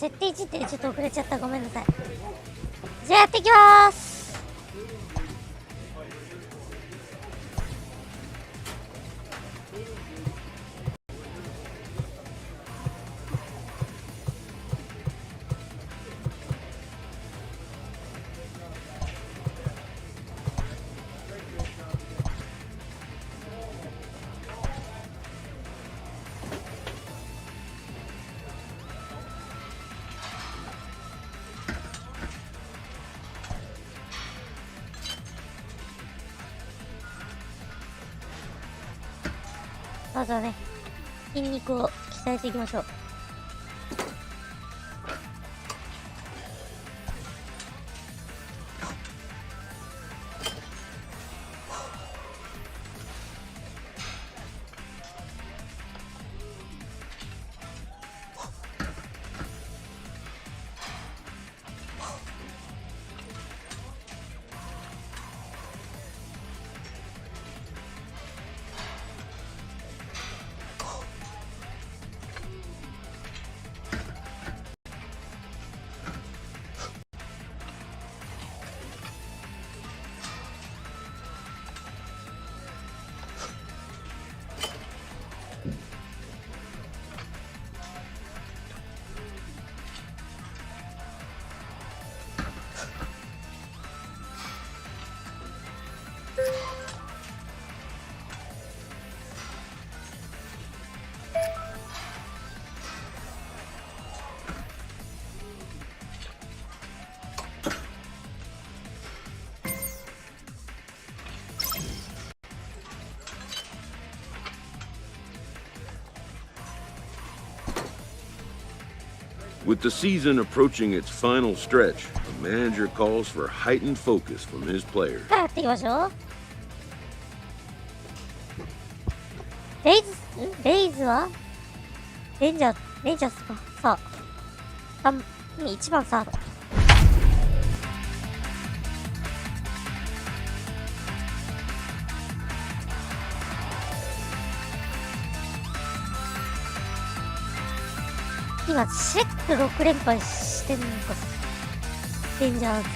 設定いじってちょっと遅れちゃった。ごめんなさい。じゃあやっていきまーす。まずはね、筋肉を鍛えていきましょう。With the season approaching its final stretch, the manager calls for heightened focus from his players. やっていきましょう。レイズはレンジャーズか。さあ、1番サード。今シレック6連敗してんのか。レンジャーズ。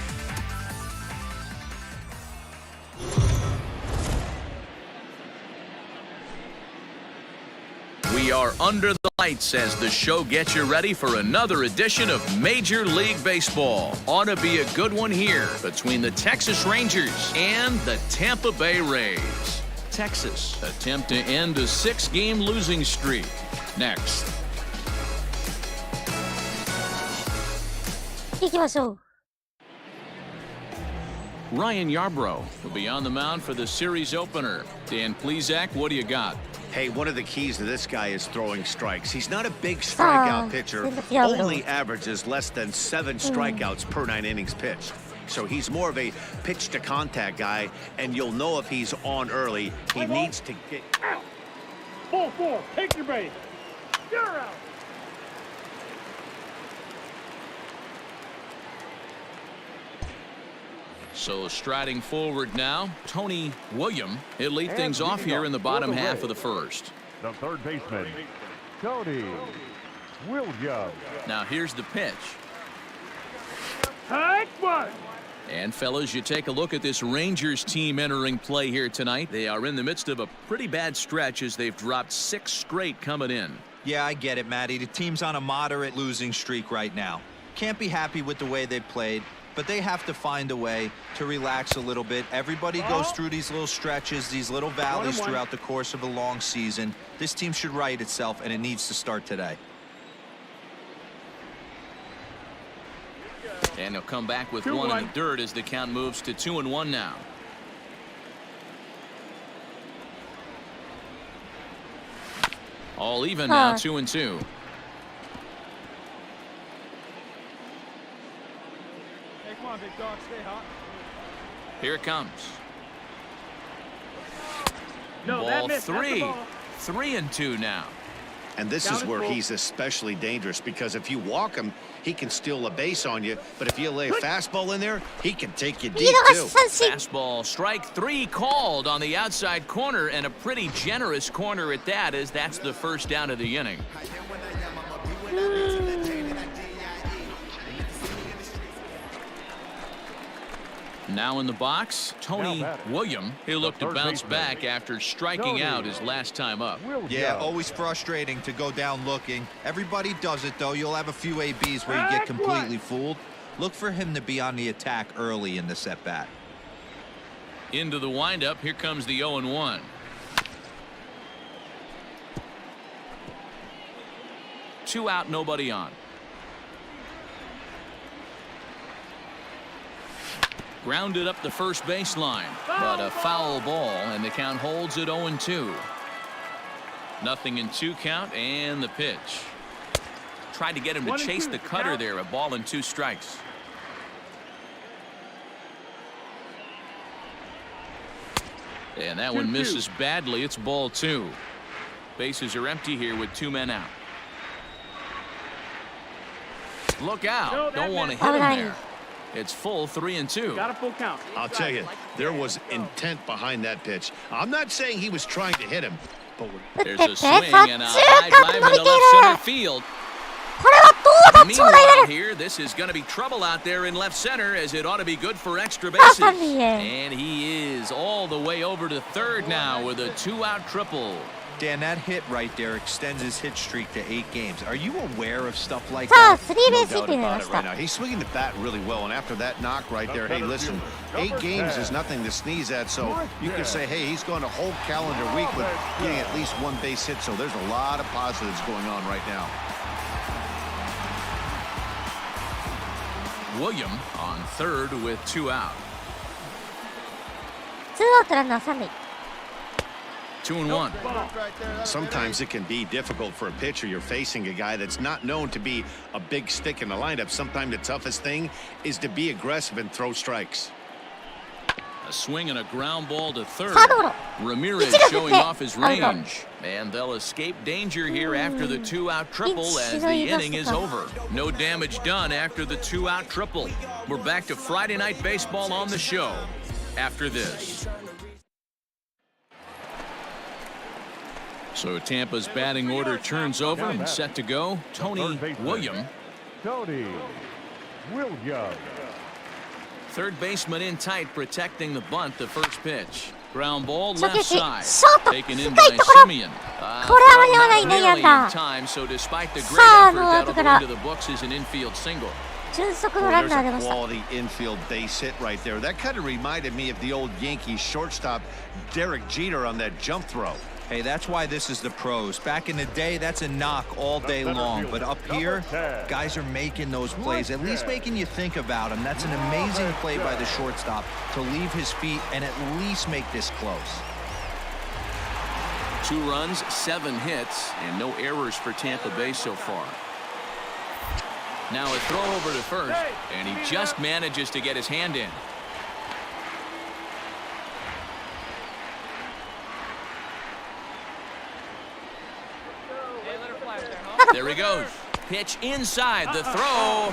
We are under the lights as the show gets you ready for another edition of Major League Baseball. Ought to be a good one here between the Texas Rangers and the Tampa Bay Rays. Texas attempt to end a 6-game losing streak. Next. 行きましょう。 Ryan Yarbrough will be on the mound for the series opener. Dan Plesac, what do you got? Hey, one of the keys to this guy is throwing strikes. He's not a big strikeout pitcher, only averages less than 7 strikeouts per 9 innings pitched. So he's more of a pitch to contact guy, and you'll know if he's on early. He needs to get out. 4-4, take your base. You're out. So striding forward now, Tony William. He'll lead things off here in the bottom half of the first. The third baseman, Tony William. Now here's the pitch. Take one. And fellas, you take a look at this Rangers team entering play here tonight. They are in the midst of a pretty bad stretch as they've dropped 6 straight coming in. Yeah, I get it, Matty. The team's on a moderate losing streak right now. Can't be happy with the way they played, but they have to find a way to relax a little bit. Everybody goes through these little stretches, these little valleys throughout the course of a long season. This team should right itself, and it needs to start today. And he'll come back with 1 in the dirt as the count moves to 2-1 now. All even now, 2-2. Big dog, stay hot. Here it comes. No, Ball that 3. 3-2 now. And this is where he's especially dangerous, because if you walk him, he can steal a base on you. But if you lay a fastball in there, he can take you deep too. Fastball, strike 3 called on the outside corner, and a pretty generous corner at that, as that's the first down of the inning. Now in the box, Tony William. He'll look to bounce back after striking out his last time up. Yeah, always frustrating to go down looking. Everybody does it, though. You'll have a few ABs where you get completely fooled. Look for him to be on the attack early in this at-bat. Into the windup, here comes the 0-1. Two out, nobody on. Grounded up the first baseline, but a foul ball, and the count holds at 0-2. Nothing in 2 count, and the pitch. Tried to get him to chase the cutter there, a ball and 2 strikes. And that one misses badly. It's ball 2. Bases are empty here with 2 men out. Look out. Don't want to hit him there. It's full 3-2. Got a full count. I'll tell you, there was intent behind that pitch. I'm not saying he was trying to hit him, but there's a swing and a high drive into left center field. Meanwhile here, this is going to be trouble out there in left center, as it ought to be good for extra bases. And he is all the way over to third now with a 2-out triple. Dan, that hit right there extends his hit streak to 8 games. Are you aware of stuff like that? no doubt about it right now. He's swinging the bat really well, and after that knock right there, hey, listen, 8 games is nothing to sneeze at, so you can say, hey, he's going a whole calendar week with getting at least 1 base hit, so there's a lot of positives going on right now. William on third with 2 out. 2アウトランナー3塁。 2-1. Sometimes it can be difficult for a pitcher. You're facing a guy that's not known to be a big stick in the lineup. Sometimes the toughest thing is to be aggressive and throw strikes. A swing and a ground ball to third. Ramirez showing off his range. And they'll escape danger here after the 2-out triple as the inning is over. No damage done after the 2-out triple. We're back to Friday Night Baseball on the show after this. So Tampa's batting order turns over and set to go. Tony William. Third baseman in tight, protecting the bunt, the first pitch. Ground ball left side, taken in by Simeon. Nearly in time, so despite the great effort, that'll go into the books as an infield single. There's a quality infield base hit right there. That kind of reminded me of the old Yankees shortstop Derek Jeter on that jump throw. Hey, that's why this is the pros. Back in the day, that's a knock all day long. But up here, guys are making those plays, at least making you think about them. That's an amazing play by the shortstop to leave his feet and at least make this close. 2 runs, 7 hits, and no errors for Tampa Bay so far. Now a throw over to first, and he just manages to get his hand in. There he goes. Pitch inside. The throw.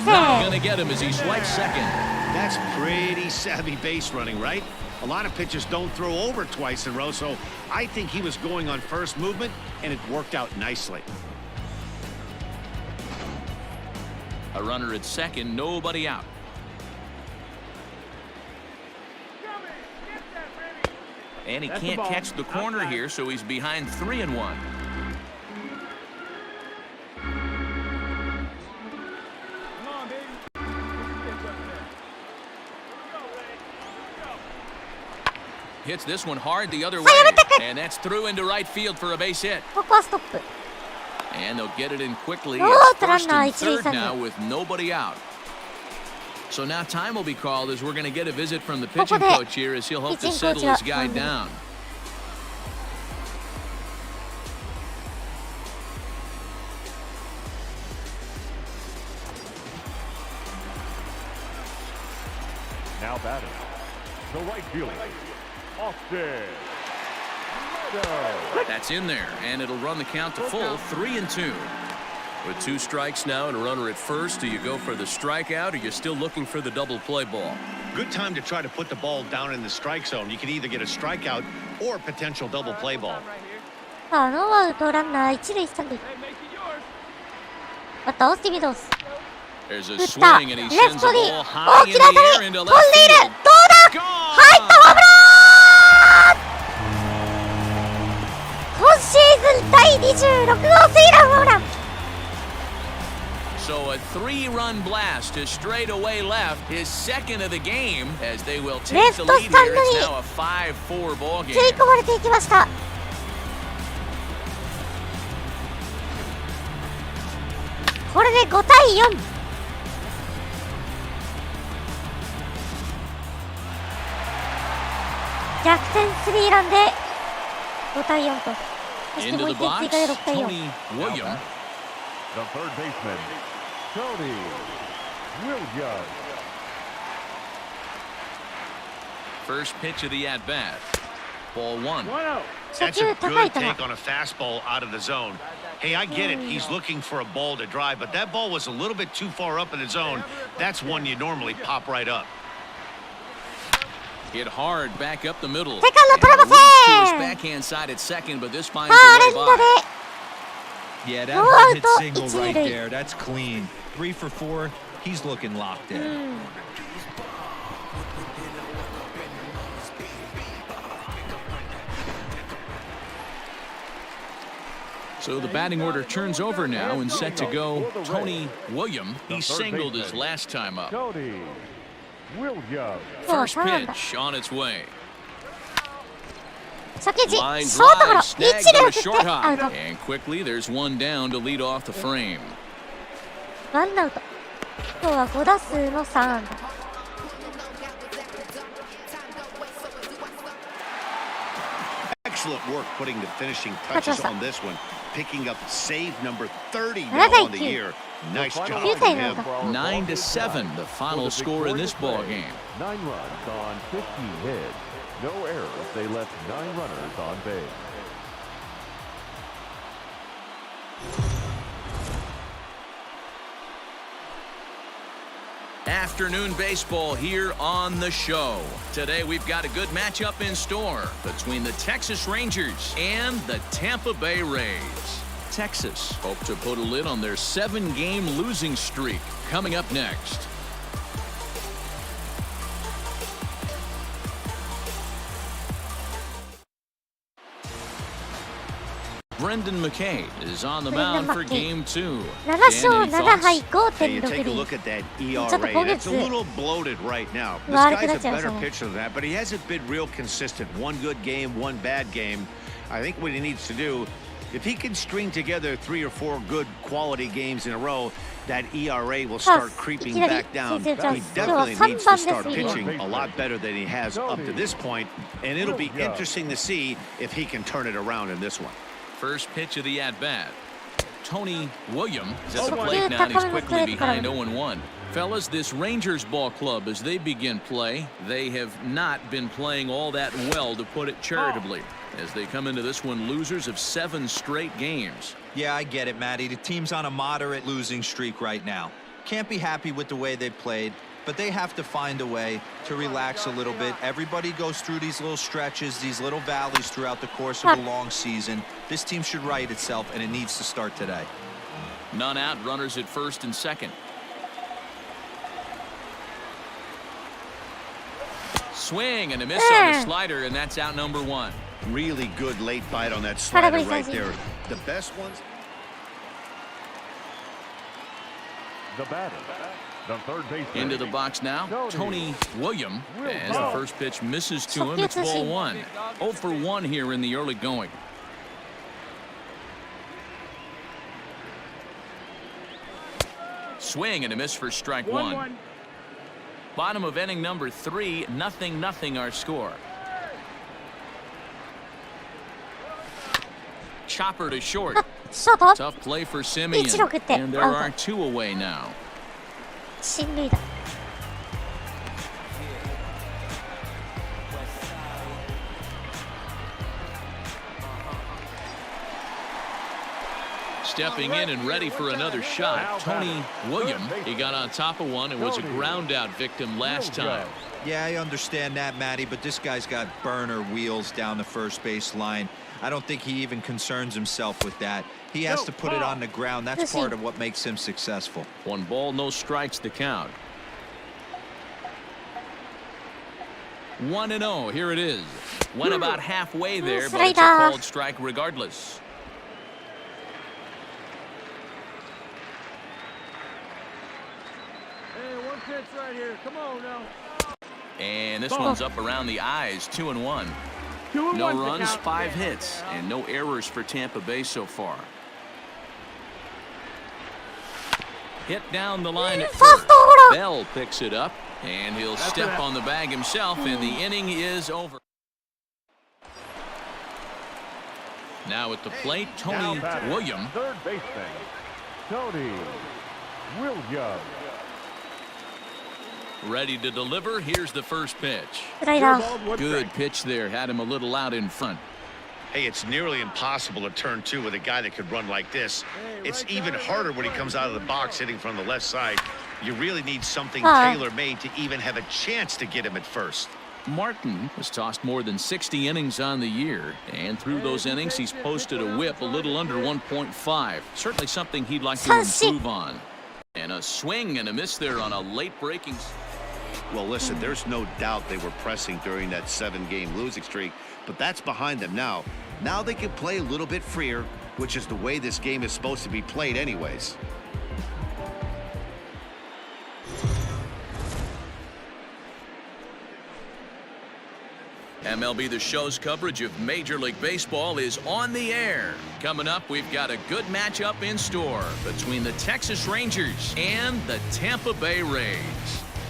Not going to get him as he swipes second. That's pretty savvy base running, right? A lot of pitchers don't throw over twice in a row, so I think he was going on first movement, and it worked out nicely. A runner at second, nobody out. And he can't catch the corner here, so he's behind 3-1. Hits this one hard the other way, and that's through into right field for a base hit. And they'll get it in quickly. It's first and third now with nobody out. So now time will be called as we're going to get a visit from the pitching coach here as he'll hope to settle his guy down. Now batting, the right fielder, Austin. That's in there, and it'll run the count to full, 3-2. With 2 strikes now and a runner at first, do you go for the strikeout or you're still looking for the double play ball? Good time to try to put the ball down in the strike zone. You can either get a strikeout or a potential double play ball. ノーアウトランナー1塁3塁。バッターオースティン・ミドルス。There's a 打った swing and he レ sends フ the トに ball 大 high in きな当 the た air り into 飛ん left でいる field. どうだ Gone! 入ったホームラン今シーズン第26号スリーランホームラン So a 3-run blast to straightaway left, his second of the game, as they will take Left the lead stand here. It's に now a 5-4 ball 吸 game. い込まれていきましたこれで5対4逆転スリーランで5対4とそしても Into う the 1点 box, 追加で6対4 Tony William. The third baseman, Tony Williams. First pitch of the at-bat. Ball 1. 1-0. 初 That's 球 a 高 good い球 take on a fastball out of the zone. Hey, I get it. He's looking for a ball to drive, but that ball was a little bit too far up in the zone. That's one you normally pop right up. Hit hard back up the middle. セカンド取れま And leads to his せん backhand side at second, but this さ finds あ the 連 way 打で by. Yeah, that No hard hit out, single it's right easy. there. That's clean. 3 for 4. He's looking locked in. So the batting order turns over now and set to go Tony William. He singled his last time up. Tony Williams. そう First 3安打 pitch on its way. 初球ショ Line ートゴロ drive, 一 snagged 塁 on を a 振っ short てアウト hop. And quickly, there's one down to lead off the frame. ワンアウト今日は5打数の3安打 Excellent work putting the finishing touches on this one. Picking up save number 30 now 7対 on the 9 year. Nice job 9 from 対 him. 7 9-7, the final score in this ball game. 9 runs on 15 hits. No errors. They left 9 runners on base. Afternoon baseball here on the show. Today we've got a good matchup in store between the Texas Rangers and the Tampa Bay Rays. Texas hope to put a lid on their 7-game losing streak. Coming up next. Brendan Mckay is on the mound for game 2. 7勝 Dan, any 7 thoughts? 敗 Hey, you 5.6 take a 厘 look at that ちょっと ERA. 今 That's 月 a little bloated right now. This 悪く guy's な a っちゃいました better ね pitcher than that, but he hasn't been real consistent. One good game, one bad game. I think what he needs to do, if he can string together 3 or 4 good quality games in a row, that ERA will start creeping back down. He definitely needs to start pitching a lot better than he has up to this point, and it'll be interesting to see if he can turn it around in this one. First pitch of the at-bat. Tony William is at the Oh, plate yeah, now, and he's Takano quickly Mckay behindから 0-1. Fellas, this Rangers ball club, as they begin play, they have not been playing all that well, to put it charitably, as they come into this one losers of 7 straight games. Yeah, I get it, Matty. The team's on a moderate losing streak right now. Can't be happy with the way they played, but they have to find a way to relax a little bit. Everybody goes through these little stretches, these little valleys throughout the course of a long season. This team should right itself, and it needs to start today. None out, runners at first and second. Swing and a miss on the slider, and that's out number 1. Really good late bite on that slider right there. The best ones. The batter, the third baseman. Into the box now, Tony William, as the first pitch misses to him. It's ball 1. 0 for 1 here in the early going. Swing and a miss for strike 1. Bottom of inning number 3, 0-0 our score. Chopper to short. ショート Tough play for Simeon. 一路食って And there アウト are 2 away now. 進塁打 Stepping in and ready for another shot, Tony William. He got on top of one and was a ground out victim last time. Yeah, I understand that, Matty, but this guy's got burner wheels down the first base line. I don't think he even concerns himself with that. He has to put it on the ground. That's part of what makes him successful. 1 ball, no strikes to count. 1-0. Here it is. Went about halfway there, but it's a called strike regardless. Hey, 1 pitch right here. Come on now. And this one's up around the eyes. 2-1. No runs, 5 hits, and no errors for Tampa Bay so far. Hit down the line at first. Bell picks it up, and he'll step on the bag himself, and the inning is over. Now at the plate, Tony Williams. Third baseman, Tony Williams. Ready to deliver. Here's the first pitch. Good. Good pitch there. Had him a little out in front. Hey, it's nearly impossible to turn 2 with a guy that could run like this. It's even harder when he comes out of the box hitting from the left side. You really need something tailor-made to even have a chance to get him at first. Martin has tossed more than 60 innings on the year, and through those innings, he's posted a whip a little under 1.5. Certainly something he'd like to improve on. And a swing and a miss there on a late breaking. Well, listen, there's no doubt they were pressing during that 7-game losing streak, but that's behind them now. Now they can play a little bit freer, which is the way this game is supposed to be played anyways. MLB The Show's coverage of Major League Baseball is on the air. Coming up, we've got a good matchup in store between the Texas Rangers and the Tampa Bay Rays.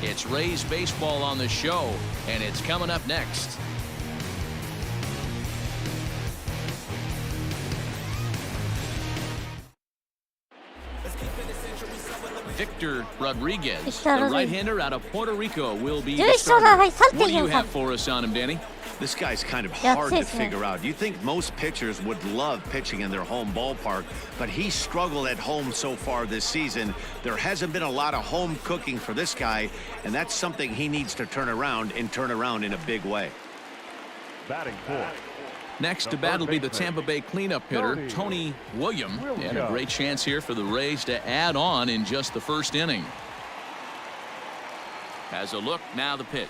It's Rays baseball on the show, and it's coming up next. Victor Rodriguez, the right-hander out of Puerto Rico, will be the starter. What do you have for us on him, Danny? This guy's kind of hard to figure out. You think most pitchers would love pitching in their home ballpark, but he's struggled at home so far this season. There hasn't been a lot of home cooking for this guy, and that's something he needs to turn around in a big way. Batting fourth. Next to bat will be the Tampa Bay cleanup hitter, Tony Williams. And a great chance here for the Rays to add on in just the first inning. Has a look, now the pitch.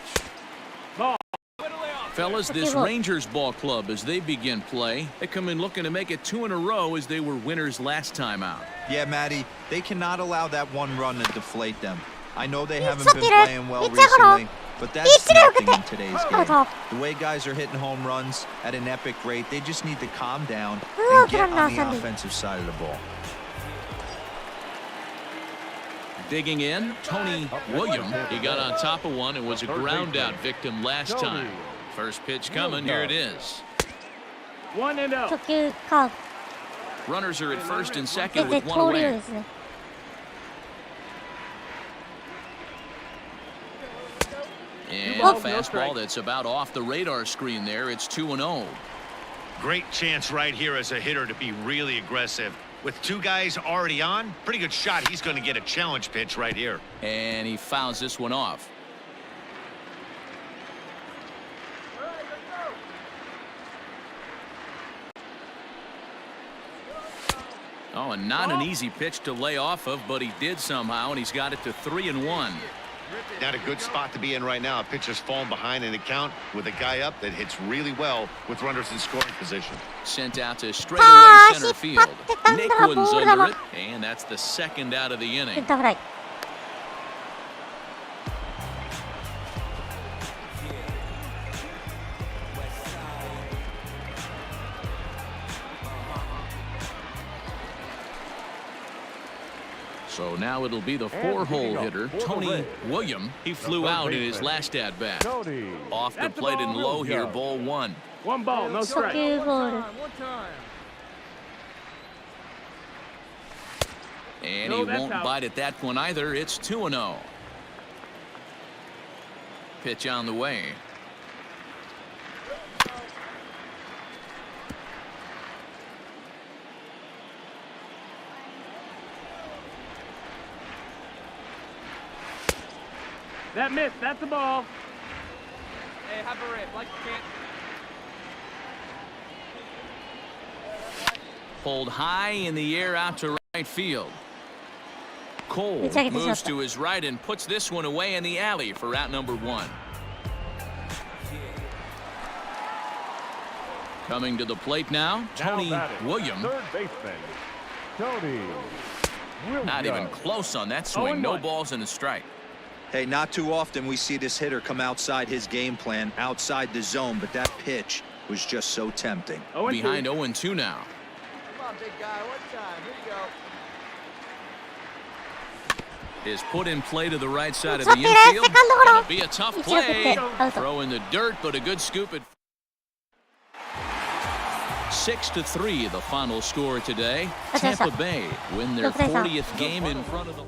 Fellas, this Rangers ball club, as they begin play, they come in looking to make it 2 in a row as they were winners last time out. Yeah, Matty, they cannot allow that 1 run to deflate them. I know they haven't been playing well recently, but that's nothing in today's game. The way guys are hitting home runs at an epic rate, they just need to calm down and get on the offensive side of the ball. Digging in, Tony Williams. He got on top of one and was a ground out victim last time. First pitch coming, here it is. 1-0. Runners are at first and second with 1 away. And a fastball that's about off the radar screen there. It's 2-0. Great chance right here as a hitter to be really aggressive. With 2 guys already on, pretty good shot. He's going to get a challenge pitch right here. And he fouls this one off. Oh, and not an easy pitch to lay off of, but he did somehow, and he's got it to 3-1. Not a good spot to be in right now. A pitcher's falling behind in the count with a guy up that hits really well with runners in scoring position. Sent out to straightaway center field. Nick Wooden's under it, and that's the second out of the inning. So now it'll be the 4-hole hitter, Tony Williams. He flew out in his last at-bat. Off the plate and low here, ball 1. 1 ball, no strike. One time. And he won't bite at that one either. It's 2-0. Pitch on the way. That missed. That's the ball. Hey, have a rip. Like you Pulled high in the air out to right field. Cole moves to his right and puts this one away in the alley for out number 1. Coming to the plate now, Tony Williams. Third baseman, Tony Williams. Not even close on that swing. No balls and a strike. Hey, not too often we see this hitter come outside his game plan, outside the zone, but that pitch was just so tempting. Behind 0-2 now. Come on, big guy. One time. Here you go. Is put in play to the right side of the infield. It'll be a tough play. Throw in the dirt, but a good scoop at 6-3, the final score today. Tampa Bay win their 40th game in front of the...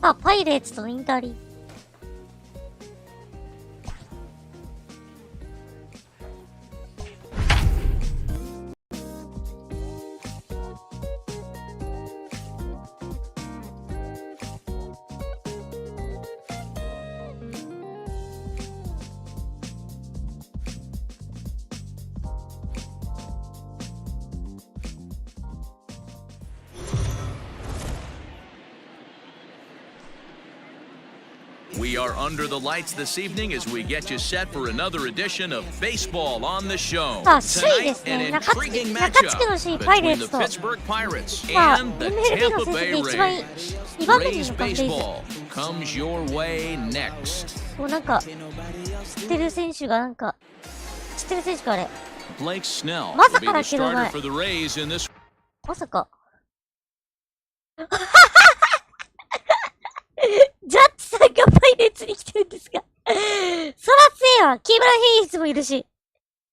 Ah, パイレーツとインターリー。We are under the lights this evening as we get you set for another edition of Baseball on the Show. Tonight, an intriguing matchup between the Pittsburgh Pirates and the Tampa Bay Rays. Rays baseball comes your way next. なんか知ってる選手があれ。 Blake Snell まさ will か be だ the けど starter for the Rays in this. まさか。ジャッジさんがパイレーツに来てるんですが。そらせえわ。木村ヘイスもいるし。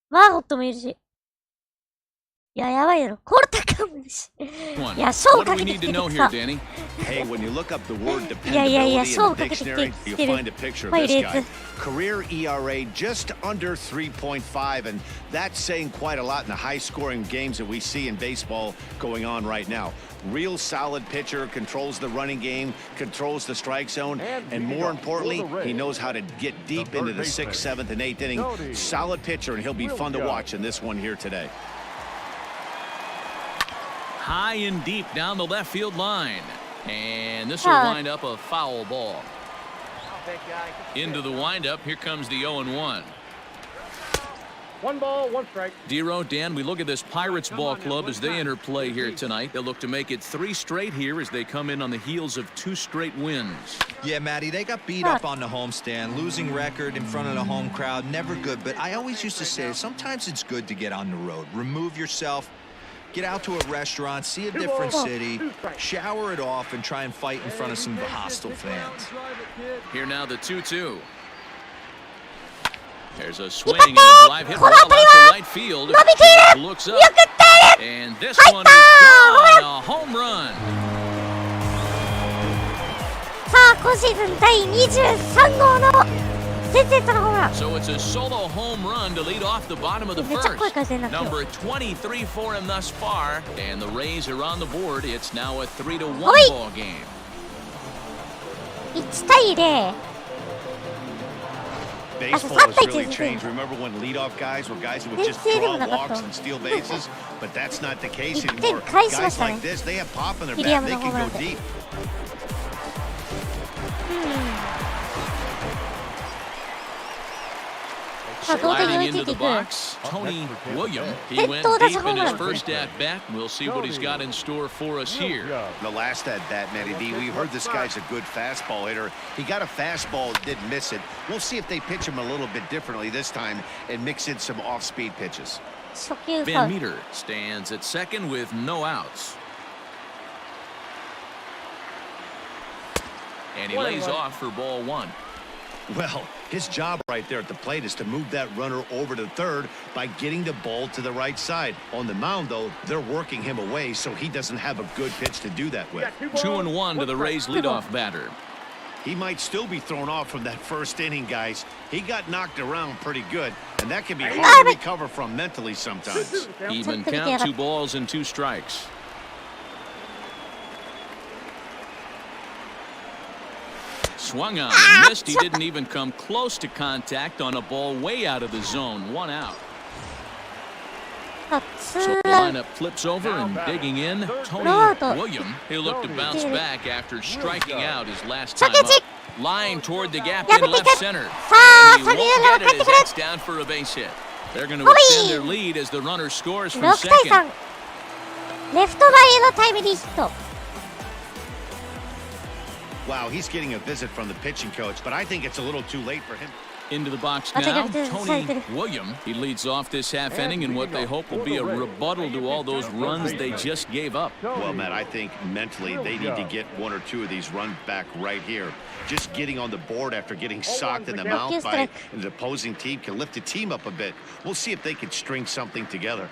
マーゴットもいるし。いや、やばいだろ。コルタカもいるし。いや、ショーかけてきてるさ。Hey, when you look up the word dependability in the dictionary, you'll find a picture of this guy. Career ERA just under 3.5, and that's saying quite a lot in the high-scoring games that we see in baseball going on right now. Real solid pitcher, controls the running game, controls the strike zone, and more importantly, he knows how to get deep into the 6th, 7th, and 8th inning. Solid pitcher, and he'll be fun to watch in this one here today. High and deep down the left field line. And this will wind up a foul ball. Into the windup, here comes the 0-1. 1 ball, 1 strike. Dero, Dan, we look at this Pirates ball club as they enter play here tonight. They'll look to make it 3 straight here as they come in on the heels of 2 straight wins. Yeah, Matty, they got beat up on the homestand. Losing record in front of the home crowd, never good. But I always used to say, sometimes it's good to get on the road. Remove yourself. Get out to a restaurant, see a different city, shower it off, and try and fight in front of some hostile fans. Here now the 2-2. There's a swing and a drive hit well out to right field. Looks up, and this one is gone. A home run. さあ、今シーズン第23号の先制とのホームラン。 So it's a solo home run to lead off the bottom of the めっちゃ声 first. 返せんな今日。 Number 23 for him thus far, and the Rays are on the board. It's now a 3-1 Oi. ball game. 1対0。 Baseball has really changed. Remember when leadoff guys were guys who would just draw walks and steal bases? But that's not the case anymore. Guys like this, they have pop in their bat. They can go deep. Sliding into the box, Tony William. He went deep in his first at-bat. We'll see what he's got in store for us here. The last at-bat, Matty B, we heard this guy's a good fastball hitter. He got a fastball, didn't miss it. We'll see if they pitch him a little bit differently this time and mix in some off-speed pitches. 初球ファウ Van ル。 Meter stands at second with no outs. And he lays off for ball one. Well, his job right there at the plate is to move that runner over to third by getting the ball to the right side. On the mound, though, they're working him away, so he doesn't have a good pitch to do that with. 2-1 to the Rays leadoff batter. He might still be thrown off from that first inning, guys. He got knocked around pretty good, and that can be hard to recover from mentally sometimes. Even count, 2 balls and 2 strikes. Swung on and missed. He didn't even come close to contact on a ball way out of the zone. 1 out. さあ、So 2 the ラウン lineup flips over and digging in. Tony Roto. William. He'll look to bounce back after striking out his last ド。 time 初球 up. Line toward the gap や in めて left け。 center. さあ、 And he 三塁 won't ラン get ナー it 帰って as くる。 that's down for a base hit. They're going to ほい。 extend their lead as the runner scores from 6対 second. 3。レフト前へのタイムリーヒット。 Wow, he's getting a visit from the pitching coach, but I think it's a little too late for him. Into the box I'll take now, it. Tony William. He leads off this half inning in what they hope will be a rebuttal to all those runs they just gave up. Well, Matt, I think mentally they need to get 1 or 2 of these runs back right here. Just getting on the board after getting socked in the mouth by the opposing team can lift the team up a bit. We'll see if they can string something together.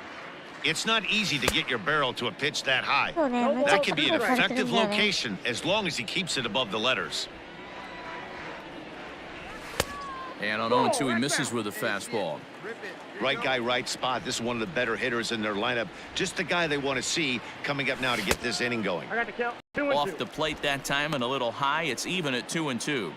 It's not easy to get your barrel to a pitch that high. そうね、めっちゃ That can be an されてる effective んだよね。 location as long as he keeps it above the letters. And on 0-2, he misses with a fastball. Right guy, right spot. This is one of the better hitters in their lineup. Just the guy they want to see coming up now to get this inning going. I got the count. 2-2. Off the plate that time and a little high. It's even at 2-2.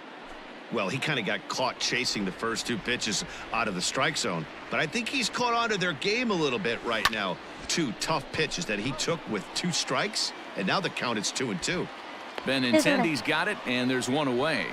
Well, he kind of got caught chasing the first 2 pitches out of the strike zone. But I think he's caught on to their game a little bit right now. 2 tough pitches that he took with 2 strikes, and now the count is 2-2. Benintendi's got it, and there's 1 away.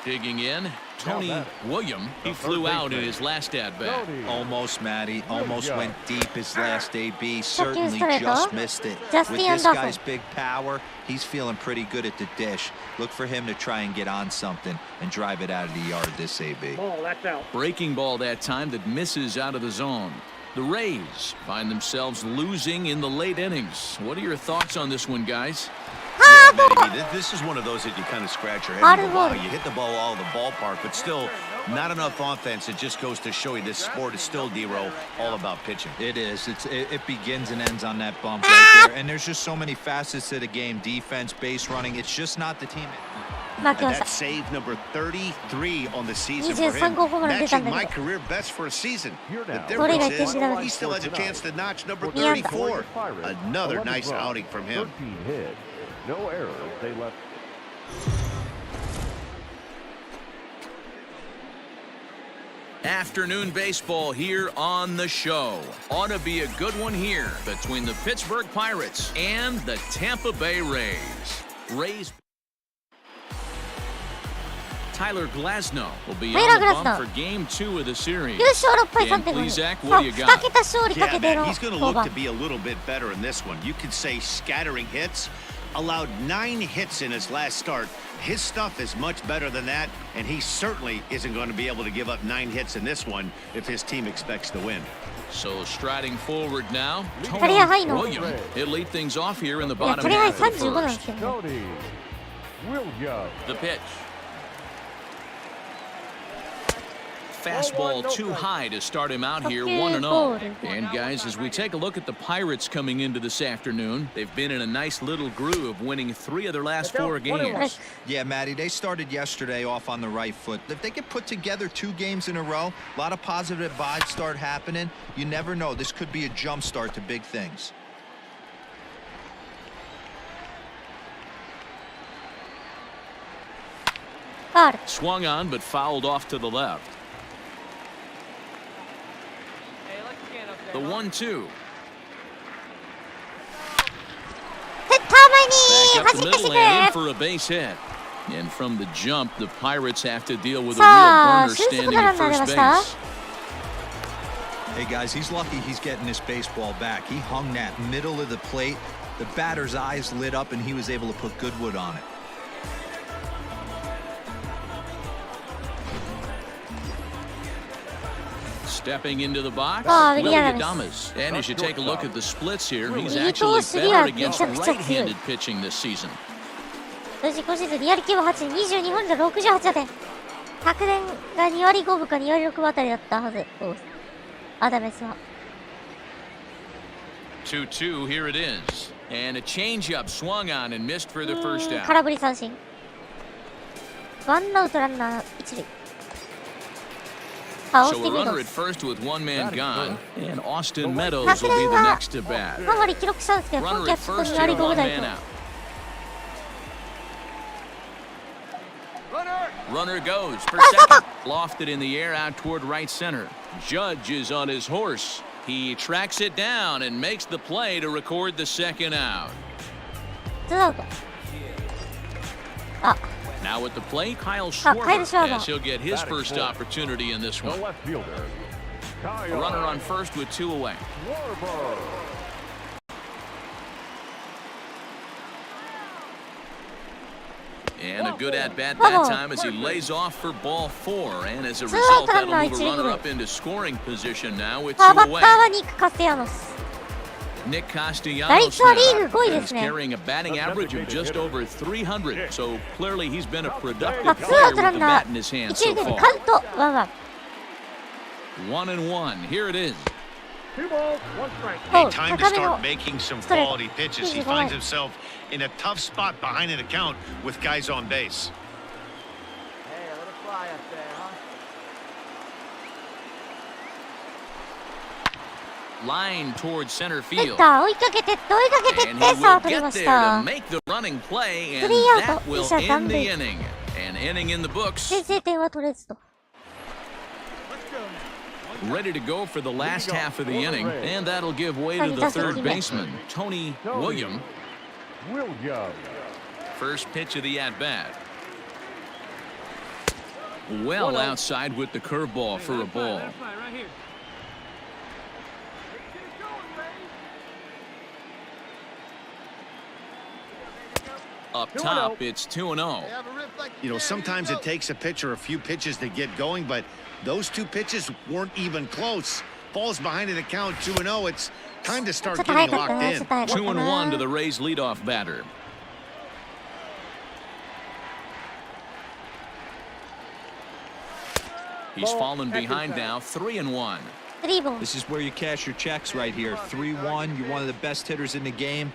Digging in, Tony William. He flew out in his last at-bat. Almost, Matty. Almost went deep his last AB. Certainly straight, just huh? missed it. Just With the this underfoot. guy's big power, he's feeling pretty good at the dish. Look for him to try and get on something and drive it out of the yard this AB. Ball, that's out. Breaking ball that time that misses out of the zone. The Rays find themselves losing in the late innings. What are your thoughts on this one, guys? Yeah, Matty, this is one of those that you kind of scratch your head. Hard and go, ball. wow, you hit the ball all the ballpark, but still not enough offense. It just goes to show you this sport is still, D-Row, all about pitching. It is. It begins and ends on that bump right there. And there's just so many facets to the game. Defense, base running. It's just not the team. 負け And ました that's save number 33 on the season for 23 him, 号ホームラン出たん matching だ my けど career best for a season. The それが difference 1点 is 目ダメ he still has a chance to notch number 2安打 34. Another nice outing from him. 13 hits, no errors. They left. Afternoon baseball here on the show. Ought to be a good one here between the Pittsburgh Pirates and the Tampa Bay Rays. Tyler Glasnow will be on the bump for game 2 of the series. 優勝6敗 Dan 3.5 Plesac, さ what あ do you 2 got? 桁勝利か Yeah, けて man, の he's going to 登 look to 板 be a little bit better in this one. You could say scattering hits, allowed 9 hits in his last start. His stuff is much better than that, and he certainly isn't going to be able to give up 9 hits in this one if his team expects to win. So striding forward now, キャリアハイ Tony の William. He'll lead things off here in the いや bottom キャリアハイ half of the 35なんです first. けどね Tony Williams. The pitch. fastball too high to start him out here 1-0. And guys, as we take a look at the Pirates coming into this afternoon, they've been in a nice little groove, winning 3 of their last 4 games. Yeah, Matty, they started yesterday off on the right foot. If they could put together 2 games in a row, a lot of positive vibes start happening. You never know. This could be a jump start to big things. Swung on, but fouled off to the left. The 1-2. Back up the middle and in for a base hit. And from the jump, the Pirates have to deal with a real burner standing at first base. Hey, guys, he's lucky he's getting this baseball back. He hung that middle of the plate. The batter's eyes lit up, and he was able to put good wood on it. Stepping into the box, William. And as you take a look at the splits here, he's actually better against right-handed pitching this season. 今シーズンリアル9分8厘、22本で68打点。昨年が2割5分か2割6分あたりだったはず。アダメスは。2-2, here it is. And a changeup swung on and missed for the first out. 空振り三振。ワンアウトランナー一塁。So a runner at first with one man gone, and Austin Meadows will be the next to bat. Runner at first here, one man out. Runner goes for second, lofted in the air out toward right center. Judge is on his horse. He tracks it down and makes the play to record the second out. Now at the plate, Kyle Schwarber, as he'll get his first opportunity in this one. A runner on first with 2 away. And a good at-bat that time as he lays off for ball 4. And as a result, that'll move a runner up into scoring position now with 2 away. Nick Castellanos is carrying a batting average of just over 300, so clearly he's been a productive player with the bat in his hand so far. 1-1, here it is. 2 balls, 1 strike. Hey, time to start making some quality pitches. He finds himself in a tough spot behind an account with guys on base. Hey, let it fly up there, huh? Line towards center field. 追いかけてって追いかけてってさあ取りました。 To make the running play, and that will end the inning. An inning in the books. 先制点は取れずと。 Ready to go for the last half of the inning, and that'll give way to the third baseman, Tony William. First pitch of the at-bat. Well outside with the curveball for a ball. Up top, it's 2-0. You know, sometimes it takes a pitcher a few pitches to get going, but those 2 pitches weren't even close. Falls behind an account 2-0. It's time to start getting locked in. 2-1 to the Rays leadoff batter. He's fallen behind now, 3-1. This is where you cash your checks right here. 3-1. You're one of the best hitters in the game.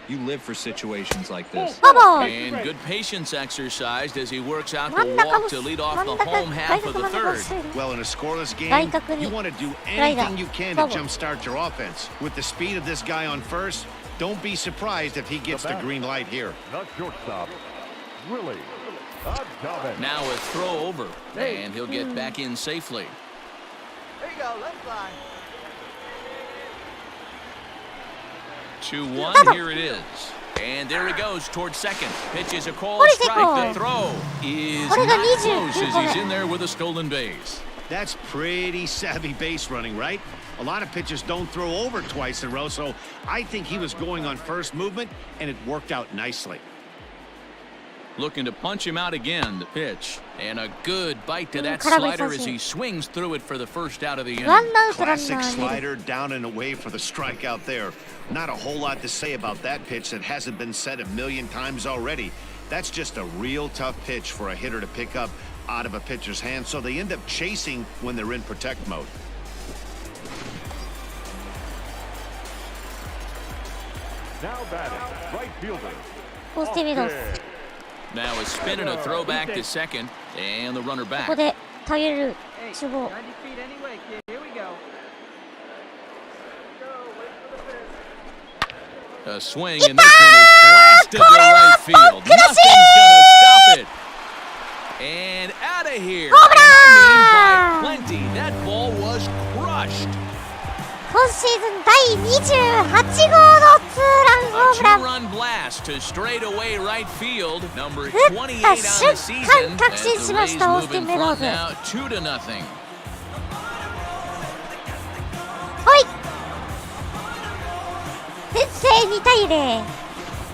You live for situations like this. And good patience exercised as he works out the walk to lead off the home half of the third. Well, in a scoreless game, you want to do anything you can to jumpstart your offense. With the speed of this guy on first, don't be surprised if he gets the green light here. Now a throw over, and he'll get back in safely. There you go, let's fly. 2-1, here it is. And there he goes towards second. Pitch is a called strike. The throw is not close as he's in there with a stolen base. That's pretty savvy base running, right? A lot of pitchers don't throw over twice in a row, so I think he was going on first movement, and it worked out nicely. Looking to punch him out again, the pitch. And a good bite to that slider as he swings through it for the first out of the inning. Classic slider down and away for the strikeout there. Not a whole lot to say about that pitch that hasn't been said a million times already. That's just a real tough pitch for a hitter to pick up out of a pitcher's hand, so they end up chasing when they're in protect mode. Now batting, right fielder. Now a spin and a throw back to second, and the runner こ back. こで投げる主砲。 90 feet anyway, kid. Here we go. A swing, and this one is blasted to right field. Nothing's gonna stop it. And out of here. And I mean by plenty. That ball was crushed. 今シーズン第28号のツーランホ A ームラン。 two-run blast to straightaway right field. Number 打っ 28 on た the 瞬 season. 間確 As 信 the しまし Rays た、オー move スティ in ン・メドウ front ズ。 now, 2-0. ほい。先制2対0。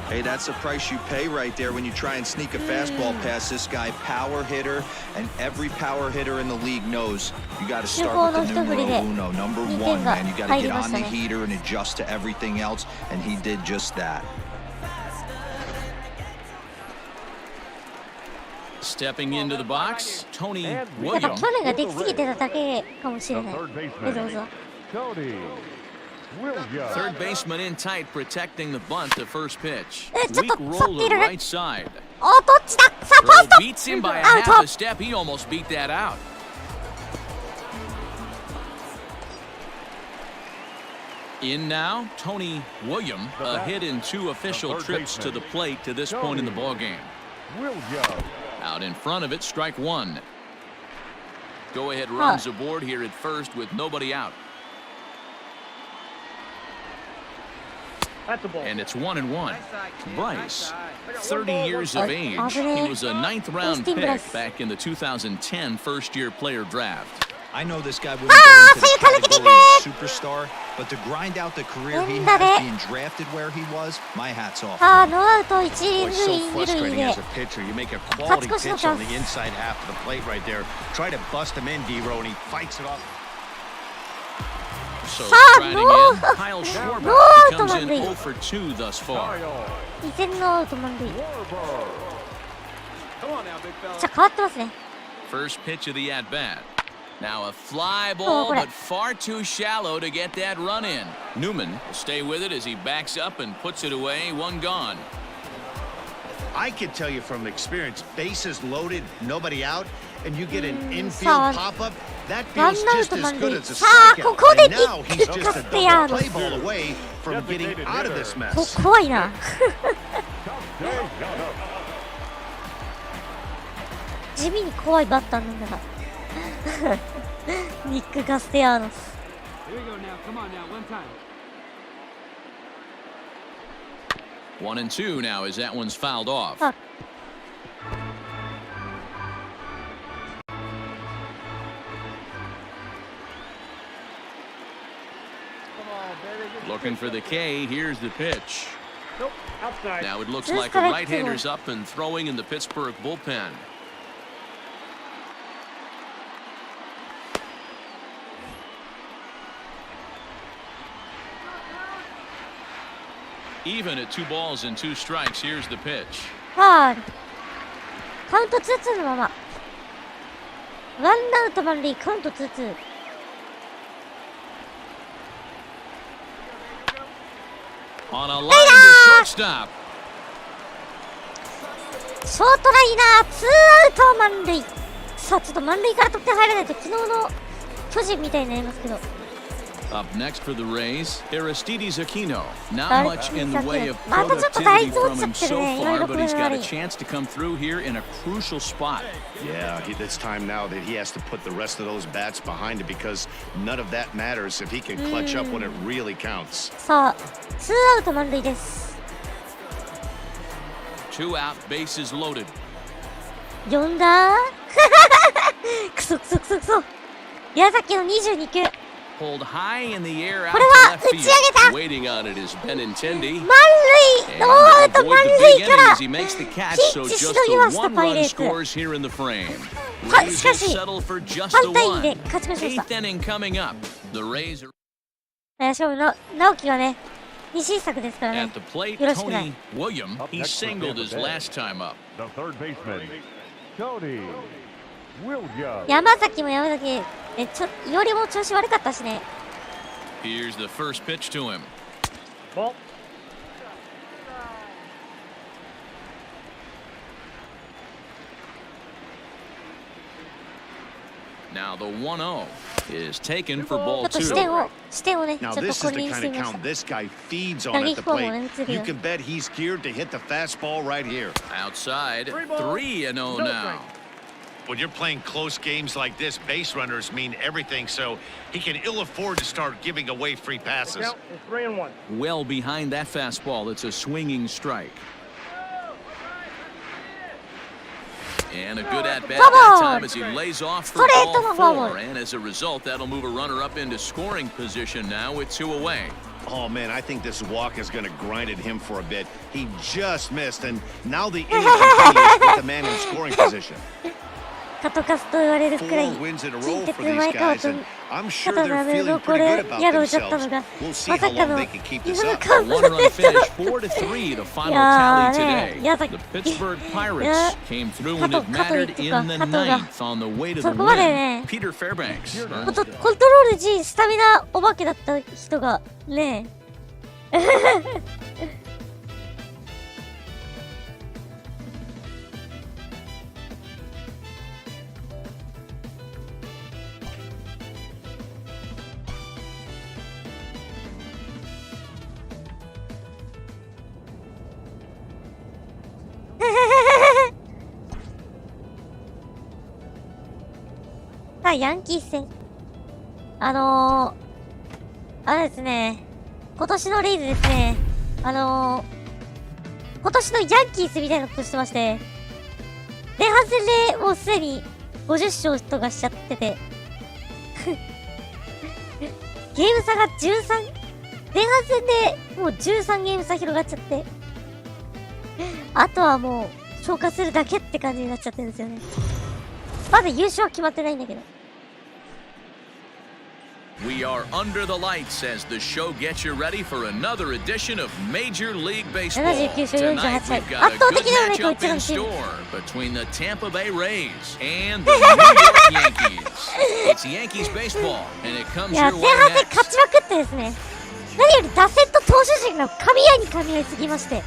Hey, that's the price you pay right there when you try and sneak a fastball past this guy. Power hitter, and every power hitter in the league knows you got to start with the numero uno, number one, man. You got to get on the heater and adjust to everything else, and he did just that. Stepping into the box, Tony やっぱ Williams. 去年ができすぎてただけかもしれ The ない。 third メドウ baseman, ズは。 Tony Williams. Third baseman in tight, protecting the bunt to first pitch. Eh,ちょっ Weak と roll to 反っているね。 right side. お、どっちだ。さあ、ファー Throw スト。 beats him by a アウ half ト a。step. He almost beat that out. In now, Tony Williams, a hit in 2 official third trips to baseman, the plate to this point in the ballgame. Williams. Out in front of it, strike one. Go ahead runs aboard here at first with nobody out. That's a ball. And it's 1-1. Nice side, kid. Nice Bryce, side. I got 30 one ball, years one of strike. age. He was a 9th round Austin pick Bryce. back in the 2010 first-year player draft. I know this guy wouldn't go into the so you can't look at category of defense. superstar, but to grind out the career he 連打で has being drafted where he was, my hat's off. あー、ノーアウト一塁 Boy, 二 so 塁二塁 frustrating で as a pitcher. You make a quality勝ち越しの pitch on the チャンス。 inside half of the plate right there. Try to bust him in, D-Row, and he fights it off. So Ah, striding no. in, Kyle No Schwarber out comes in 満塁。 0 for 2 thus far. Kyle 依然ノーアウト満塁。 Schwarber. Come on now, big fella. じゃあ変わってますね。 First pitch of the at-bat. Now a fly Oh, ball, correct. but far too shallow to get that run in. Newman will stay with it as he backs up and puts it away, one gone. I can tell you from experience, bases loaded, nobody out, and you get an infield さあ pop-up, that ワン feels アウ just ト as 満 good 塁。 as a さあ、こ strikeout. こで And ニ now ッ he's ク・ just カ a ステヤ double ーノ play ball away from getting out of this mess. 怖いな。地味に怖いバッターなんだな。ニック・カステヤーノス。 Here we go now. Come on now. One time. 1-2 now as that one's fouled off. あ、 Come on, baby. Get Looking for the K, here's the pitch. Nope. Outside. Now it looks Just like a correct right-hander's up and throwing in the Pittsburgh bullpen. Even at 2 balls and 2 strikes, here's the pitch. ファール。カウント2-2のまま。ワンアウト満塁、カウント2-2。On a line to shortstop. ショートライナー、ツーアウト満塁。さあ、ちょっと満塁から得点入らないと昨日の巨人みたいになりますけど。 Up next for the Rays, Aristides Aquino. Not much in the way of Ah, that's just productivity the from him heights so of it, far, eh? but he's got a Right. chance to come through here in a crucial spot. Yeah, it's time now that he has to put the rest of those bats behind it because none of that matters if he can clutch up when it really counts. さあ、ツーアウト満塁です。 2 out, bases loaded. 呼んだクソクソクソクソ。矢崎の22球。 Pulled high in the air out これ to は left 打ち上げた。 field. Waiting on it is Benintendi. 満塁、ノーアウト Avoid 満 the 塁 big か inning ら as he makes the catch, so ピンチし just のぎま the した one パイ run レーツ。 scores here in the frame. はい、 Rays しか will し settle for just 3 the 対2 one. で勝ち越しました。 8th inning coming up. The Rays are しかも直樹がね、二新作ですからね at。the plate. よろしくない Tony Williams. He singled his last time up. The third baseman, Tony Williams. 山崎も山崎で、よりも調子悪かったしね。Here's the first pitch to him. Ball. Now the 1-0 is taken for ちょ ball っと 2. 視点をね、ちょ Now っと this こ is れ the にし kind て of みまし count た。 this guy feeds on at the plate. You can bet he's geared to hit the fastball right here. Outside, 3-0 now. When you're playing close games like this, base runners mean everything, so he can ill afford to start giving away free passes. Count is 3-1. Well behind that fastball, it's a swinging strike. And a good at-bat that time as he lays off for ball 4. And as a result, that'll move a runner up into scoring position now with 2 away. Oh, man, I think this walk is going to grind at him for a bit. He just missed, and now the inning continues with the man in scoring position. カトカスと言われるくらい 4 wins in a 近 row 鉄 for these 前川 guys, と and I'm sure 肩 they're の上 feeling のこ pretty れ good about 宿を打っちゃった themselves. のが We'll see ま how さか long の they can keep リ this ズム up. カウント One-run でした finish, 4-3, the final Yeah, tally today. yeah, The Pittsburgh Pirates yeah. came through when Kato- it mattered Kato in the とか、Kato が。 ninth on the way to the そこまで win. ね Peter Fairbanks. コントロール G スタミナお化けだった人がねさあ、ヤンキース戦。あれですね。今年のレイズですね。今年のヤンキースみたいなことしてまして、前半戦でもうすでに50勝とかしちゃってて、ゲーム差が13、前半戦でもう13ゲーム差広がっちゃって、あとはもう消化するだけって感じになっちゃってるんですよね。まだ優勝は決まってないんだけど。We are under the lights as the show gets you ready for another edition of Major League Baseball. 79勝 Tonight 48 we've got a 圧倒 good 的なね、こい matchup つら in のチーム。 store between the Tampa Bay Rays and the New York Yankees. It's Yankees baseball, and it い comes や、 your 前 way 半戦 next. 勝ちまくってですね。何より打線と投手陣が噛み合いに噛み合いすぎまして。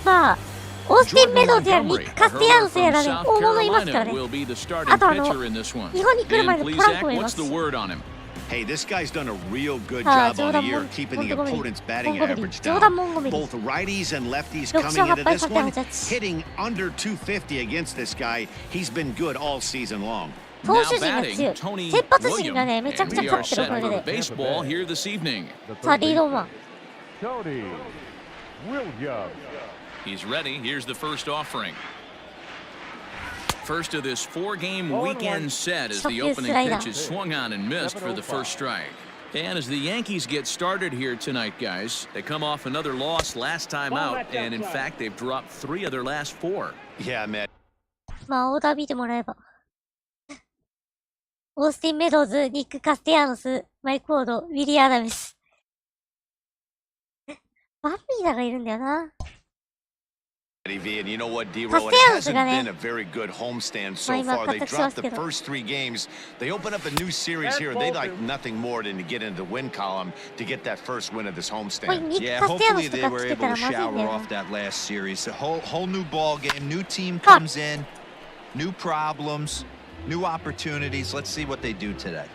まあ、オースティン・メドウズやニック・カステヤノスやらね、大物いますからね。 will be the starting あとpitcher in this one. 日本に来る前 And の please, トラン Zach, プもいま what's す the し。 word on him? Hey, this guy's done a real good Ah, job on the Jordan year Mon- keeping the Montgomery. opponent's batting Montgomery. average Jordan down. Montgomery. Both righties and lefties 6 coming 勝 into 8敗 this 3 one, 点8 hitting under 250 against this guy. He's been good all season long. 投 Now 手陣が batting, 強い。 Tony 先発陣が Williams. ね、めちゃく And ちゃ we 勝 are ってるお set か for げ the で。 baseball here this evening. さあ、リードオンマン。 Tony Williams. He's ready. Here's the first offering. First of this 4-game weekend set as the opening pitch is swung on and missed for the first strike. And as the Yankees get started here tonight, guys, they come off another loss last time out, and in fact, they've dropped 3 of their last 4. Yeah, man. まあ、オーダー見てもらえば。オースティン・メドウズ、ニック・カステヤノス、マイク・ウォード、ウィリー・アダメス。バンビーダがいるんだよな。V, and you know what, D-Row, it hasn't been a very good homestand so far. They dropped the first 3 games. They open up a new series here, and they'd like nothing more than to get into the win column to get that first win of this homestand. Yeah, hopefully they were able to shower off that last series. A whole new ball game, new team comes in, new problems, new opportunities. Let's see what they do today.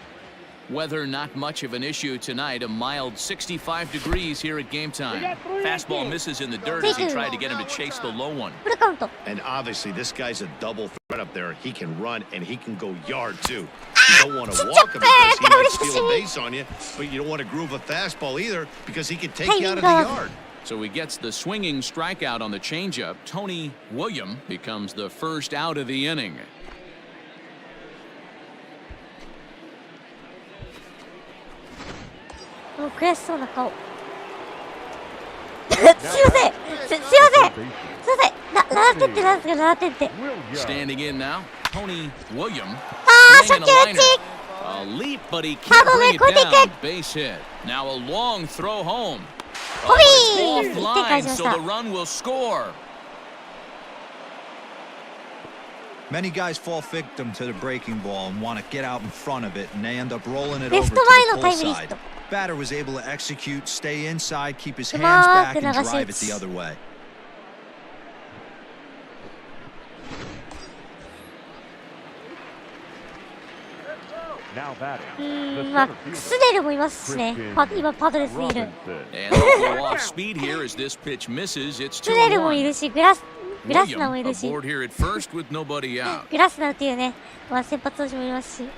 Weather not much of an issue tonight. A mild 65 degrees here at game time. Fastball misses in the dirt as he tried to get him to chase the low one. フルカウント。 And obviously, this guy's a double threat up there. He can run, and he can go yard, too. You don't want to walk him because he might steal a base on you, but you don't want to groove a fastball either because he can take you out of the yard. So he gets the swinging strikeout on the changeup. Tony Williams becomes the first out of the inning. もう悔しそうな顔。すいません。すいません。7点ってなんですか、7点って。Standing in now, Tony Williams. 初球打ち A leap, but he can't bring it down. Base hit. Now a long throw home. ホビー Off 1点返 line, しまし so た。 the run will score. Many guys fall victim to the breaking ball and want to get out in front of it, and they end up rolling it レ over フ to ト前の the タ pull イムリーヒッ side. ト。 Batter was able to execute, stay inside, keep his hands うま back, く and 流し drive 打 it ち。 the other way. Now batting. まあ、クスネルもいますしね。今パドレスにいる。 And they'll go off speed here as this pitch misses. It's クスネルもい 2-1. るし、グラスナもい William るし、 aboard here at first with nobody out. グラスナっていうね、まあ、先発投手もいますし。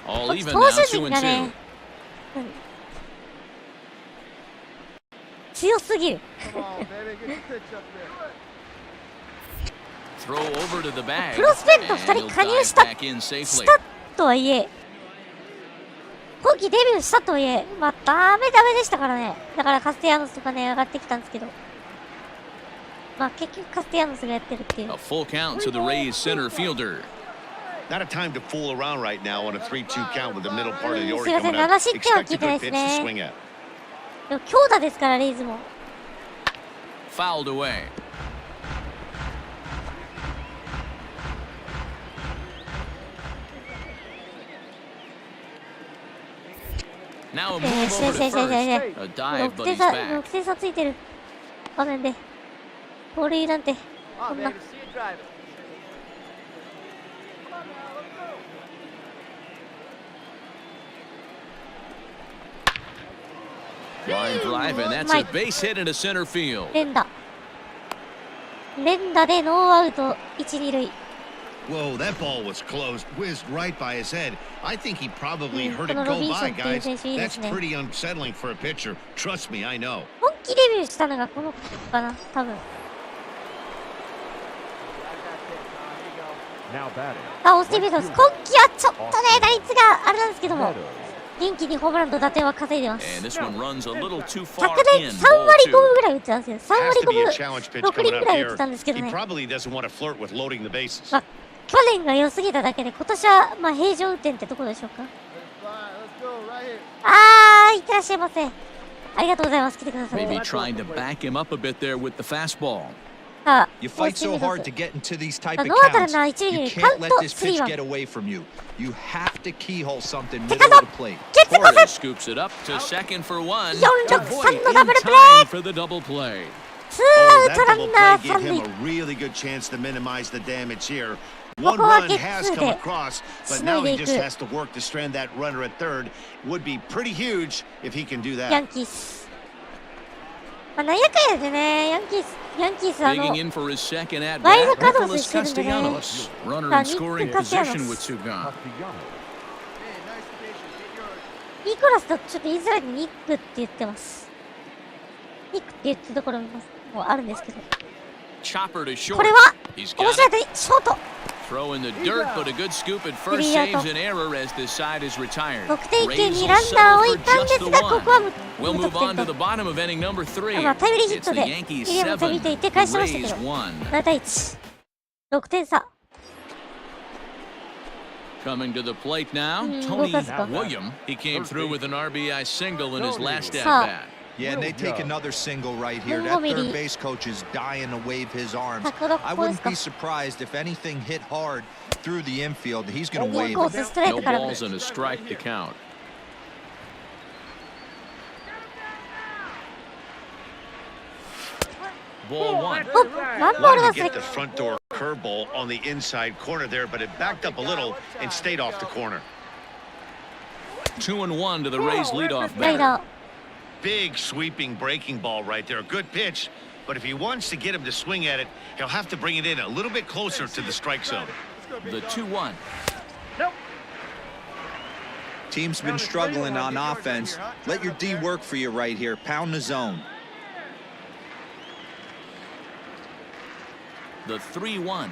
All 投 even 手 now, 陣が 2-2. ね、強すぎる。 Throw over to the bag. プロスペクト And 2 he'll 人加入 dive した back in safely. とはいえ、今季デビューしたとはいえ、まあ、ダメでしたからね。だからカステヤノスとかね、上がってきたんですけど。まあ、結局カステヤノスがやってるっていう。 A full count to the Rays center fielder. Not a time to fool around right now on a 3-2 count with the middle part of the order すいません、 coming up. 7失点は Expect 聞 a いてない good です pitch to ね。 swing at. でも強打ですから、レイズも。 Fouled away. Now a move over to first. A dive, 6 but 点 he's 差、 back. 6点差ついてる場面で。盗塁なんて、こんな。 Line drive, and that's a base hit into center field. 連打でノーアウト1、2塁。 Whoa, that ball was close. Whizzed right by his head. I think he probably heard it この go ロビンソン by, っていう guys. 選手いいで That's すね。 pretty unsettling for a pitcher. Trust me, I know. 本気デビューしたのがこの子かな、多分。 Now batting. あ、オスティビートス、今季はちょっとね、打率があれなんですけども、元気にホームランと打点は稼いでます。 And this one runs a little too 昨 far 年 in. 3 Ball 割5 two. 分ぐらい打ってたんですけど、3 Has 割 to be a 5 challenge pitch 分、6 coming 厘ぐ up らい打っ here. てたんですけど He ね。 probably doesn't want to flirt with loading the bases. まあ、去年が良すぎただけで、今年はまあ平常運転ってとこでしょうか。いってらっしゃいませ。ありがとうございます。来てください。 Maybe trying to back him up a bit there with the fastball. さあ、 You fight so hard to get into these type of ノーアウトラン counts. ナー1塁 You にカウ can't ン let ト this pitch 3-1。 get away from you. You have to keyhole something 手 middle 数 of the plate. 決着 Torres scoops it up to second for one. 4-6-3 のダブルプレ Time ー。 for the double play. ツ Oh, ーアウ that トラ double ンナー play gave 3 him 塁。 a really good chance to minimize the damage here. こ One こは run ゲッ has ツー come で across, し but の now い he でい just く has to work to strand that runner at third. Would be pretty huge if he can do ヤ that. ンキース。まあ、なんやかんやでね、ヤンキースDigging in for his second at ワイル bat, ドカード Nicolas してるんでね。 Castellanos. Runner さあ、 in ニッ scoring ク・カステヤノ position with ス。 two gone. ニコラスとちょっと言いづらいんでニックって言ってます。ニックって言ってるところもあるんですけど。 Chopper to short. これは He's 面 got 白い it. 当たり、ショート。 Throw in the dirt, but a good scoop at first Three out. saves an error as this side is retired. 得点圏 Rays に will ランナーを置い settle たん for で just す the が、ここは one. 無 We'll 得 move on 点 to と the。bottom of inning number まあ、 3. タイムリーヒッ It's ト the で、ウ Yankees ィリアム飛び 7, ていて返しました Rays けど、 1. 7対1。6点差。 Coming to the plate now, 動 Tony かすか。 William. He came through with an RBI single in his last at さあ bat. Yeah, and they take another single right here. That third base coach is dying to wave his arms. I wouldn't be surprised if anything hit hard through the infield. He's going to イン wave コー it. スストレー No トから。 balls and a strike to count. Ball one. お、ワンボール Wanted が to する get the。front door curveball on the inside corner there, but it backed up a little and stayed off the corner. 2-1 to the Rays leadoff ライ batter. ダー。 Big sweeping breaking ball right there. A good pitch, but if he wants to get him to swing at it, he'll have to bring it in a little bit closer to the strike zone. The 2-1. Team's been struggling on offense. Let your D work for you right here. Pound the zone. The 3-1.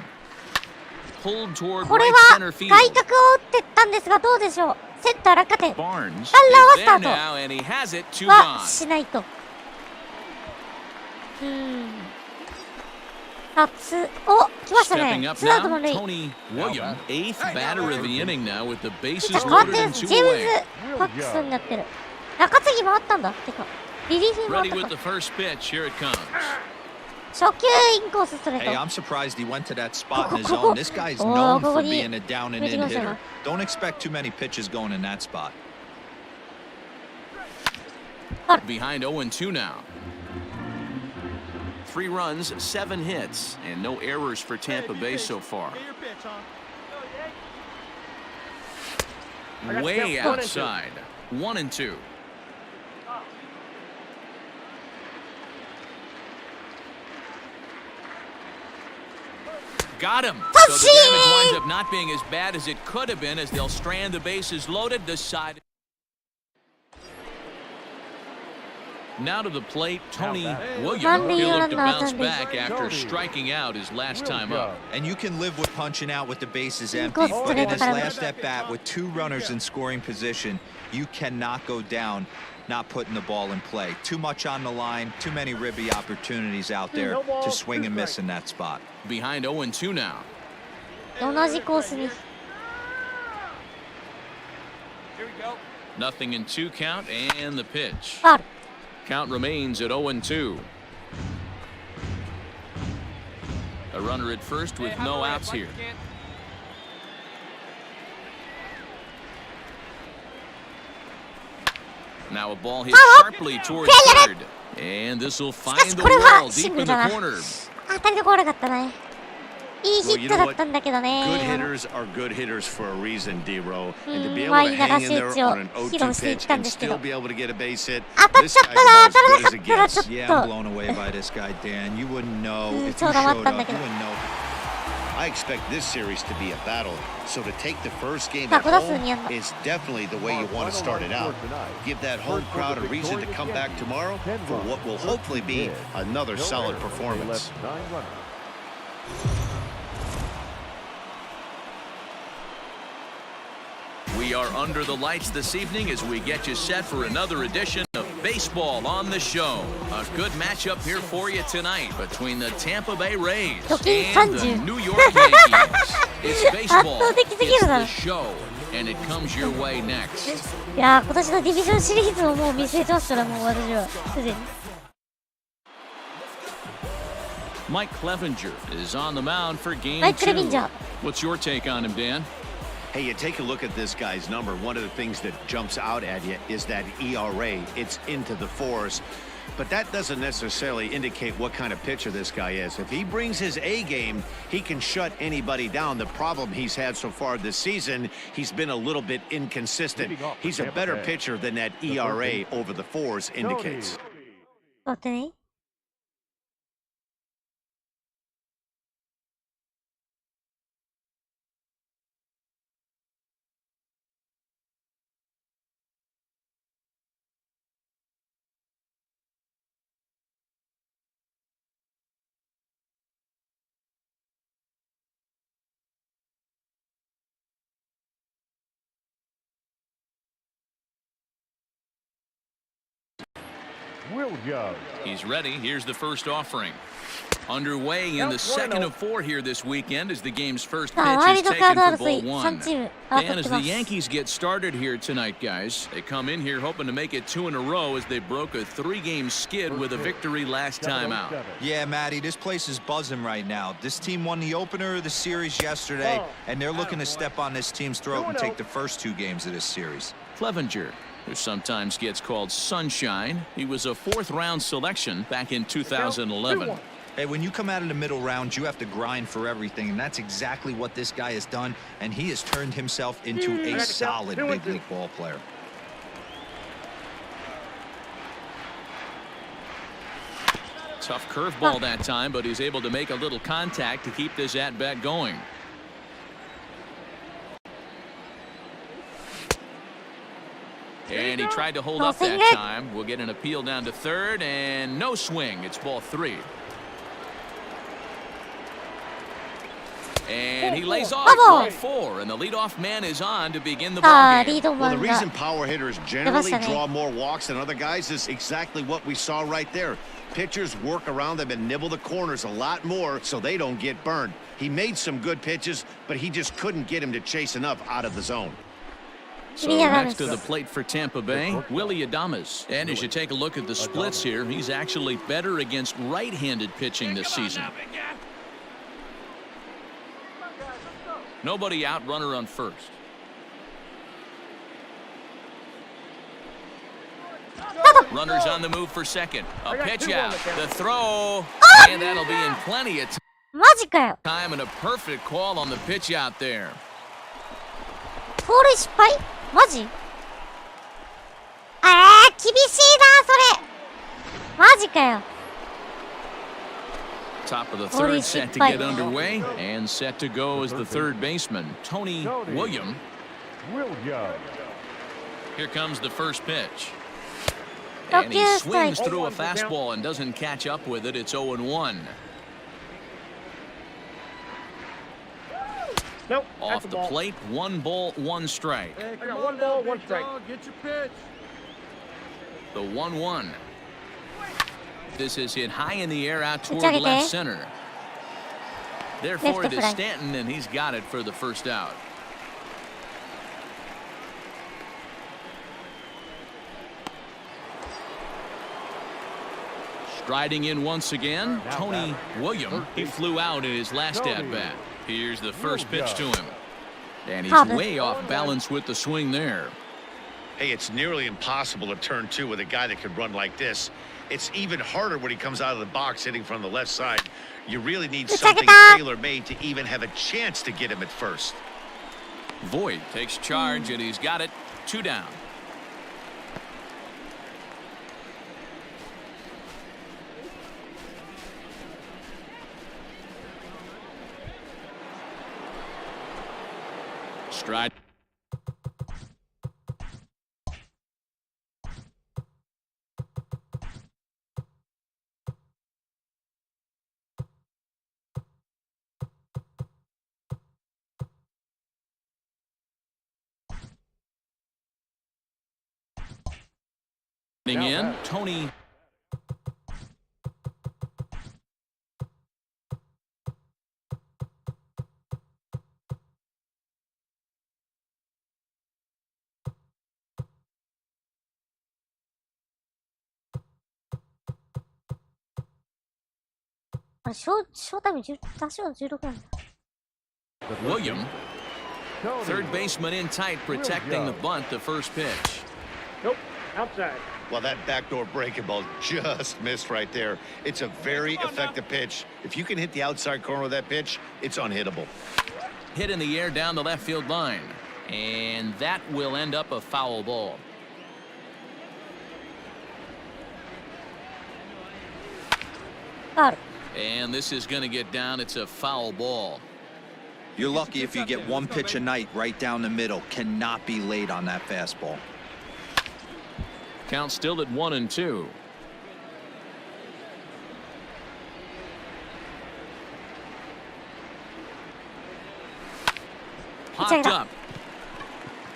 Pulled toward これ right は center field. 外角を打ってったんですがどうでしょう。センター落下点 Barnes is ランナー there は now, and he has it. 2は gone. しないと。あ、お、来ました Stepping ね。 up ツーアウト now, 満塁。 Tony William, eighth batter of the inning now with the ピッ bases チャー変わって loaded るん and です。 two ジェーム away. ズ・ファックスになってる。中継ぎ回ったんだ。てか、リリーフに回 Ready った with か the。first pitch. Here it comes. 初球インコースストレー Hey, ト。 I'm surprised he went to that spot in his zone. This guy's known for being a down and in hitter. Don't expect too many pitches going in that spot. Behind 0-2 now. 3 runs, 7 hits, and no errors for Tampa Bay so far. Way outside. 1-2. Got him. So the damage winds up not being as bad as it could have been as they'll strand the bases loaded. Decided. Now to the plate, Tony Williams. He'll look to bounce back after striking out his last time up. And you can live with punching out with the bases empty, but in his last at bat with 2 runners in scoring position, you cannot go down not putting the ball in play. Too much on the line, too many ribby opportunities out there to swing and miss in that spot. Behind 0-2 now. 同じコースに。Nothing in 2 count and the pitch. ファウル。 Count remains at 0-2. A runner at first with no outs here. Now a ball hit sharply towards third. And this will find the wall deep in the corner. 当たりどころかったね。いいヒットだったんだけどね。 Good hitters are good hitters for a reason, D-Row. And to be able to hang in there on an 0-2 pitch and still be able to get a base hit, this guy's about as good as it gets. Yeah, I'm blown away by this guy, Dan. You wouldn't know if you showed up. You wouldn't know. I expect this series to be a battle. So to take the first game at home is definitely the way you want to start it out. Give that home crowd a reason to come back tomorrow for what will hopefully be another solid performance. We are under the lights this evening as we get you set for another edition of Baseball on the Show. A good matchup here for you tonight between the Tampa Bay Rays and the New York Yankees. It's baseball, it's the show, and it comes your way next. いやー、今年のディビジョンシリーズをもう見据えてますから、もう私はすでに。Mike Clevenger is on the mound for game マイク・レビン 2. ジャー。 What's your take on him, Dan? Hey, you take a look at this guy's number. One of the things that jumps out at you is that ERA. It's into the 4s. But that doesn't necessarily indicate what kind of pitcher this guy is. If he brings his A game, he can shut anybody down. The problem he's had so far this season, he's been a little bit inconsistent. He's a better pitcher than that ERA over the 4s indicates. 待ってね。He's ready. Here's the first offering. Underway in the second of 4 here this weekend as the game's first pitch is taken for ball 1. And as the Yankees get started here tonight, guys, they come in here hoping to make it 2 in a row as they broke a 3-game skid with a victory last time out. Yeah, Matty, this place is buzzing right now. This team won the opener of the series yesterday, and they're looking to step on this team's throat and take the first 2 games of this series. Clevenger, who sometimes gets called Sunshine. He was a 4th-round selection back in 2011. Hey, when you come out of the middle rounds, you have to grind for everything, and that's exactly what this guy has done, and he has turned himself into a solid big league ball player. Tough curveball that time, but he's able to make a little contact to keep this at-bat going. And he tried to hold up that time. We'll get an appeal down to third, and no swing. It's ball 3. And he lays off ball 4, and the leadoff man is on to begin the ball game. Well, the reason power hitters generally draw more walks than other guys is exactly what we saw right there. Pitchers work around them and nibble the corners a lot more so they don't get burned. He made some good pitches, but he just couldn't get him to chase enough out of the zone. So next to the plate for Tampa Bay, Willie Adames. And as you take a look at the splits here, he's actually better against right-handed pitching this season. Nobody out, runner on first. Runners on the move for second. A pitch out. The throw. And that'll be in plenty of time. マジかよ。 Time and a perfect call on the pitch out there. 盗塁失敗？マジ？厳しいな、それ。マジかよ。 Top of the third set to get underway and set to go as the third baseman, Tony William. Here comes the first pitch. And he swings through a fastball and doesn't catch up with it. It's 0-1. Nope. Off the plate, 1 ball, 1 strike. I got 1 ball, 1 strike. Get your pitch. The 1-1. This is hit high in the air out toward left center. Therefore, it is Stanton, and he's got it for the first out. Striding in once again, Tony William. He flew out in his last at-bat. Here's the first pitch to him. And he's way off balance with the swing there. Hey, it's nearly impossible to turn 2 with a guy that can run like this. It's even harder when he comes out of the box hitting from the left side. You really need something tailor-made to even have a chance to get him at first. Voit takes charge, and he's got it. 2 down. Stride. In Tony. William, third baseman in tight, protecting the bunt, the first pitch. Nope, outside. Well, that backdoor breaking ball just missed right there. It's a very effective pitch. If you can hit the outside corner of that pitch, it's unhittable. Hit in the air down the left field line. And that will end up a foul ball. And this is going to get down. It's a foul ball. You're lucky if you get 1 pitch a night right down the middle. Cannot be late on that fastball. Count still at 1-2. Popped up.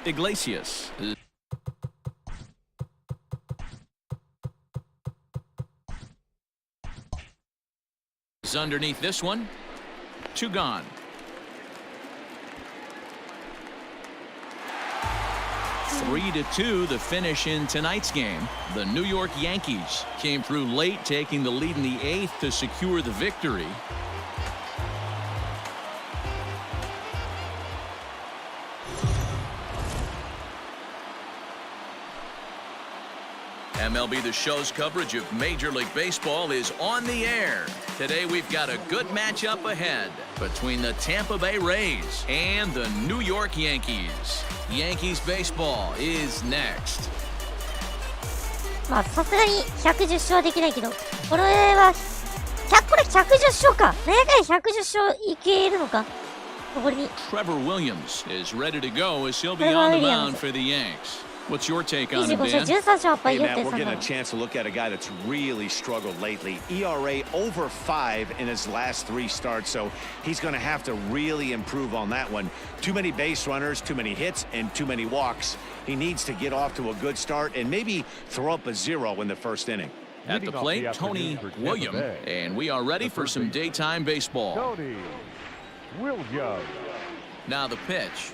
Iglesias. Is underneath this one. 2 gone. Three to 2, the finish in tonight's game. The New York Yankees came through late, taking the lead in the 8th to secure the victory. MLB The Show's coverage of Major League Baseball is on the air. Today we've got a good matchup ahead between the Tampa Bay Rays and the New York Yankees. Yankees baseball is next. まあさすがに110勝はできないけど、これはこれ110勝か。何やかんや110勝いけるのか。ここに。Trevor Williams is ready to go as he'll be on the mound for the Yanks. What's your take on it, Dan? Hey, Matt, we're getting a chance to look at a guy that's really struggled lately. ERA over 5 in his last 3 starts, so he's going to have to really improve on that one. Too many base runners, too many hits, and too many walks. He needs to get off to a good start and maybe throw up a 0 in the first inning. At the plate, Tony William, and we are ready for some daytime baseball. Tony William. Now the pitch.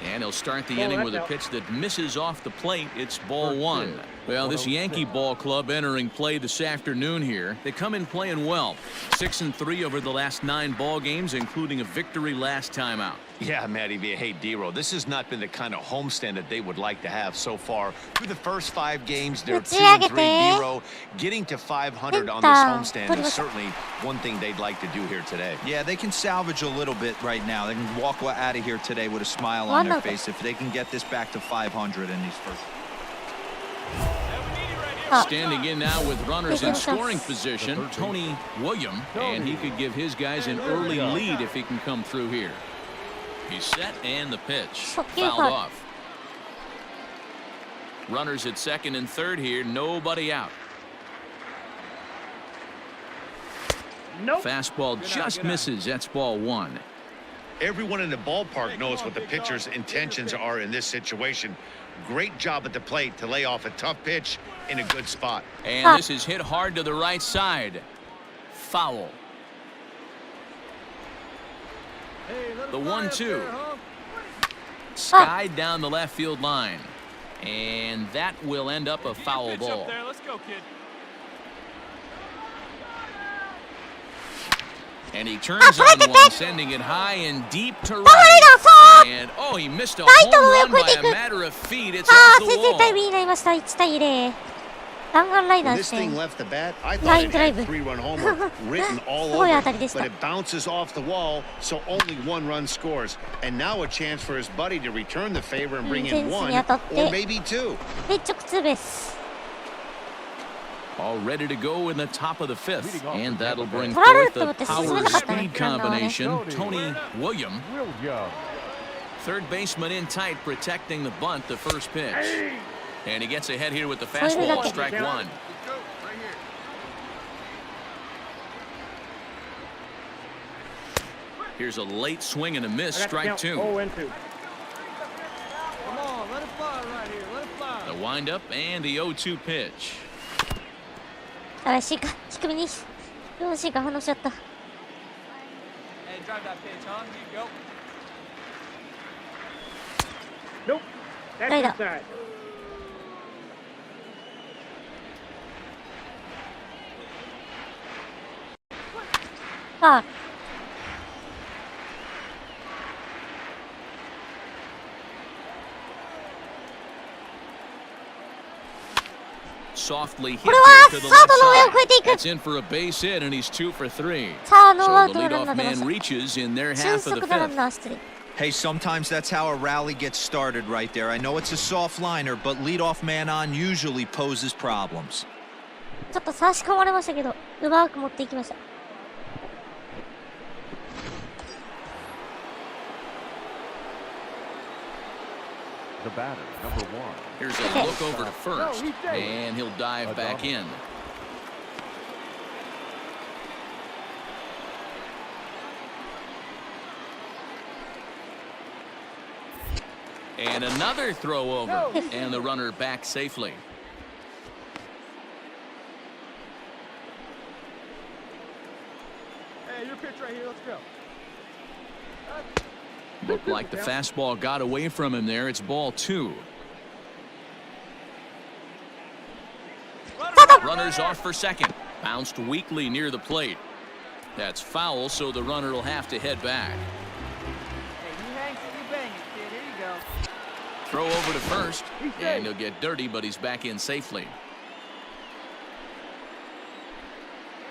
And he'll start the inning with a pitch that misses off the plate. It's ball one. Well, this Yankee ball club entering play this afternoon here. They come in playing well. 6-3 over the last 9 ball games, including a victory last time out. Yeah, Matty V. Hey, D-Row, this has not been the kind of homestand that they would like to have so far. Through the first 5 games, they're 2-3, D-Row. Getting to 500 on this homestand is certainly one thing they'd like to do here today. Yeah, they can salvage a little bit right now. They can walk out of here today with a smile on their face if they can get this back to 500 in these first. Standing in now with runners in scoring position, Tony William, and he could give his guys an early lead if he can come through here. He's set and the pitch fouled off. Runners at second and third here, nobody out. Fastball just misses. That's ball one. Everyone in the ballpark knows what the pitcher's intentions are in this situation. Great job at the plate to lay off a tough pitch in a good spot. And this is hit hard to the right side. Foul. The 1-2. Skied down the left field line. And that will end up a foul ball. Let's go, kid. And he turns on one, sending it high and deep to right. And oh, he missed a home run by a matter of feet. It's off the wall. 1対0。弾丸ライナー When し this て thing left the bat, I thought it had 3-run homer written all すごい当 over たり it, でした but it bounces off the wall, so only 1 run scores. And now a chance for his buddy to return the favor and bring in 1 or maybe 2. で直通ベース All ready to go in the top of the 5th. And that'll bring 取られる forth と思 the って進めなかったね power-speed combination. Tony William, William. third baseman in tight, protecting the bunt, the first pitch. And he gets ahead here with the fastball, strike one. Here's a late swing and a miss, strike 2. 0-2. Come on, let it fly right here. Let it fly. The windup and the 0-2 pitch. あれしか低めによしが反応しちゃった Hey, drive that pitch, huh? Here you go. Nope. That's Right up. inside. ああ Softly hit これ here は to the サードの上を left 越えてい side. く That's in for a base hit, and he's 2 for 3. さあノーアウ So ト the のランナ leadoff ー出ま man した reaches in their 俊 half of the 足なラン 5th. ナー出塁 Hey, sometimes that's how a rally gets started right there. I know it's a soft liner, but leadoff man on usually poses problems. ちょっと差し込まれましたけどうまく持っていきました The batter, number 1. Here's a look over to first, and he'll dive back in. And another throw over, and the runner back safely. Hey, your pitch right here. Let's go. Looked like the fastball got away from him there. It's ball 2. Runners off for second. Bounced weakly near the plate. That's foul, so the runner will have to head back. Hey, you hang till you bang it, kid. Here you go. Throw over to first, and he'll get dirty, but he's back in safely.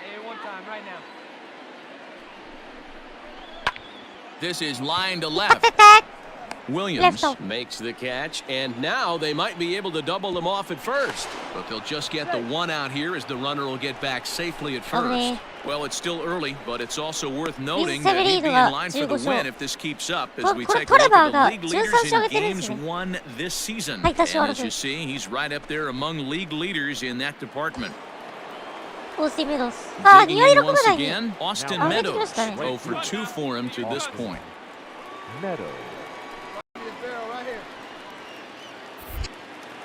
Hey, one time, right now. This is line to left. ペペペ Williams Left. makes the catch, and now they might be able to double them off at first. But they'll just get the one out here as the runner will get back safely at first. Okay. Well, it's still early, but it's also worth noting Seven that he'd be in lead line for the 15 win if this keeps up as Well, weこれ take a look at the トレバーが league leaders 13 in 上げてるんです games ね。 won this season. はい、多少あ And る as you see, he's right up there among league leaders in that department. オースティン・メドウスああ Digging 2割 in 6分 once 台に again, Austin Now- Meadows. Ah, Oh for 2 for him to this point. Meadows. Barrel right here.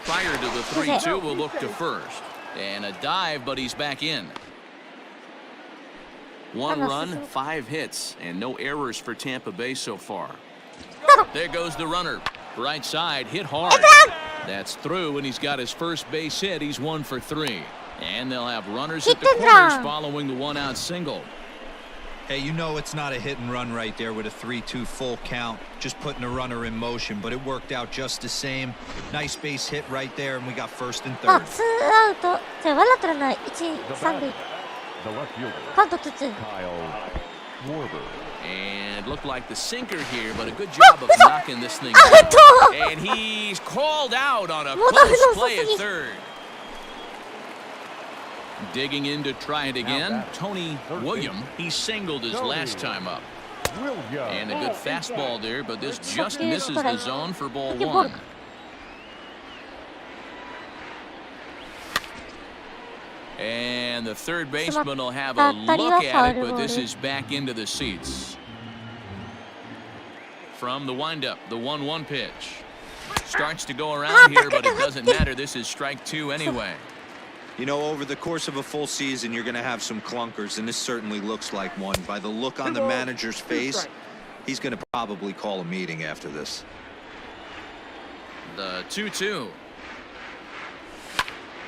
Prior to the 3-2, we'll look to first. And a dive, but he's back in. 1 run, 5 hits, and no errors for Tampa Bay so far. There goes the runner. Right side, hit hard. That's through, and he's got his first base hit. He's 1 for 3. And they'll have runners at the corners following the one-out single. Hey, you know it's not a hit and run right there with a 3-2 full count. Just putting a runner in motion, but it worked out just the same. Nice base hit right there, and we got first and あ、 third. ツーアウト。じゃあ、ワンアウトランナー1、3塁。 The left fielder, カウントツーツー。 Kyle Schwarber. And looked like the sinker here, but a good job of knocking this thing down. And he's called out on a close play at third. Digging in to try it again, Tony William. He singled his last time up. And a good fastball there, but this just misses the zone for ball 1. And the third baseman will have a look at it, but this is back into the seats. From the windup, the 1-1 pitch. Starts to go around here, but it doesn't matter. This is strike 2 anyway. You know, over the course of a full season, you're going to have some clunkers, and this certainly looks like one. By the look on the manager's face, he's going to probably call a meeting after this. The 2-2.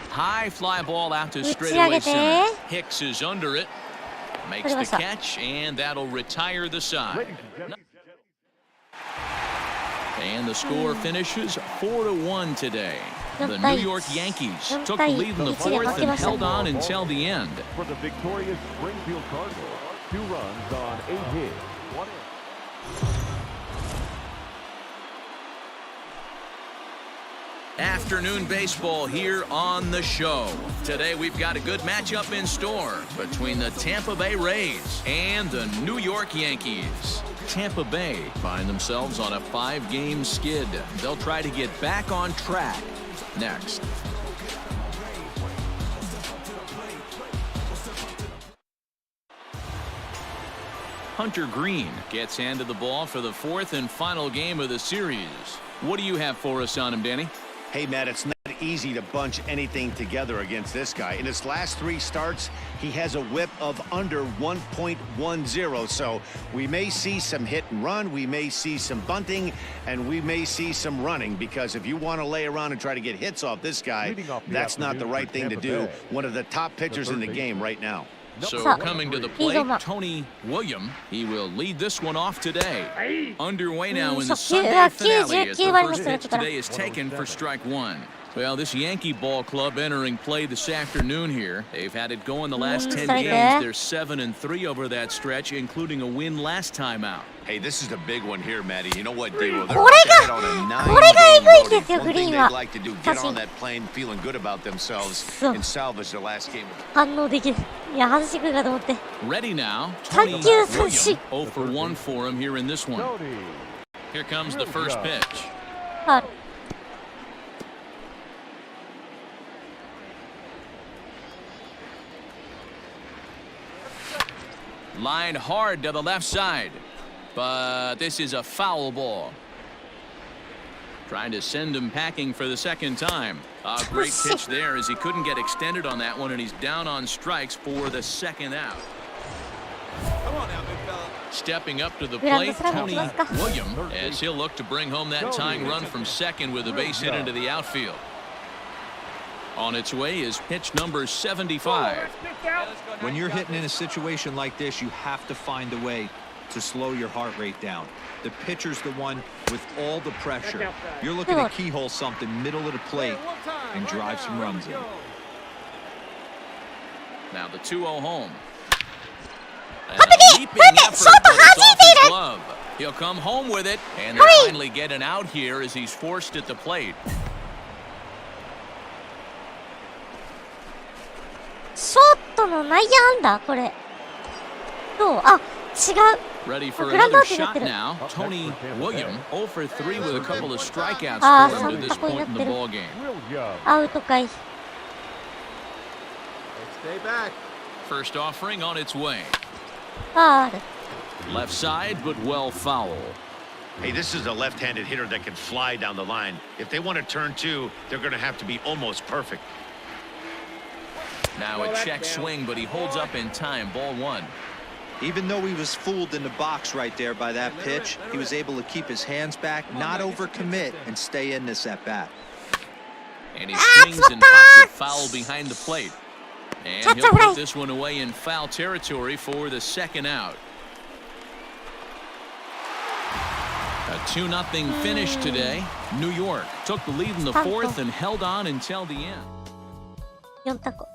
High fly ball out to straightaway center. Hicks is under it. Makes the catch, and that'll retire the side. And the score finishes 4-1 today. The New York Yankees took the lead in the 4th and held on until the end. For the victorious Springfield Cardinals, 2 runs on 8 hits, 1 in. Afternoon baseball here on the show. Today we've got a good matchup in store between the Tampa Bay Rays and the New York Yankees. Tampa Bay find themselves on a 5-game skid. They'll try to get back on track next. Hunter Green gets handed the ball for the 4th and final game of the series. What do you have for us on him, Danny? Hey, Matt, it's not easy to bunch anything together against this guy. In his last 3 starts, he has a whip of under 1.10. So we may see some hit and run, we may see some bunting, and we may see some running, because if you want to lay around and try to get hits off this guy, that's not the right thing to do. One of the top pitchers in the game right now. So coming to the plate, Tony William. He will lead this one off today. Underway now in the Sunday finale as the first pitch today is taken for strike 1. Well, this Yankee ball club entering play this afternoon here. They've had it going the last 10 games. They're 7-3 over that stretch, including a win last time out. Hey, this is a big one here, Matty. You know what, Dave? They'd like to do, get on that plane feeling good about themselves and salvage the last game. Ready now, Tony William. 0 for 1 for him here in this one. Here comes the first pitch. Line hard to the left side, but this is a foul ball. Trying to send him packing for the second time. A great pitch there as he couldn't get extended on that one, and he's down on strikes for the 2nd out. Come on now, big fella. Stepping up to the plate, Tony William, as he'll look to bring home that tying run from second with a base hit into the outfield. On its way is pitch number 75. When you're hitting in a situation like this, you have to find a way to slow your heart rate down. The pitcher's the one with all the pressure. You're looking to keyhole something middle of the plate and drive some runs in. Now the 2-0 home. And a leaping effort, but it's off his glove. He'll come home with it, and they'll finally get an out here as he's forced at the plate. ショットの内野安打これ。どう？あ、違う。 Ready for another shot now. Tony William 0 for 3 with a couple of strikeouts for him to this point in the ball game. アウトかい。 Stay back. First offering on its way. ファール。 Left side, but well foul. Hey, this is a left-handed hitter that can fly down the line. If they want to turn 2, they're going to have to be almost perfect. Now a check swing, but he holds up in time. Ball 1. Even though he was fooled in the box right there by that pitch, he was able to keep his hands back, not overcommit, and stay in this at bat. And he swings and pops it foul behind the plate. And he'll put this one away in foul territory for the second out. A 2-0 finish today. New York took the lead in the fourth and held on until the end. 4タコ。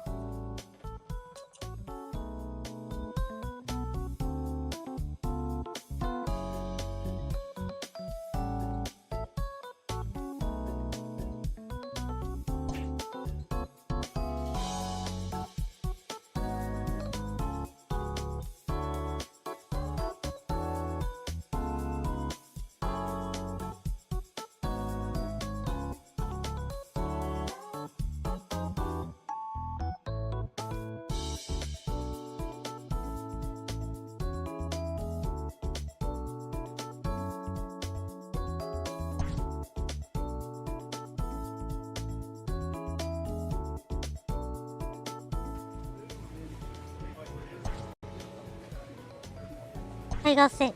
タイガース戦。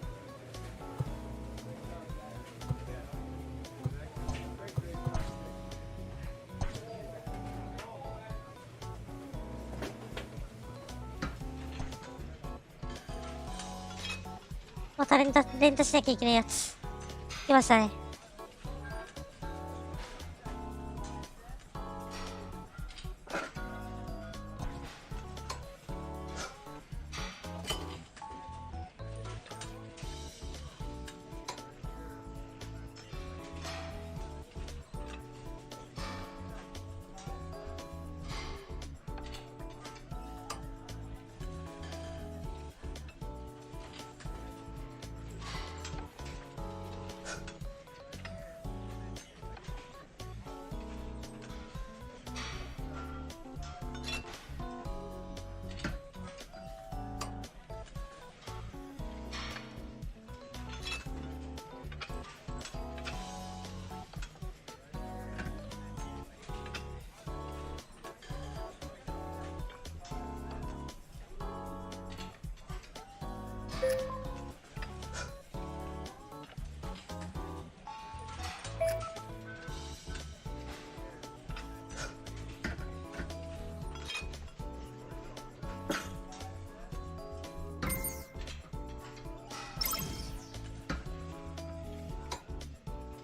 また連打しなきゃいけないやつ。来ましたね。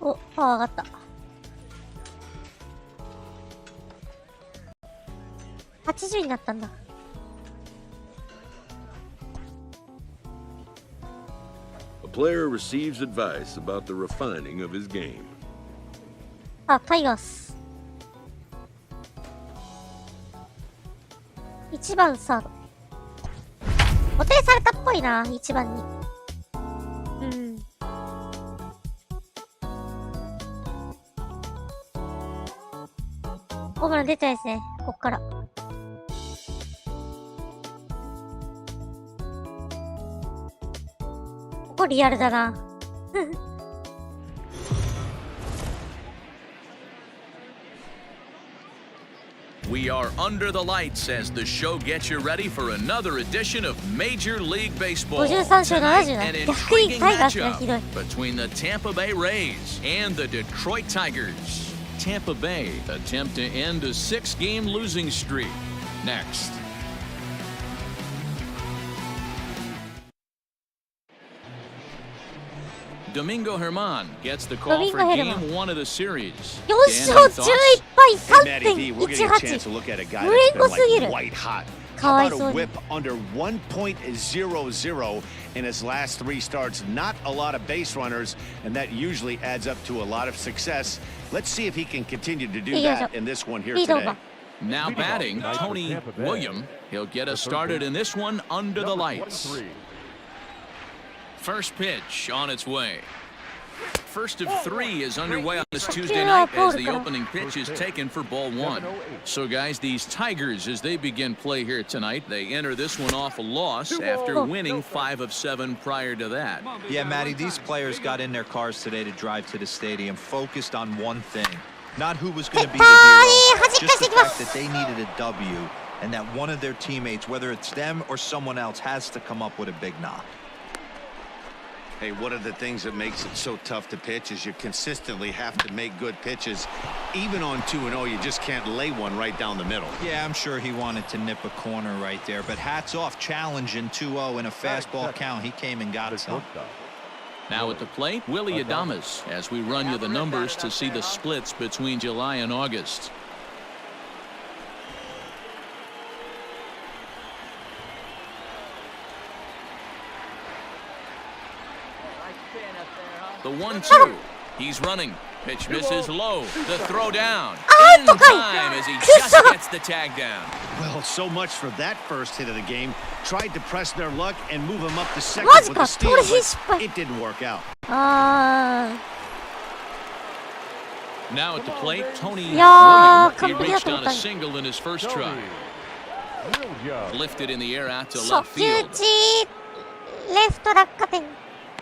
お、パワー上がった。80になったんだ。A player receives advice about the refining of his game. あ、タイガース。1番サード。固定されたっぽいな、1番に。うん。ホームラン出てないですね、こっから。ここリアルだな。We are under the lights as the show gets you ready for another edition of Major League Baseball. 53勝70な。 An 逆に intriguing タイガースがひどい。 matchup between the Tampa Bay Rays and the Detroit Tigers. Tampa Bay attempt to end a 6-game losing streak. Next. Domingo Germán gets the call for game 1 of the series. 4勝11敗 3.18。無縁こすぎる。かわいそうに。 whip under 1.00 in his last 3 starts. Not a lot of base runners, and that usually adds up to a lot of success. Let's see if he can continue to do that in this one here today. Now batting, Tony William. He'll get us started in this one under the lights. First pitch on its way. First of 3 is underway on this Tuesday night as the opening pitch is taken for ball 1. So guys, these Tigers, as they begin play here tonight, they enter this one off a loss after winning 5 of 7 prior to that. Yeah, Matty, these players got in their cars today to drive to the stadium, focused on one thing. Not who was going to be the hero, just the fact that they needed a W and that one of their teammates, whether it's them or someone else, has to come up with a big knock. Hey, one of the things that makes it so tough to pitch is you consistently have to make good pitches. Even on 2-0, you just can't lay one right down the middle. Yeah, I'm sure he wanted to nip a corner right there, but hats off, challenging 2-0 in a fastball count. He came and got some. Now at the plate, Willie Adames, as we run you the numbers to see the splits between July and August. The 1-2. He's running. Pitch misses low. The throw down. In time as he just gets the tag down. Well, so much for that first hit of the game. Tried to press their luck and move him up to second What's with a steal, but it didn't work out. Now at the plate, Tony Yeah, Williams. He reached on a single in his first try. Lifted in the air out to left field.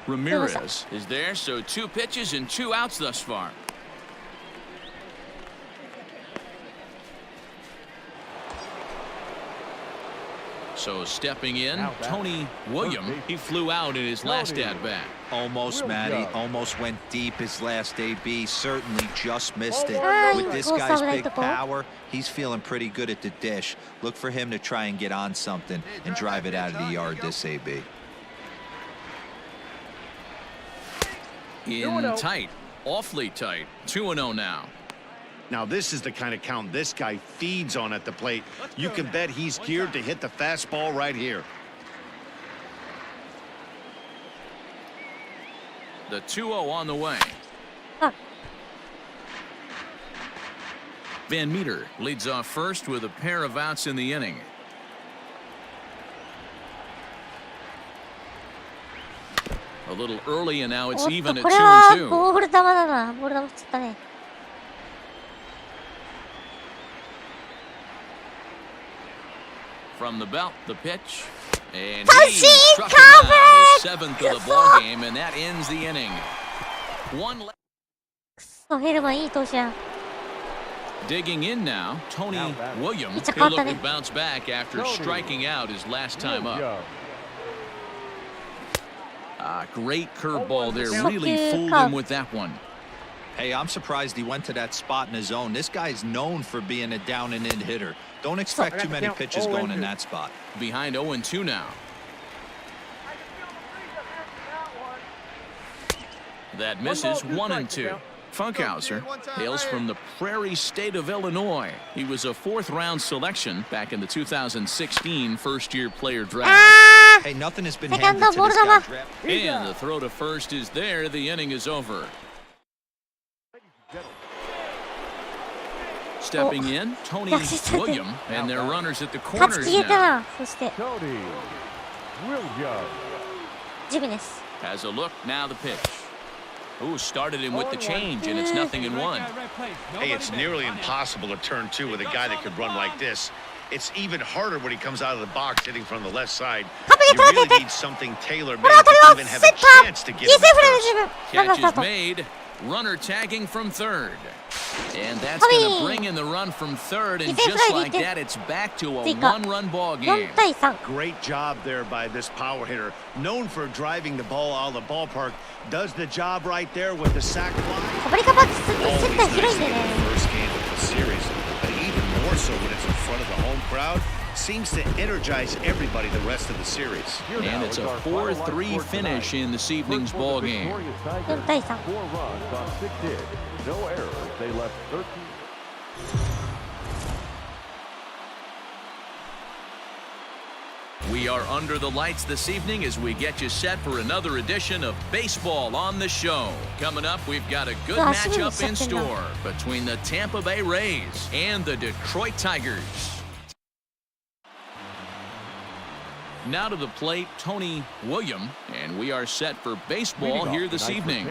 Ramirez is there, so 2 pitches and 2 outs thus far. So stepping in, Tony Williams. He flew out in his last at-bat. Almost, Matty. Almost went deep his last AB. Certainly just missed it. With this guy's big power, he's feeling pretty good at the dish. Look for him to try and get on something and drive it out of the yard this AB. In tight, awfully tight. 2-0 now. Now, this is the kind of count this guy feeds on at the plate. You can bet he's geared to hit the fastball right here. The 2-0 on the way. Van Meter leads off first with a pair of outs in the inning. A little early, and now it's even at 2-2. ボール球だな。ボール球振っちゃったね。From the belt, the pitch. And Touchy he struck him out, his 7th of the ball game, and that ends the inning. Hellman いい投手やん。 Digging in now, Tony Williams. He'll look to bounce back after striking out his last time up. Great curveball there. Really fooled him with that one. Hey, I'm surprised he went to that spot in his zone. This guy's known for being a down-and-in hitter. Don't expect too many pitches going in that spot. Behind 0-2 now. That misses 1-2. Funkhauser hails from the Prairie State of Illinois. He was a 4th-round selection back in the 2016 first-year player draft. Hey, nothing has been handed to this guy's draft. And the throw to first is there. The inning is over. Stepping in, Tony Williams, and their runners at the corners now. Tony Williams. Has a look, now the pitch. Ooh, started him with the change, and it's 0-1. Hey, it's nearly impossible to turn 2 with a guy that could run like this. It's even harder when he comes out of the box hitting from the left side. You really need something tailor-made to even have a chance to get him first. Catch is made. Runner tagging from third. And that's going to bring in the run from third, and just like that, it's back to a 1-run ball game. Great job there by this power hitter. Known for driving the ball out of the ballpark, does the job right there with the sac fly. Always nice in the first game of the series, but even more so when it's in front of the home crowd. Seems to energize everybody the rest of the series. And it's a 4-3 finish in this evening's ball game. 4-3. 4 runs on 6 hits. No errors. They left 13. We are under the lights this evening as we get you set for another edition of Baseball on the Show. Coming up, we've got a good matchup in store between the Tampa Bay Rays and the Detroit Tigers. Now to the plate, Tony Williams, and we are set for baseball here this evening.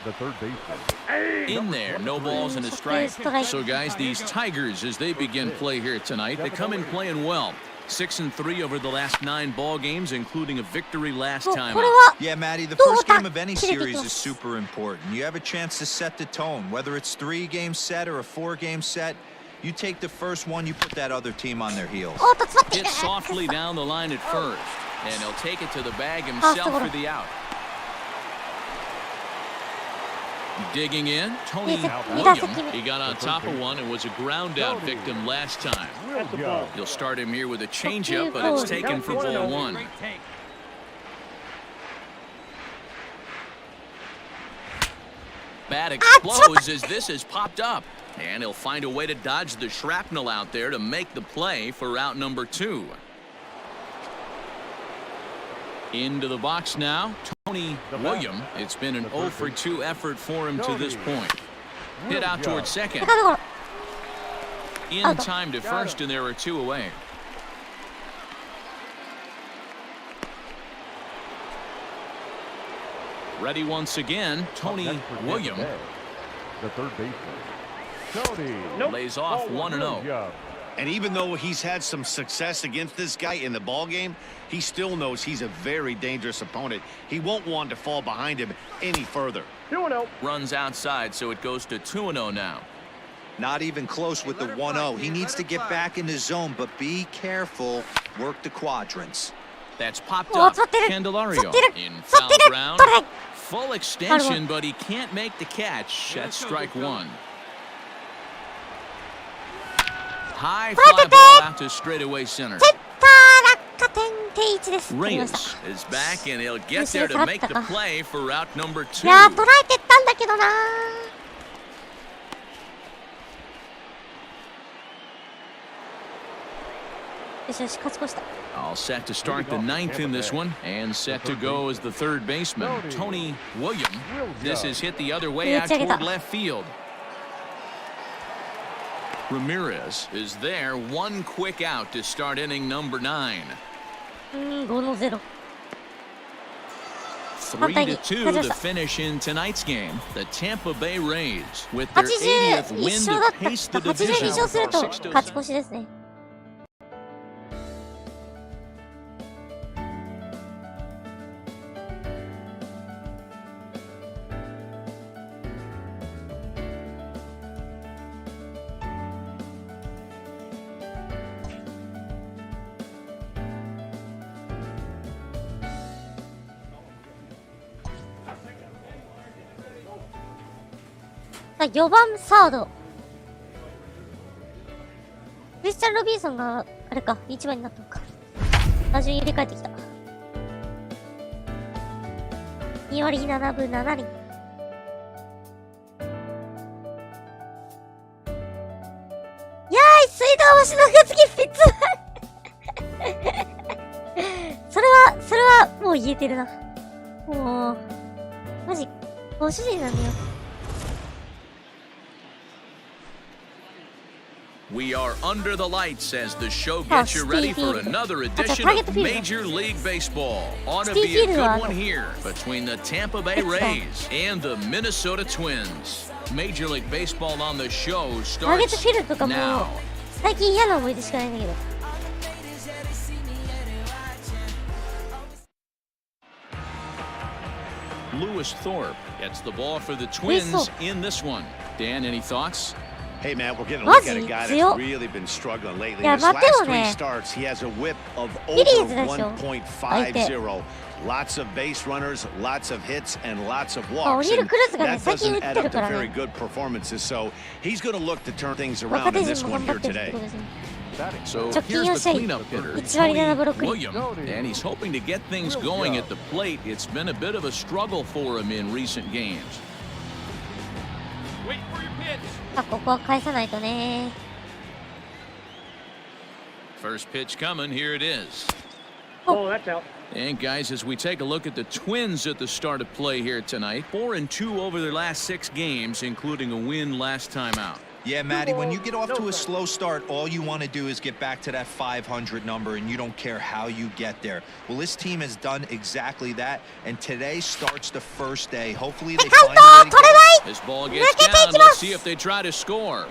The third baseman. In there, no balls and a strike. So, guys, these Tigers, as they begin play here tonight, they come in playing well. 6-3 over the last 9 ball games, including a victory last time out. Yeah, Matty, the first game of any series is super important. You have a chance to set the tone, whether it's 3-game set or a 4-game set. You take the first one, you put that other team on their heels. おっと、詰まってい Hit る。 softly down the line at first, and he'll take it to the bag himself for the out. Digging in, Tony William. He got on top of one and was a ground out victim last time. You'll start him here with a changeup, but it's taken for ball one. Bat explodes as this has popped up, and he'll find a way to dodge the shrapnel out there to make the play for out number 2. Into the box now, Tony William. It's been an 0 for 2 effort for him to this point. Hit out towards second. In time to first, and there are 2 away. Ready once again, Tony William. The third baseman. Tony. Lays off 1-0. And even though he's had some success against this guy in the ball game, he still knows he's a very dangerous opponent. He won't want to fall behind him any further. 2-0. Runs outside, so it goes to 2-0 now. Not even close with the 1-0. He needs to get back in the zone, but be careful. Work the quadrants. That's popped up. Candelario in foul ground. Full extension, but he can't make the catch. That's strike 1. High fly ball out to straightaway center. Reyes is back, and he'll get there to make the play for out number 2. いやー、捉えてったんだけどなー。よしよし、勝ち越した。All set to start the 9th in this one, and set to go as the third baseman, Tony William. This is hit the other way out toward left field. Ramirez is there, one quick out to start inning number 9. 5-0. 3-2 the finish in tonight's game. The Tampa Bay Rays with their 80th win to pace the division. 82勝すると勝ち越しですね。4番サード。クリスチャン・ロビンソンが、あれか、1番になったのか。打順入れ替えてきた。2割7分7厘。いやーい、水道橋の中継ぎピッツそれは、もう言えてるな。もう、マジ、ご主人なんだよ。We are under the lights as the show gets you ready for another edition of Major League Baseball. Ought to be a good one here between the Tampa Bay Rays and the Minnesota Twins. Major League Baseball on the show starts now. 最近嫌な思い出しかないんだけど。Lewis Thorpe gets the ball for the Twins in this one. Dan, any thoughts? Hey, man, we're getting a look at a guy that's really been struggling lately. In his last 3 starts, he has a whip of over 1.50. Lots of base runners, lots of hits, and lots of walks. And that doesn't add up to very good performances. So he's going to look to turn things around in this one here today. So here's the cleanup hitter, Tony William, and he's hoping to get things going at the plate. It's been a bit of a struggle for him in recent games. Wait for your pitch. ここは返さないとね。 First pitch coming, here it is. Oh, that's out. And guys, as we take a look at the Twins at the start of play here tonight, 4-2 over their last 6 games, including a win last time out. Yeah, Matty, when you get off to a slow start, all you want to do is get back to that 500 number, and you don't care how you get there. Well, this team has done exactly that, and today starts the first day. Hopefully they find a way to get this ball gets down. Let's see if they try to score.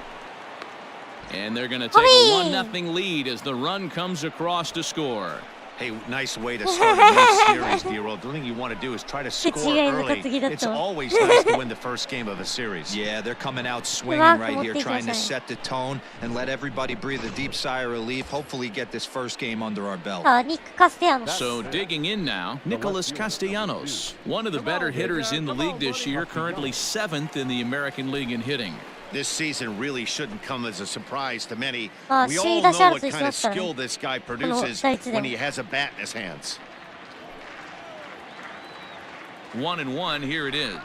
And they're going to take a 1-0 lead as the run comes across to score. Hey, nice way to start a new series, D-Roll. The thing you want to do is try to score early. It's always nice to win the first game of a series. Yeah, they're coming out swinging right here, trying to set the tone and let everybody breathe a deep sigh of relief. Hopefully get this first game under our belt. Nick Castellanos. So digging in now, Nicolas Castellanos, one of the better hitters in the league this year, currently 7th in the American League in hitting. This season really shouldn't come as a surprise to many. Ah, We sí, all la know Charles what hizo kind of hasta- skill this guy produces when he has a bat in his hands. 1-1, here it is.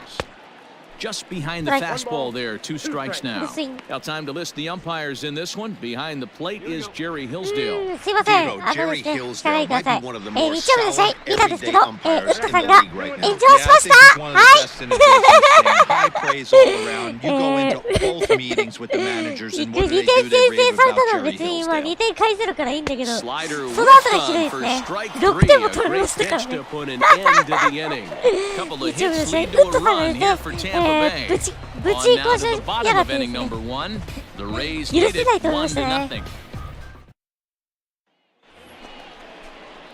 Just behind the Strike. fastball there, 2 strikes now. Good swing. Now time to list the umpires in this one. Behind the plate is Jerry Hillsdale. すいません。 Dino, Jerry ですね、 Hillsdale 聞かないでください。 might be one of the more 日曜日の試合 solid 見たんですけど、 everyday ウ umpires ッド in さん the が league right 炎 now. 上 Yeah, し I まし think た。 he's one of は the い。 best in the business. High praise all around. You go into both meetings with the managers 2 and 点 what do they 先 do? 制 They rave された about のは Jerry 別に今 Hillsdale. 2点返せるからいいんだけど、その Slider 後 with がひどい fun です for ね。 strike 6 3. 点も A 取られ great ましたから pitch ね to。put an end to the inning. Couple of 日曜日 hits の試合、ウ lead ッ to a ドさんが run ね here for Tampa Bay. ぶち On 行 now こう to し the や bottom がっ of てです inning ね。 number 1. The Rays 許 lead せ it ないと思いま 1したね。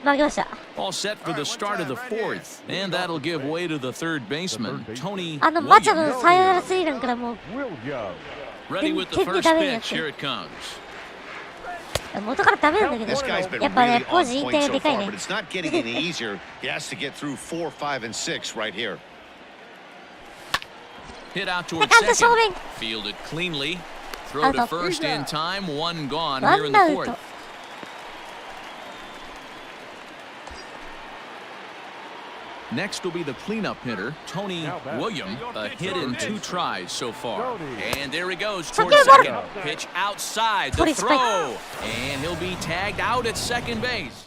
0. 負けました。 All set for the start of the 4th, and that'll give way to the third baseman, Tony マチャ Williams. のサヨナラスリーランからも Williams. Ready with the Didn't first get that pitch. Here it comes. う元からダメなんだけど、 This guy's been やっぱね、 really ポ on ジ引 point 退が so でかい far, ね but。it's not getting any easier. He has to get through 4, 5, and 6 right here. Hit out towards Second to second. Chauvin. Fielded cleanly. Throw Out to of- first in time. 1 gone ワ here in ン the アウ 4th. ト。Next will be the cleanup hitter, Tony Williams. A hit in 2 tries so far. And there he goes towards second. Pitch outside the Tony throw. And he'll be tagged out at second base.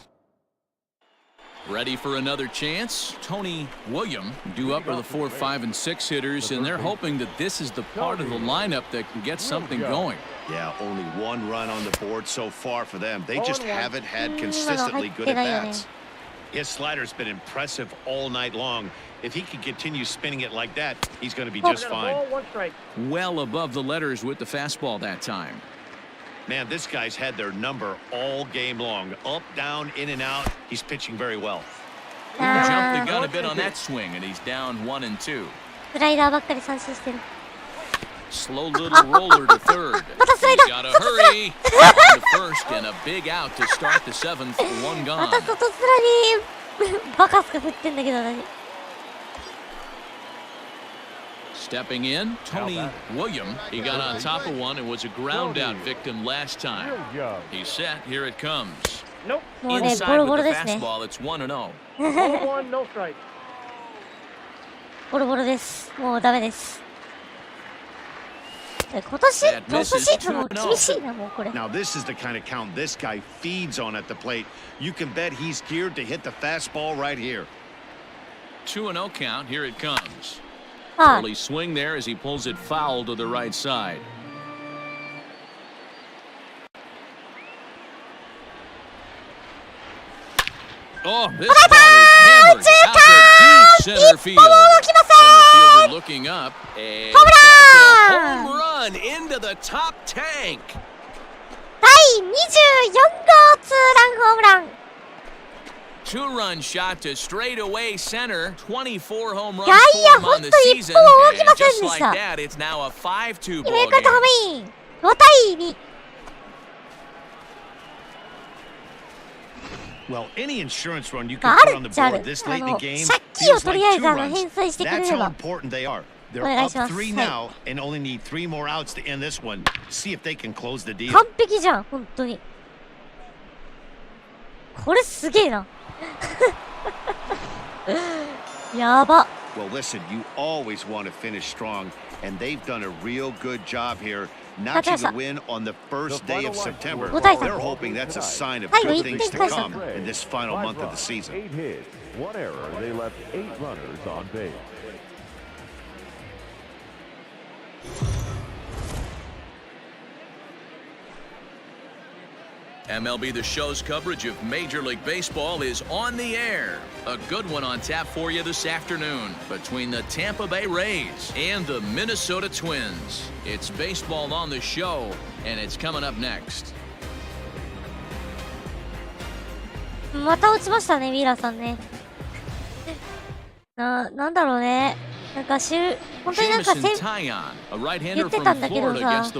Ready for another chance? Tony Williams due up for the 4, 5, and 6 hitters, and they're hoping that this is the part of the lineup that can get something going. Yeah, only 1 run on the board so far for them. They just haven't had consistently good at bats. His slider's been impressive all night long. If he can continue spinning it like that, he's going to be just fine. Well above the letters with the fastball that time. Man, this guy's had their number all game long. Up, down, in and out. He's pitching very well. Jumped the gun a bit on that swing, and he's down 1 and 2. スライダーばっかり三振してる。 Slow little roller to third. slider. He's gotta hurry. To first and a big out to start the 7th. 1 ま gone. た外面にバカスカ振ってんだけど私。Stepping in, Tony Williams. He got on top of one and was a ground out victim last time. Williams. He's set. Here it comes. もうね、ボ Inside ロ with ボロ the ですね。 fastball. It's 1 and 0. ボロボロです。もうダメです。今年、ポストシーズンも厳しいな、もうこれ。 Now, this is the kind of count this guy feeds on at the plate. You can bet he's geared to hit the fastball right here. 2 and 0 count. Here it comes. はい。 Early swing there as he pulls it foul to the right side. Oh, this ball is hammered out to deep center field. Center fielder looking up, and that's a home run into the top tank. 第24号ツーランホームラン。 Two-run shot to straightaway center. 24 home runs いやいや、 for him ほ on ん the と一 season, 歩も動き and ません just でし like た。 that, it's now a 5-2 アメ ball リカとハ game. ミン。5対2。Well, any insurance run you が can あ put る on the っちゃある。 board this late in the game 借金を feels と like りあえ 2ず返 runs. 済してくれ That's れ how ば。 important they are. They're お願い up します。 3 はい。 now and only need 3 more outs to end this one. See if they can close the deal. 完璧じゃん、本当に。これすげえな。やば。 Well, listen, you always want to finish strong, and they've done a real good job here, notching the win on the first day of September. They're hoping that's a sign of good things to come in this final month of the season. 8 hits, 1 error. They left 8 runners on base. MLB The Show's coverage of Major League Baseball is on the air. A good one on tap for you this afternoon between the Tampa Bay Rays and the Minnesota Twins. It's baseball on the show, and it's coming up next. また落ちましたね、ウィーラーさんね。なんだろうね。なんか本当になんか言ってたんだけどさ、なんかこ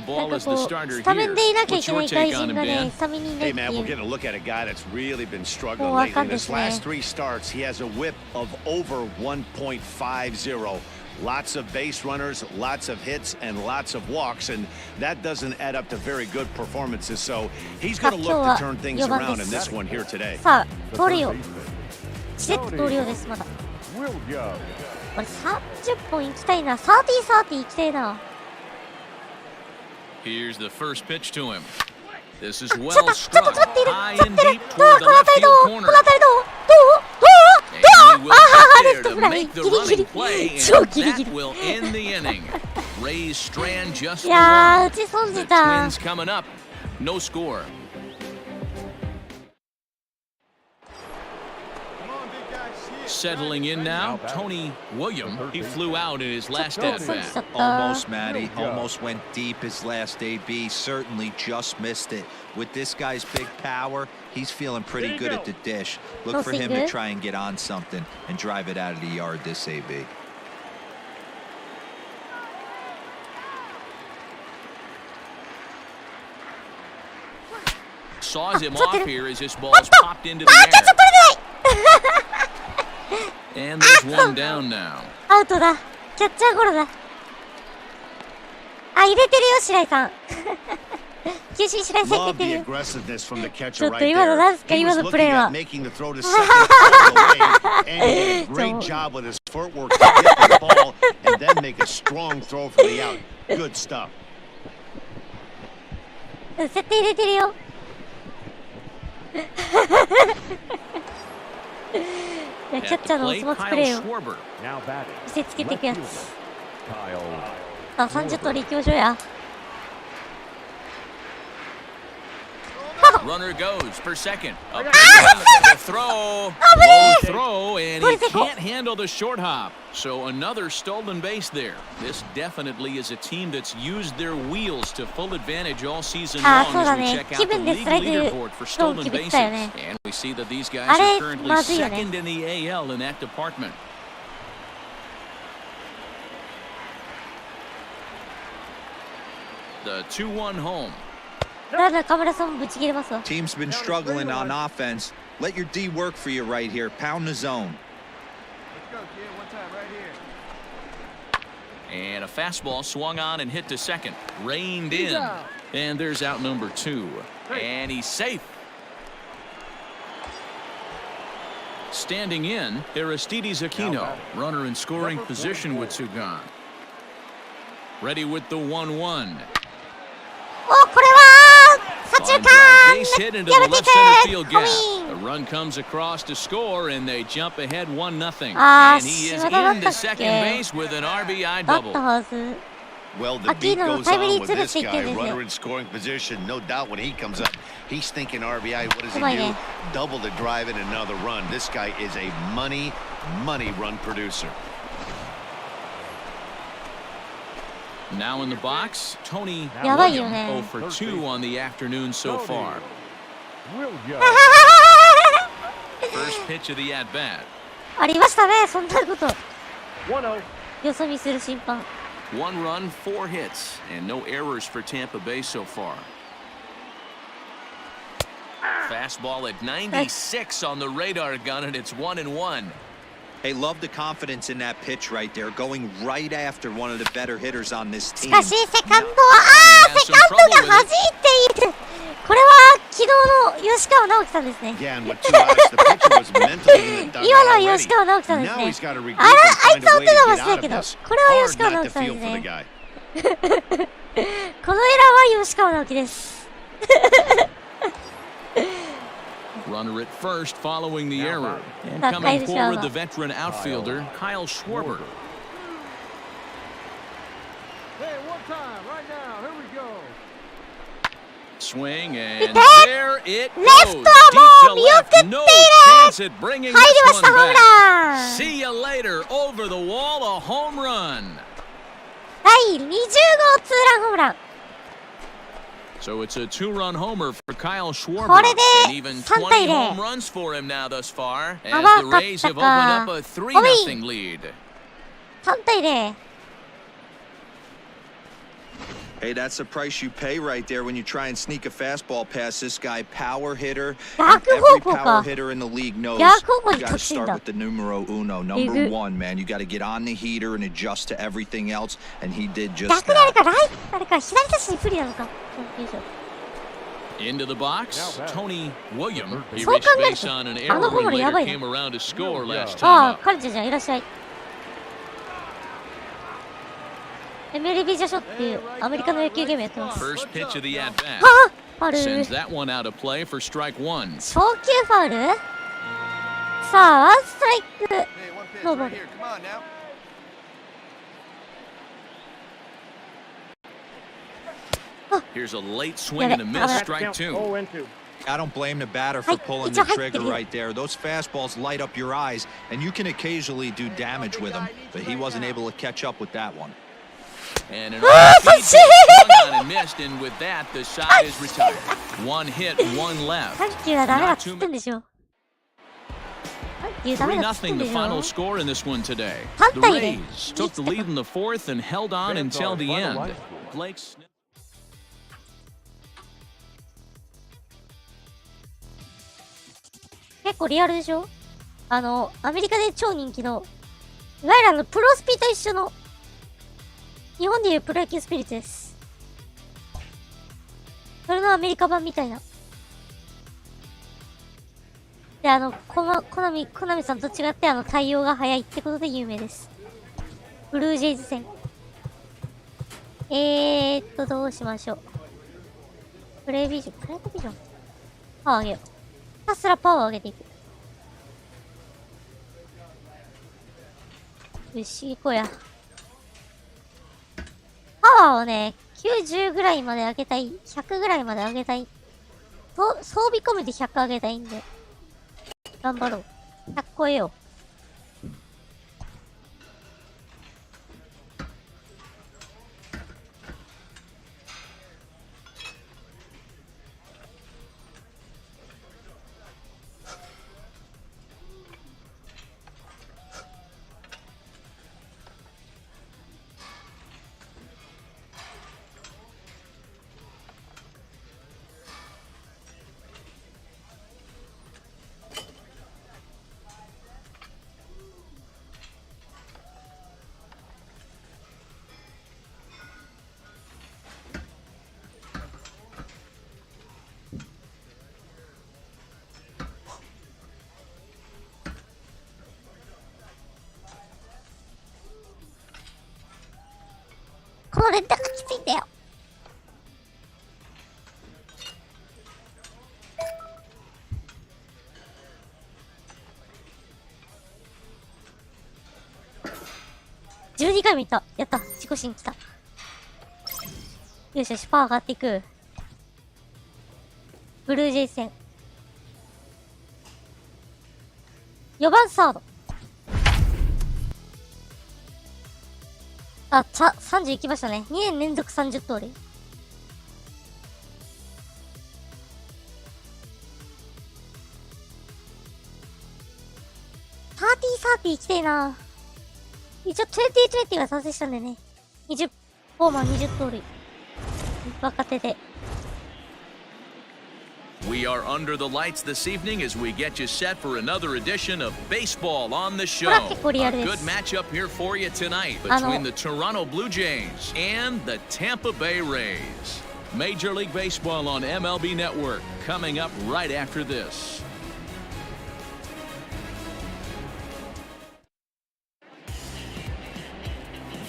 う、スタメンでいなきゃいけない外人がね、スタメンにいないっていう。もうわかんですね。Lots of base runners, lots of hits, and lots of walks, and that doesn't add up to very good performances. So he's going to look to turn things around in this one here today. さあ、通りよ。チケット通りよです、まだ。これ30本行きたいな。30行きたいな。Here's the first pitch to him. This is ちょっ well と struck 待っている。 high ちょっ and と待ってる。 deep どう toward the この left 辺り field どう corner. この辺りどう And he will あ get レ there フト to フライ make the ギリギ running リ play, 超 and ギリギ that リ will end the inning. Rays strand just い the やー one. 打ち損 The じた Twins coming up. No score. Settling in now, Tony William. He flew out in his last at bat. Almost, Matty. Almost went deep his last AB. Certainly just missed it. With this guy's big power, he's feeling pretty good at the dish. Look for him to try and get on something and drive it out of the yard this AB. Saws him off here as this ball's popped into the air. And there's one down now. アウトだ。キャッチャーゴロだ。あ、入れてるよ、白井さん。球審白井さん入れてるよ。ちょっと今のなんすか、今のプレーは。設定入れてるよ。いやキャッチャーのお粗末プレーを見せつけていくやつ。さあ30通り行きましょうや。Runner goes for second. The throw, low throw, and he can't handle the short hop. So another stolen base there. This definitely is a team that's used their wheels to full advantage all season long as we check out the league leaderboard for stolen bases. And we see that these guys are currently second in the AL in that department. The 2-1 home. Team's been struggling on offense. Let your D work for you right here. Pound the zone. Let's go, kid. One time right here. And a fastball swung on and hit to second. Reined in. And there's out number 2. And he's safe. Standing in, Aristides Aquino. Runner in scoring position with Sugan. Ready with the 1-1. お、これは左中間やめててThe run comes across to score and they jump ahead 1-0. And he is into second base with an RBI だっ double. たはず。 Well, the beat goes on with this guy, runner in scoring position. No doubt when he comes up, he's thinking RBI. What does he do? Double to drive in another run. This guy is a money run producer. Now in the box, Tony やばいよ William ね。 0 for 2 on the afternoon so far. First pitch of the at-bat. ありましたね、そんなこと。よそ見する審判。 1 run, 4 hits, and no errors for Tampa Bay so far. Fastball at 96 on the radar gun, and it's 1-1. Hey, love the confidence in that pitch right there, going right after one of the better hitters on this し team. かしセカンドはセカンドが弾いている。これは昨日の吉川直樹さんですね。今のは吉川直樹さんですね。あれ、あいつはお手玉してたけど、これは吉川直樹さんですね。このエラーは吉川直樹です。Runner at first following the error. And coming forward, the veteran outfielder, Kyle Schwarber. Hey, one time, right now. Here we go. Swing, and there it goes. Deep to left, no chance at bringing this one back. See you later. Over the wall, a home run. 第20号ツーランホームラン。So it's a 2-run homer for Kyle Schwarber. これで And even 3対 20 0。 home runs for him now thus far. あ、 As わ the かっ Rays た have か。 opened up a 3-0 lead. 3対0。Hey, that's the price you pay right there when you try and sneak a fastball past this guy. Power hitter. And 逆 every 方向 power か。 hitter in the league knows 逆方向 you に got 突 to 進 start だ。 with the numero uno. え Number ぐ。 one, man. You got to get on the heater and adjust to everything else. And he did just 逆であれ that. か、あれか、左打ちに不利なのか。よいしょ。 Into the box, Tony William. He そう考 reached える base on an と、あの error ホー and ムランや later ばいな。 came around to score last あ time あ、カルチャーじゃん、いらっしゃい。MLB The Show っていうアメリカの野球ゲームやってます。 First pitch of the at bat はあ、ファウル。 sends that one out of play for strike one. 初球ファウル。さあ、ワンストライク。 Hey, one pitch No, right no. here. Come on now. Here's a late swing and a miss, strike two. I don't blame the batter for Hi, pulling it's the a hi, trigger kitty. right there. Those fastballs light up your eyes, and you can occasionally do damage with them, but he wasn't able to catch up with that one. And an off-speed pitch swung on and missed, and with that, the side is retired. One hit, one left. 緩急はダメだっつってんでしょ。緩急ダメだっつってん 3-0 で the しょ。 final score in this one today. Tan The tayo. Rays took the lead in the fourth and held on until the end. Blake's 結構リアルでしょ。アメリカで超人気の、いわゆるプロスピと一緒の、日本でいうプロ野球スピリッツです。それのアメリカ版みたいな。で、コナミさんと違って対応が早いってことで有名です。ブルージェイズ戦。どうしましょう。プレイビジョン。パワー上げよう。ひたすらパワーを上げていく。よし、行こうや。パワーをね、90ぐらいまで上げたい。100ぐらいまで上げたい。装備込めて100上げたいんで。頑張ろう。100超えよう。このレンタカーきついんだよ。12回もいった。やった。自己新来た。よしよし、パワー上がっていく。ブルージェイズ戦。4番サード。あ、30いきましたね。2年連続30通り。30行きたいな。一応2020が達成したんでね。20、フォーマン20通り。若手で。We are under the lights this evening as we get you set for another edition of Baseball on the Show. A good matchup here for you tonight between the Toronto Blue Jays and the Tampa Bay Rays. Major League Baseball on MLB Network coming up right after this.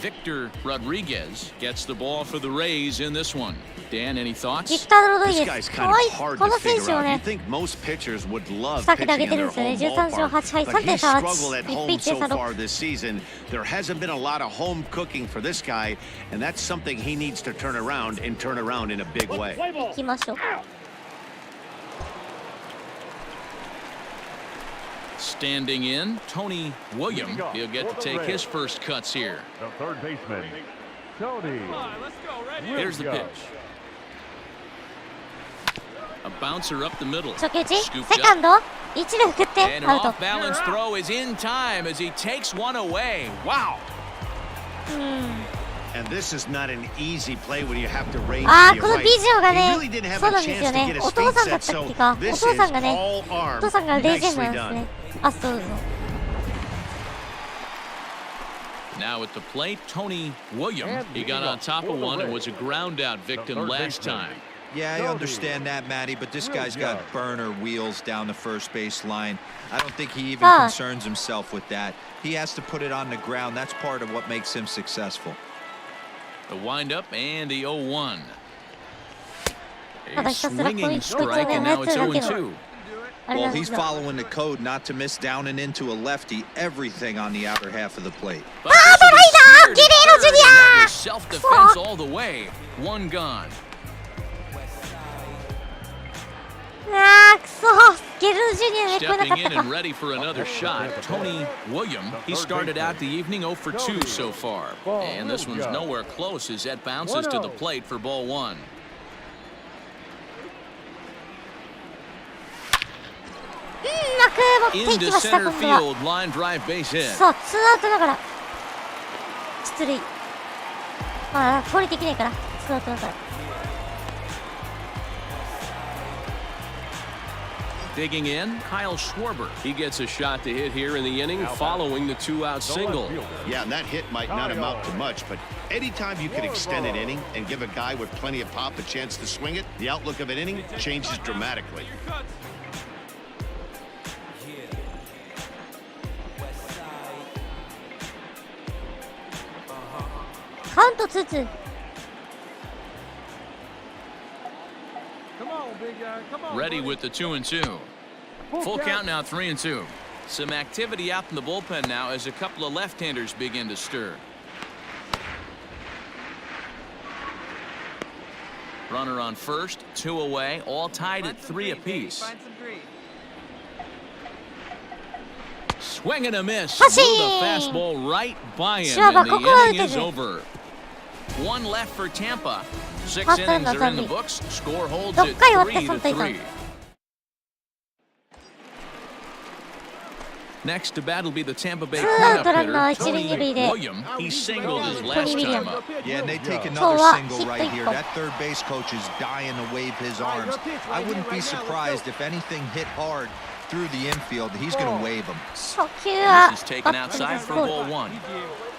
Victor Rodriguez gets the ball for the Rays in this one. Dan, any thoughts? This guy's kind of hard to figure out. You think most pitchers would love pitching in their home ballpark, but he's struggled at home so far this season. There hasn't been a lot of home cooking for this guy, and that's something he needs to turn around and turn around in a big way. 行きましょう。Standing in, Tony William. He'll get to take his first cuts here. The third baseman, Tony. Here's the pitch. A bouncer up the middle. 初球打ち Scooped セカンド一塁振って And アウ an ト off-balance throw is in time as he takes one away. Wow. And this is not an easy play when you have to range あ to ーこ your の right. ビジョンが He ね really didn't have そう a なんですよ chance to ね get his お feet 父さんだ set, ったっ so けかお this 父 is さんがね all お arm. 父さんがレジェンドなん Nicely ですね done. あそうそう Now at the plate, Tony William. He got on top of one and was a ground-out victim last time. Yeah, I understand that, Matty, but this guy's got burner wheels down the first base line. I don't think he even concerns himself with that. He has to put it on the ground. That's part of what makes him successful. The windup and the 0-1. ただ A ひたすらこういう swinging strike, and now it's 0-2. あれ Well, なんで he's すよ following the code not to miss down and into a lefty, everything on the outer half of the plate. But this will be steered to Guerrero third, and Jr. that was self-defense all the way. One gone. あーくそゲルージュニアねこれなか Stepping った in and か ready for another shot, Tony William. He started out the evening 0 for 2 so far. And this one's nowhere close as that bounces to the plate for ball one. うまく持っていき Into ました center 今度は field, line drive base hit. そうツーアウトだから出塁まあ取りできないからツーアウトだから Digging in, Kyle Schwarber. He gets a shot to hit here in the inning following the two-out single. Yeah, and that hit might not amount to much, but anytime you can extend an inning and give a guy with plenty of pop a chance to swing it, the outlook of an inning changes dramatically. カウントツーツー Come on, big guy. Come on. Ready with the 2-2. Full count now, 3-2. Some activity out in the bullpen now as a couple of left-handers begin to stir. Runner on first, 2 away, all tied at 3 apiece. Find some green. Swing and a miss. Blew the fastball right by him, and the inning is over. One left for Tampa. 6 innings are in the books. Score holds at 3-3. Next to bat will be the Tampa Bay cleanup hitter, Tony William. He singled his last time up. Yeah, and they take another single right here. That third base coach is dying to wave his arms. I wouldn't be surprised if anything hit hard through the infield. He's going to wave them. 初球は This is taken outside for ball one.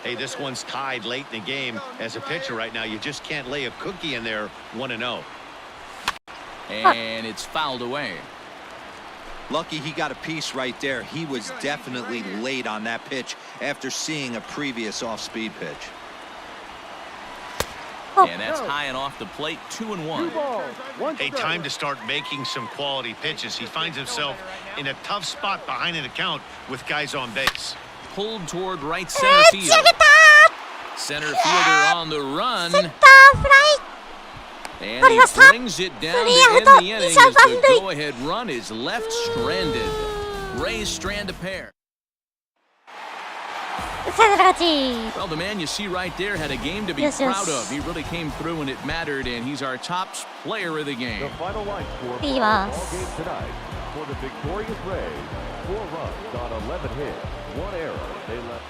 Hey, this one's tied late in the game. As a pitcher right now, you just can't lay a cookie in there 1-0. And it's fouled away. Lucky he got a piece right there. He was definitely late on that pitch after seeing a previous off-speed pitch. And that's high and off the plate, 2-1. Hey, time to start making some quality pitches. He finds himself in a tough spot behind an account with guys on base. Pulled toward right center field. Center fielder on the run. センターフライ And he brings it down to end the inning as the go-ahead run is left stranded. Rays strand a pair. サヨナラ勝ち Well, the man you see right there had a game to be Yes, yes. proud of. He really came through when it mattered, and he's our top player of the game. The final line score for Be our us. ball game tonight for the victorious Rays. 4 runs on 11 hits, 1 error. They left.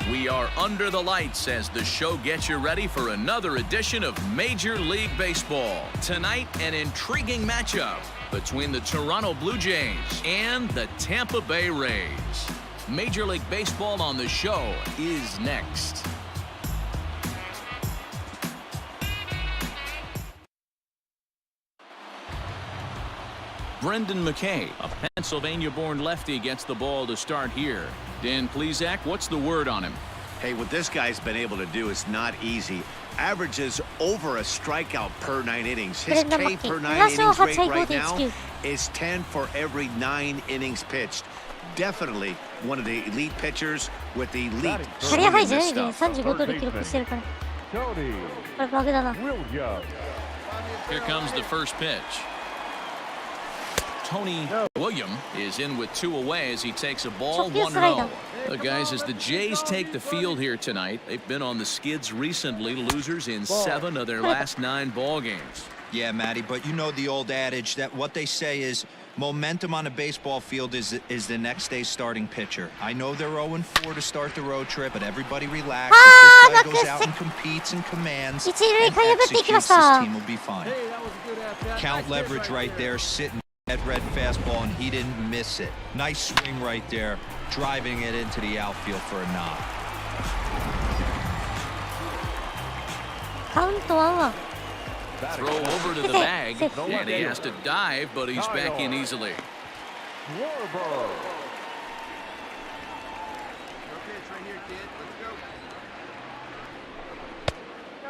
We are under the lights as the show gets you ready for another edition of Major League Baseball. Tonight, an intriguing matchup between the Toronto Blue Jays and the Tampa Bay Rays. Major League Baseball on the show is next. Brendan Mckay, a Pennsylvania-born lefty, gets the ball to start here. Dan Plesac, what's the word on him? Hey, what this guy's been able to do is not easy. Averages over a strikeout per 9 innings. His K per 9 innings rate right now is 10 for every 9 innings pitched. Definitely one of the elite pitchers with the elite キャリアハイじゃ swing ない and で stuff. 35ドル記録してるから Tony これバグだな Williams. Here comes the first pitch. Tony William is in with 2 away as he takes a ball 1-0. Guys, as the Jays take the field here tonight, they've been on the skids recently, losers in 7 of their last 9 ball games. Yeah, Matty, but you know the old adage that what they say is momentum on a baseball field is the next day's starting pitcher. I know they're 0-4 to start the road trip, but everybody relax. If this guy goes out and competes and commands and executes, this team will be fine. Count leverage right there, sitting at red fastball, and he didn't miss it. Nice swing right there, driving it into the outfield for a knock. Count 1-1. Throw over to the bag, and he has to dive, but he's back in easily.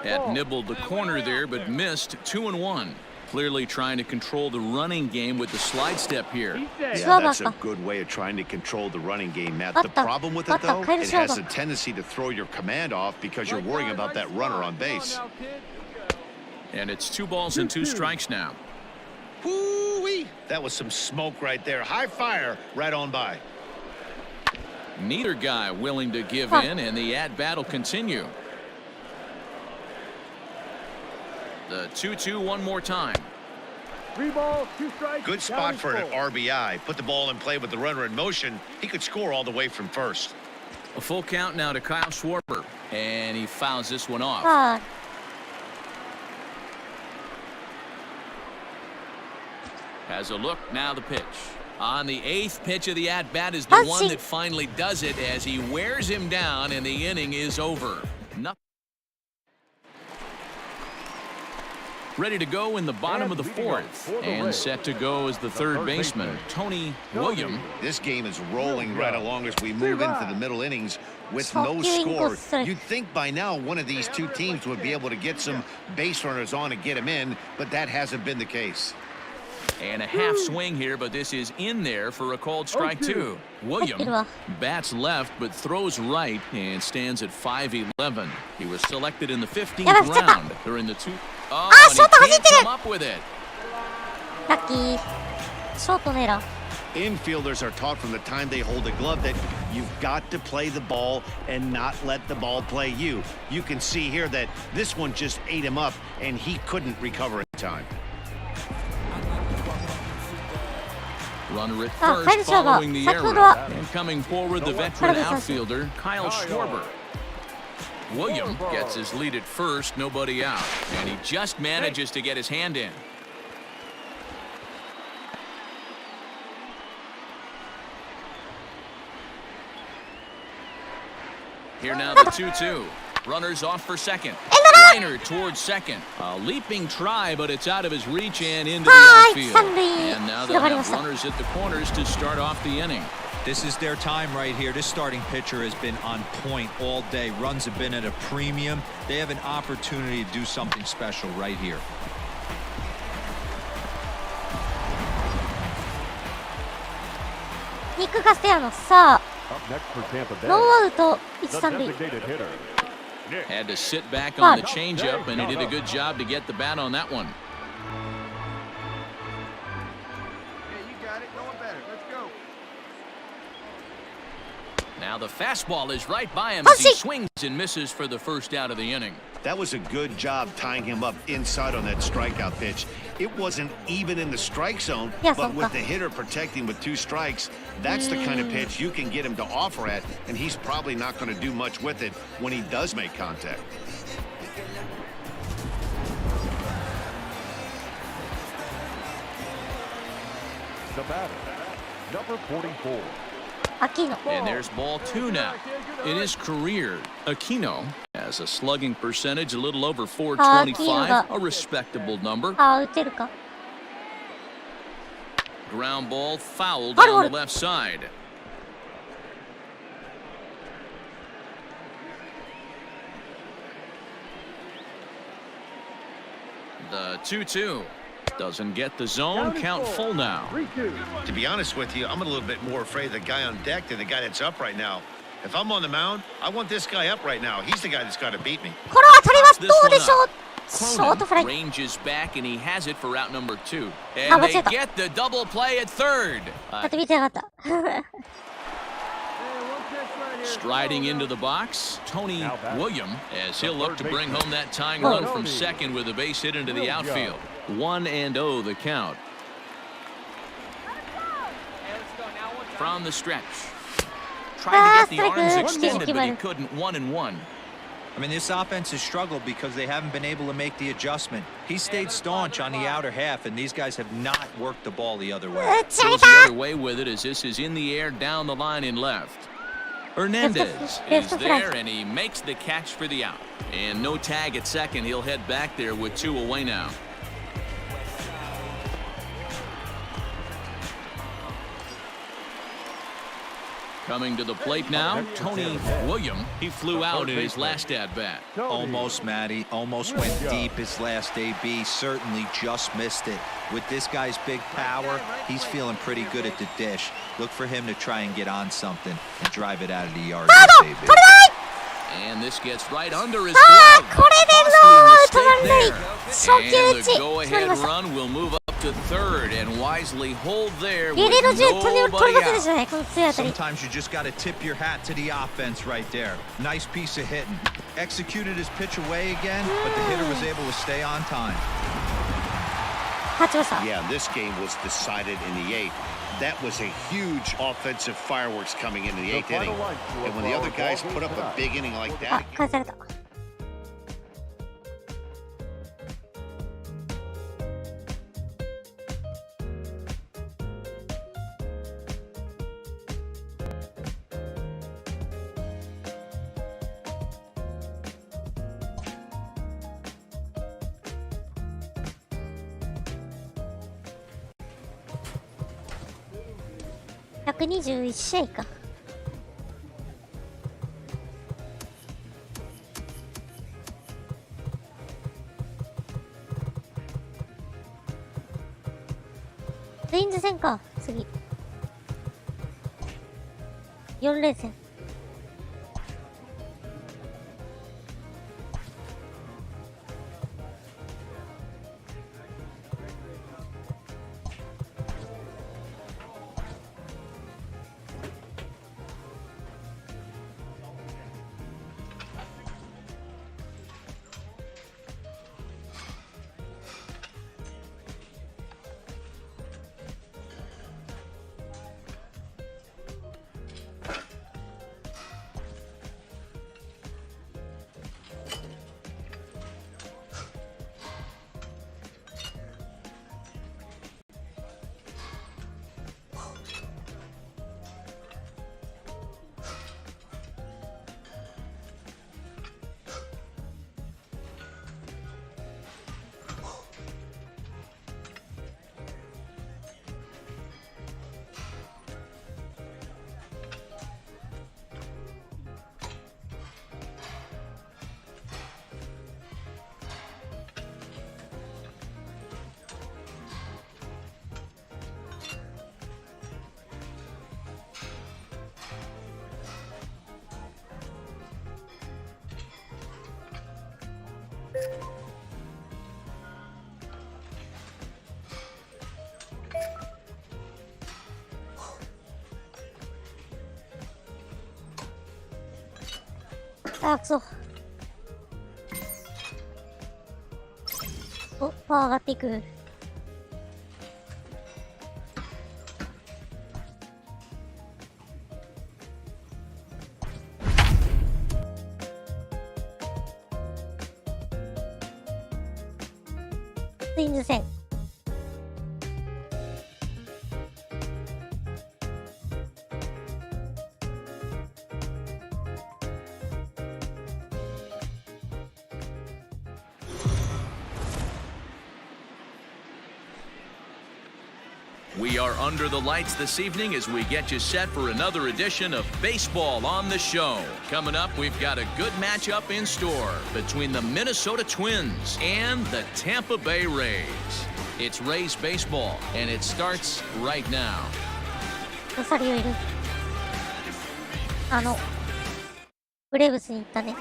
Had nibbled the corner there, but missed 2-1. Clearly trying to control the running game with the slide step here. Yeah, that's a good way of trying to control the running game, Matt. The problem with it, though, it has a tendency to throw your command off because you're worrying about that runner on base. And it's 2 balls and 2 strikes now. Woo-wee! That was some smoke right there. High fire right on by. Neither guy willing to give in, and the at-bat will continue. The 2-2 one more time. 3 balls, 2 strikes. Good spot for an RBI. Put the ball in play with the runner in motion. He could score all the way from first. A full count now to Kyle Schwarber, and he fouls this one off. Has a look, now the pitch. On the 8th pitch of the at-bat is the one that finally does it as he wears him down, and the inning is over. Ready to go in the bottom of the 4th, and set to go as the 3rd baseman, Tony William. This game is rolling right along as we move into the middle innings with no score. You'd think by now one of these 2 teams would be able to get some base runners on and get them in, but that hasn't been the case. And a half swing here, but this is in there for a called strike 2. William bats left, but throws right and stands at 5'11". He was selected in the 15th round during the 2. Oh, and he can't come up with it. Lucky. Short error. Infielders are taught from the time they hold a glove that you've got to play the ball and not let the ball play you. You can see here that this one just ate him up, and he couldn't recover in time. Runner at first following the error. And coming forward, the veteran outfielder, Kyle Schwarber. William gets his lead at first, nobody out. And he just manages to get his hand in. Here now the 2-2. Runners off for second. Liner towards second. A leaping try, but it's out of his reach and into the outfield. And now they'll have runners at the corners to start off the inning. This is their time right here. This starting pitcher has been on point all day. Runs have been at a premium. They have an opportunity to do something special right here. Nick Castellanos. さあ、ノーアウト1、3塁。 Had to sit back on the changeup, and he did a good job to get the bat on that one. Yeah, you got it. Going better. Let's go. Now the fastball is right by him as he swings and misses for the first out of the inning. That was a good job tying him up inside on that strikeout pitch. It wasn't even in the strike zone, but with the hitter protecting with 2 strikes, that's the kind of pitch you can get him to offer at, and he's probably not going to do much with it when he does make contact. The batter, number 44. And there's ball 2 now. In his career, Aquino has a slugging percentage a little over 425, a respectable number. Ground ball fouled on the left side. The 2-2. Doesn't get the zone. Count full now. To be honest with you, I'm a little bit more afraid of the guy on deck than the guy that's up right now. If I'm on the mound, I want this guy up right now. He's the guy that's got to beat me. これは当たりはどうでしょう。Short fly. Ranges back and he has it for out number 2. Ah, And they what's it? get the double play at third. だって見てなかった。 Striding into the box, Tony William, as he'll look to bring home that tying run from second with a base hit into the outfield. 1-0 the count. From the stretch. Tried to get the arms extended, but he couldn't. 1-1. I mean, this offense has struggled because they haven't been able to make the adjustment. He stayed staunch on the outer half, and these guys have not worked the ball the other way. Goes the other way with it as this is in the air down the line in left. Hernandez is there, and he makes the catch for the out. And no tag at second. He'll head back there with 2 away now. Coming to the plate now, Tony William. He flew out in his last at-bat. Almost, Matty. Almost went deep his last AB. Certainly just missed it. With this guy's big power, he's feeling pretty good at the dish. Look for him to try and get on something and drive it out of the yard this AB. And this gets right under his glove. And the go-ahead run will move up to third and wisely hold there with nobody out. Sometimes you just got to tip your hat to the offense right there. Nice piece of hitting. Executed his pitch away again, but the hitter was able to stay on time. Yeah, this game was decided in the 8th. That was a huge offensive fireworks coming into the 8th inning. And when the other guys put up a big inning like that... 返された。121試合か。ツインズ戦か、次。4連戦。あ、くそ。お、パワー上がっていく。ツインズ戦。We are under the lights this evening as we get you set for another edition of Baseball on the Show. Coming up, we've got a good matchup in store between the Minnesota Twins and the Tampa Bay Rays. It's Rays baseball, and it starts right now. ロサリオいる。ブレーブスに行ったね。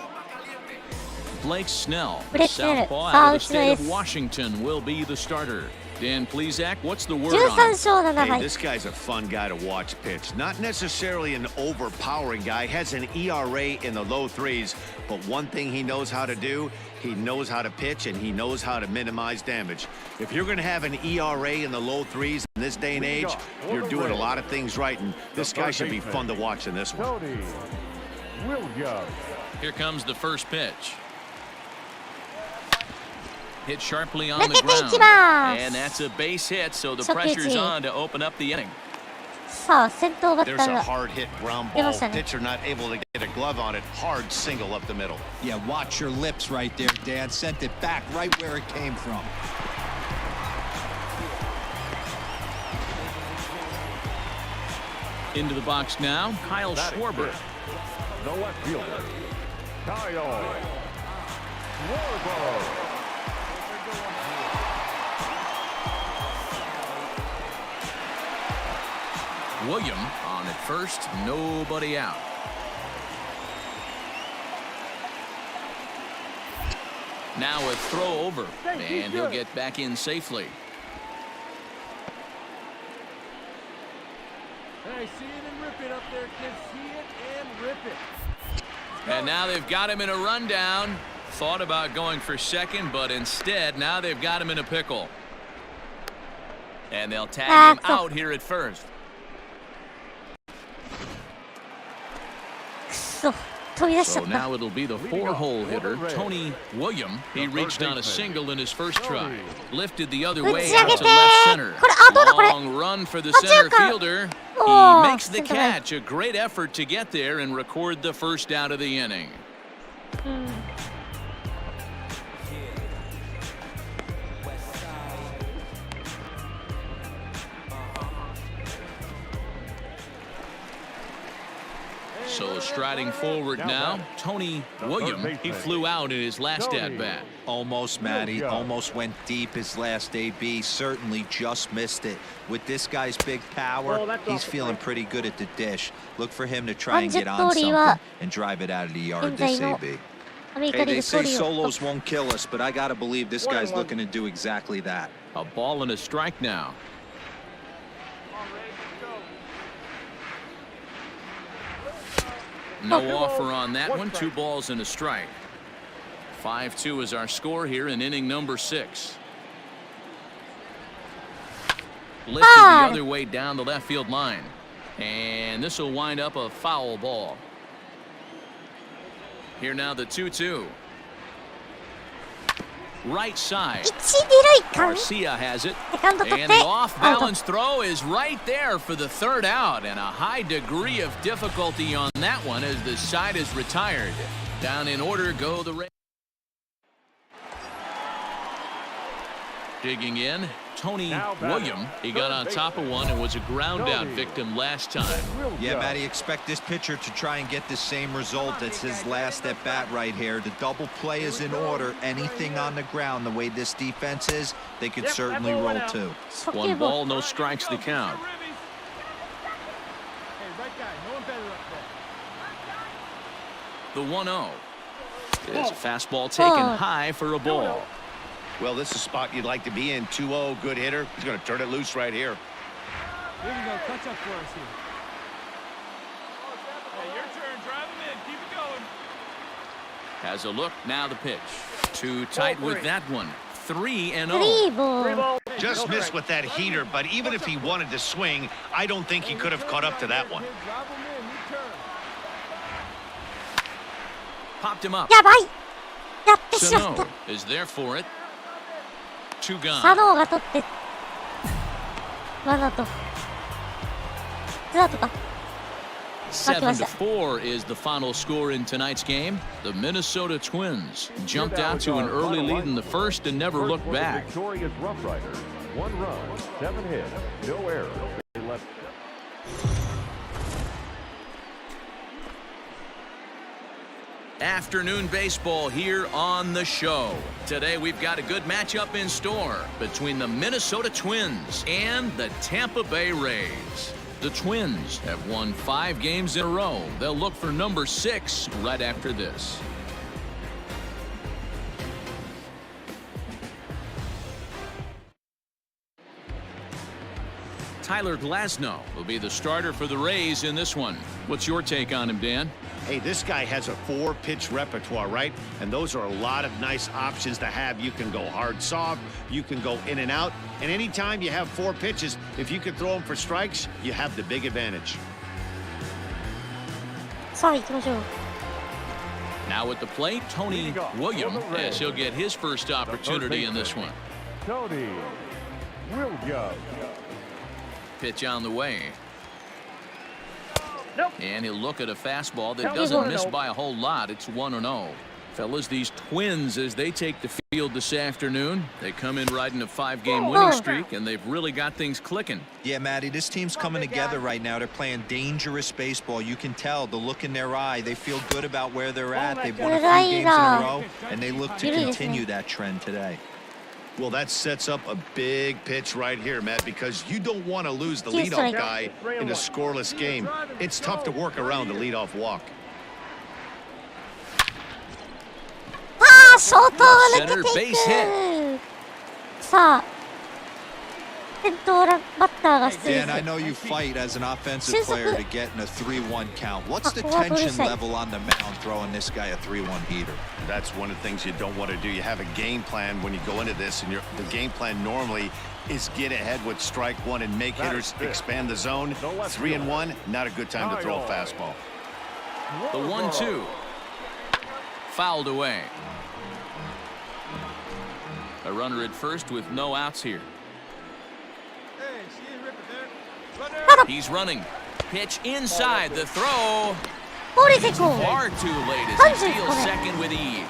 Blake Snell, Blake southpaw Snell. out of the state of Yes. Washington, will be the starter. Dan Plesac, what's the word 13 on it? 勝7 Hey, 敗 this guy's a fun guy to watch pitch. Not necessarily an overpowering guy. Has an ERA in the low threes. But one thing he knows how to do, he knows how to pitch and he knows how to minimize damage. If you're going to have an ERA in the low threes in this day and age, you're doing a lot of things right. And this guy should be fun to watch in this one. Tony Williams. Here comes the first pitch. Hit sharply on 投 the げていき ground. ま And す that's a base hit, so the 初球打ち pressure's on to open up the inning. さあ先頭バッ There's ター a が hard hit ground 出ま ball. したね Pitcher not able to get a glove on it. Hard single up the middle. Yeah, watch your lips right there, Dan. Sent it back right where it came from. Into the box now, Kyle Batting Schwarber. fifth, the left fielder, Kyle Schwarber. William on at first, nobody out. Now a throw over, and he'll get back in safely. Hey, see it and rip it up there, kids. See it and rip it. And now they've got him in a rundown. Thought about going for second, but instead, now they've got him in a pickle. And they'll tag him out here at first. くそ飛び出しちゃ So った now it'll be the four-hole hitter, Tony William. He reached on a single in his first try. Lifted the other way out to left center. これあどうだこれ Long run for the center fielder. Oh, He makes the center catch. A great effort to get there and record the first out of the inning. うん So striding forward now, Tony William. He flew out in his last at-bat. Almost, Matty. Almost went deep his last AB. Certainly just missed it. With this guy's big power, he's feeling pretty good at the dish. Look for him to try and get on something and drive it out of the yard this AB. アメリカ Hey, リー they グ say トリオ solos won't kill us, but I gotta believe this guy's looking to do exactly that. A ball and a strike now. No offer on that one. 2 balls and a strike. 5-2 is our score here in inning number 6. Lifted the other way down the left field line. And this will wind up a foul ball. Here now the 2-2. Right side. 1、2塁間 Garcia has it. セカンド取っ And て the アウ off-balance throw is right there for the third out, and a high degree of difficulty on that one as the side is retired. Down in order go the Rays. Digging in, Tony William. He got on top of one and was a ground-out victim last time. Yeah, Matty, expect this pitcher to try and get the same result as his last at-bat right here. The double play is in order. Anything on the ground, the way this defense is, they could certainly roll too. 初球 One ボー ball, no strikes the count. Hey, right guy. No one better up there. The 1-0 is a fastball taken high for a ball. Well, this is a spot you'd like to be in. 2-0, good hitter. He's going to turn it loose right here. Here we go. Touch up for us here. Hey, your turn. Drive him in. Keep it going. Has a look, now the pitch. Too tight with that one. 3-0. 3ボール Just missed with that heater, but even if he wanted to swing, I don't think he could have caught up to that one. Drive him in. New turn. Popped him up. やばいやってしまった Sano is there for it. 2 gone. サノーが取ってワンアウトツーアウトか 7-4 is the final score in tonight's game. The Minnesota Twins jumped out to an early lead in the first and never looked back. Victorious Rough Riders. 1 run, 7 hits, no errors. They left. Afternoon baseball here on the show. Today we've got a good matchup in store between the Minnesota Twins and the Tampa Bay Rays. The Twins have won 5 games in a row. They'll look for number 6 right after this. Tyler Glasnow will be the starter for the Rays in this one. What's your take on him, Dan? Hey, this guy has a 4-pitch repertoire, right? And those are a lot of nice options to have. You can go hard, soft, you can go in and out. And anytime you have 4 pitches, if you can throw them for strikes, you have the big advantage. さあ行きましょう。 Now at the plate, Tony Williams, as he'll get his first opportunity in this one. Tony Williams. Pitch on the way. And he'll look at a fastball that doesn't miss by a whole lot. It's 1-0. Fellas, these Twins, as they take the field this afternoon, they come in riding a 5-game winning streak, and they've really got things clicking. Yeah, Matty, this team's coming together right now. They're playing dangerous baseball. You can tell the look in their eye. They feel good about where they're at. They've won a few games in a row, and they look to continue that trend today. Well, that sets up a big pitch right here, Matt, because you don't want to lose the leadoff guy in a scoreless game. It's tough to work around the leadoff walk. ああ、ショートが抜けていく。さあ、先頭バッターが出塁する。 Dan, I know you fight as an offensive player to get in a 3-1 count. What's the tension level on the mound throwing this guy a 3-1 heater? That's one of the things you don't want to do. You have a game plan when you go into this, and the game plan normally is get ahead with strike one and make hitters expand the zone. 3-1, not a good time to throw a fastball. The 1-2. Fouled away. A runner at first with no outs here. He's running. Pitch inside the throw. Far too late as he steals second with ease.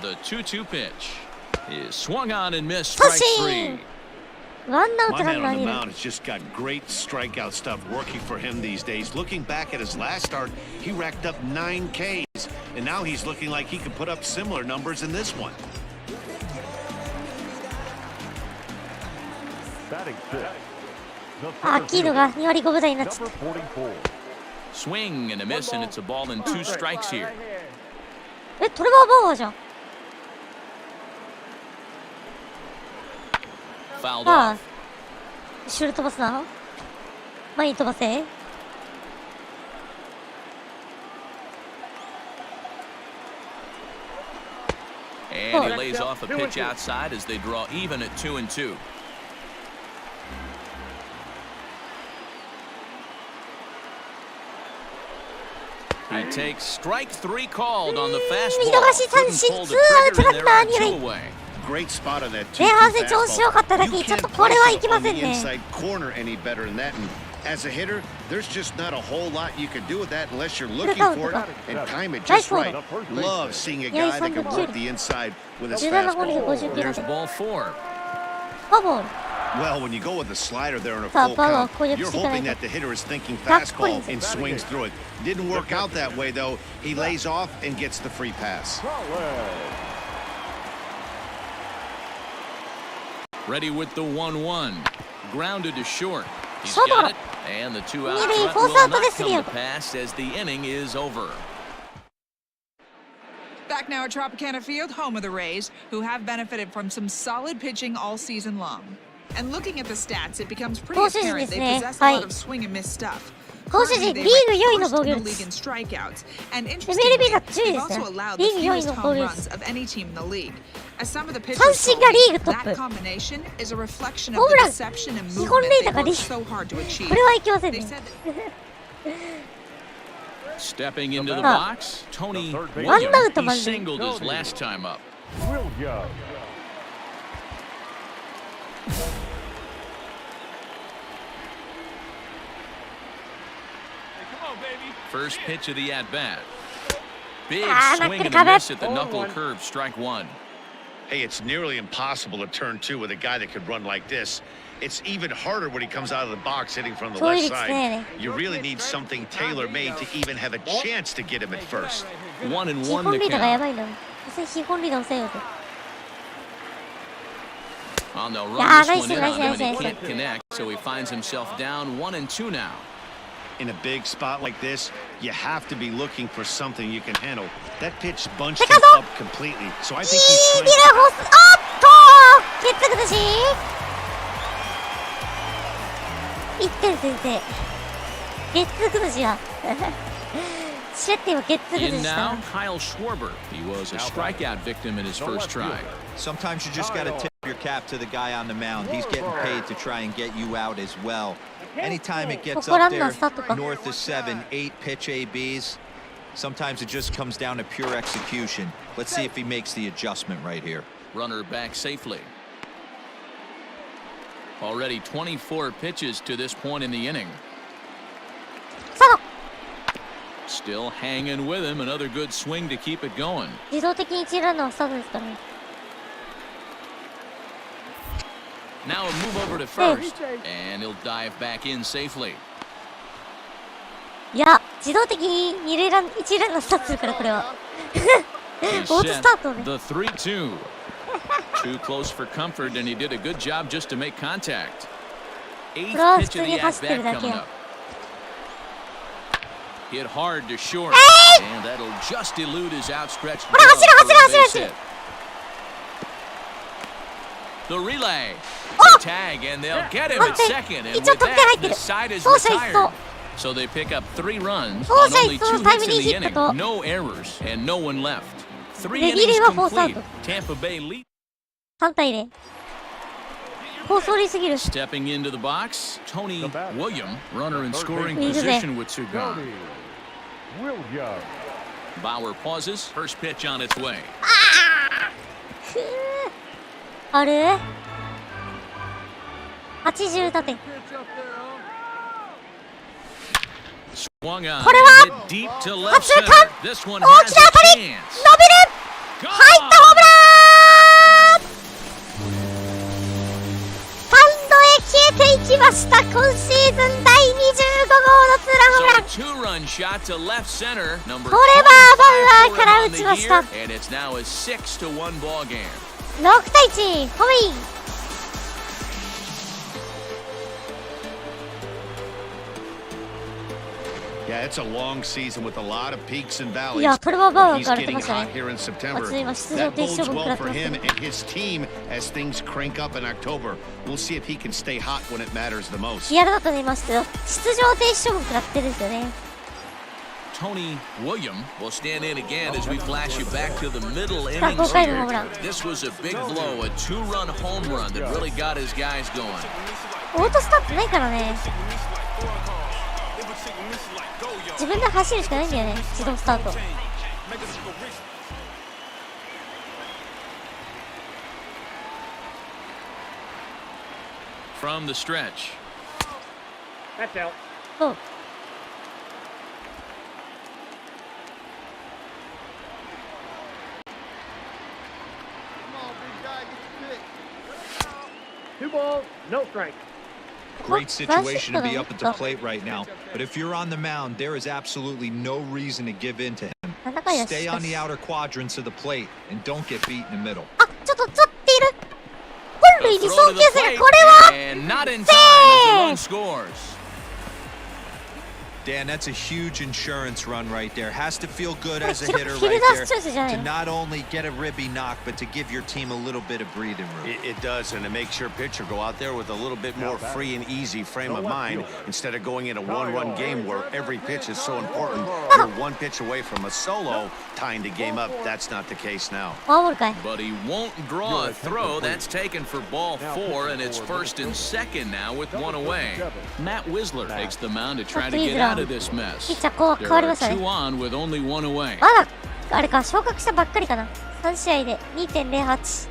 The 2-2 pitch is swung on and missed. Strike 3. My man on the mound has just got great strikeout stuff working for him these days. Looking back at his last start, he racked up 9 Ks, and now he's looking like he could put up similar numbers in this one. Batting fifth. アーキードが2割5分台になっちゃった。 Swing and a miss, and it's a ball and 2 strikes here. え、トレバー・バウアーじゃん。 Fouled ああ、 off. 後ろ飛ばすな。前に飛ばせ。 And he lays off a pitch outside as they draw even at 2-2. He takes strike 3 called on the fastball. 見逃し三振、ツーアウトランナー2塁。 Great spot on that 前半戦調子良かっただけにちょっとこれはいきませんね。 inside corner any better than that. And as a hitter, there's just not a whole lot you can do with that unless you're looking for it and time it just right. Love seeing a guy that can work the inside with his fastball. There's ball 4. フォアボール。 Well, when you go with a slider there in a full count, you're hoping that the hitter is thinking fastball and swings through it. Didn't work out that way, though. He lays off and gets the free pass. Ready with the 1-1. Grounded to short. He's got it. And the 2-out threat will not come to pass as the inning is over. Back now at Tropicana Field, home of the Rays, who have benefited from some solid pitching all season long. And looking at the stats, it becomes pretty apparent they possess a lot of swing and miss stuff. 投手陣リーグ4位の防御率。 MLB が強いですね。リーグ4位の防御率。三振がリーグトップ。ホームラン、基本塁打がリーグ。これはいけませんね。Stepping into the box, Tony Williams. He singled his last time up. First pitch of the at-bat. Big swing and a miss at the knuckle curve, strike 1. Hey, it's nearly impossible to turn 2 with a guy that could run like this. It's even harder when he comes out of the box hitting from the left side. You really need something tailor-made to even have a chance to get him at first. 1-1 to count. On the run, this one in on him, and he can't connect, so he finds himself down 1-2 now. In a big spot like this, you have to be looking for something you can handle. That pitch bunched him up completely, so I think he's trying. おっとゲッツ崩し1点先制ゲッツ崩しやシュッて今ゲッツ崩 In し now, た Kyle Schwarber. He was a strikeout victim in his first try. Sometimes you just got to tip your cap to the guy on the mound. He's getting paid to try and get you out as well. Anytime it gets up there, north of 7, 8 pitch ABs, sometimes it just comes down to pure execution. Let's see if he makes the adjustment right here. Runner back safely. Already 24 pitches to this point in the inning. サード Still hanging with him. Another good swing to keep it going. 自動的に一塁ランナーはスタートですからね Now a move over to first, and he'll dive back in safely. いや自動的に一塁ランナースタートするからこれは He オート set スタートね the 3-2. Too close for comfort, and he did a good job just to make contact. Eighth pitch of the at-bat coming up. Hit hard to short, and that'll just elude his outstretched glove for a base hit. The relay, the tag, and they'll get him at second, and with that, the side is retired. So they pick up 3 runs on only 2 hits in the inning, no errors, and no one left. 3 innings complete. Tampa Bay lead. 3対0放送りすぎる Stepping into the box, Tony William, runner in scoring position with 2 gone. William. Bauer pauses, first pitch on its way. あれ80打点 Swung on, これは hit deep to left 左中 center. 間 This one 大 has きな当た a り chance. 伸びる Gone. 入ったホームランスタンドへ消えていきました今シーズン第25号のツーランホームラン So a 2-run shot to left center. Number これはバウアーから on 打 the ちました year, and it's now a 6-1 ball game. 6対1ホームイン Yeah, it's a long season with a lot of peaks and valleys. いやこれはバウアー He's から出 getting ました hot ね here in September. 初今出場 That 停止 bodes 処分食ら well って for ます him ね and his team as things crank up in October. We'll see if he can stay hot when it matters the most. リアルだと言いますけど出場停止処分食らってるんですよね Tony William will stand in again as we flash you back to the middle さあ innings 5回のホー here. ムラン This was a big blow, a 2-run home run that really got his guys going. オートスタートないからね自分で走るしかないんだよね自動スタート From the stretch. That's out. そう Two balls, no strike. Great situation to be up at the plate right now. But if you're on the mound, there is absolutely no reason to give in to him. Stay on the outer quadrants of the plate and don't get beat in the middle. あちょっと釣っている本塁 A に throw 送 to 球 the する plate, これは and not in time as the run scores. Dan, that's a huge insurance run right there. Has to feel good as a 記録 hitter フィル right ダー there スチョイスじゃない to の not only get a ribby knock, but to give your team a little bit of breathing room. It does, and it makes your pitcher go out there with a little bit more free and easy frame of mind instead of going in a one-run game where every pitch is so important. You're one pitch away from a solo, tying the game up. That's not the case now. フォアボールかい But he won't draw a throw. That's taken for ball 4, and it's first and second now with 1 away. Matt Wisler takes the mound to try to get out of this mess. ピッチャーこう There 変わり are ましたね 2 on with only 1 away. まだあれか昇格したばっかりかな3試合で 2.08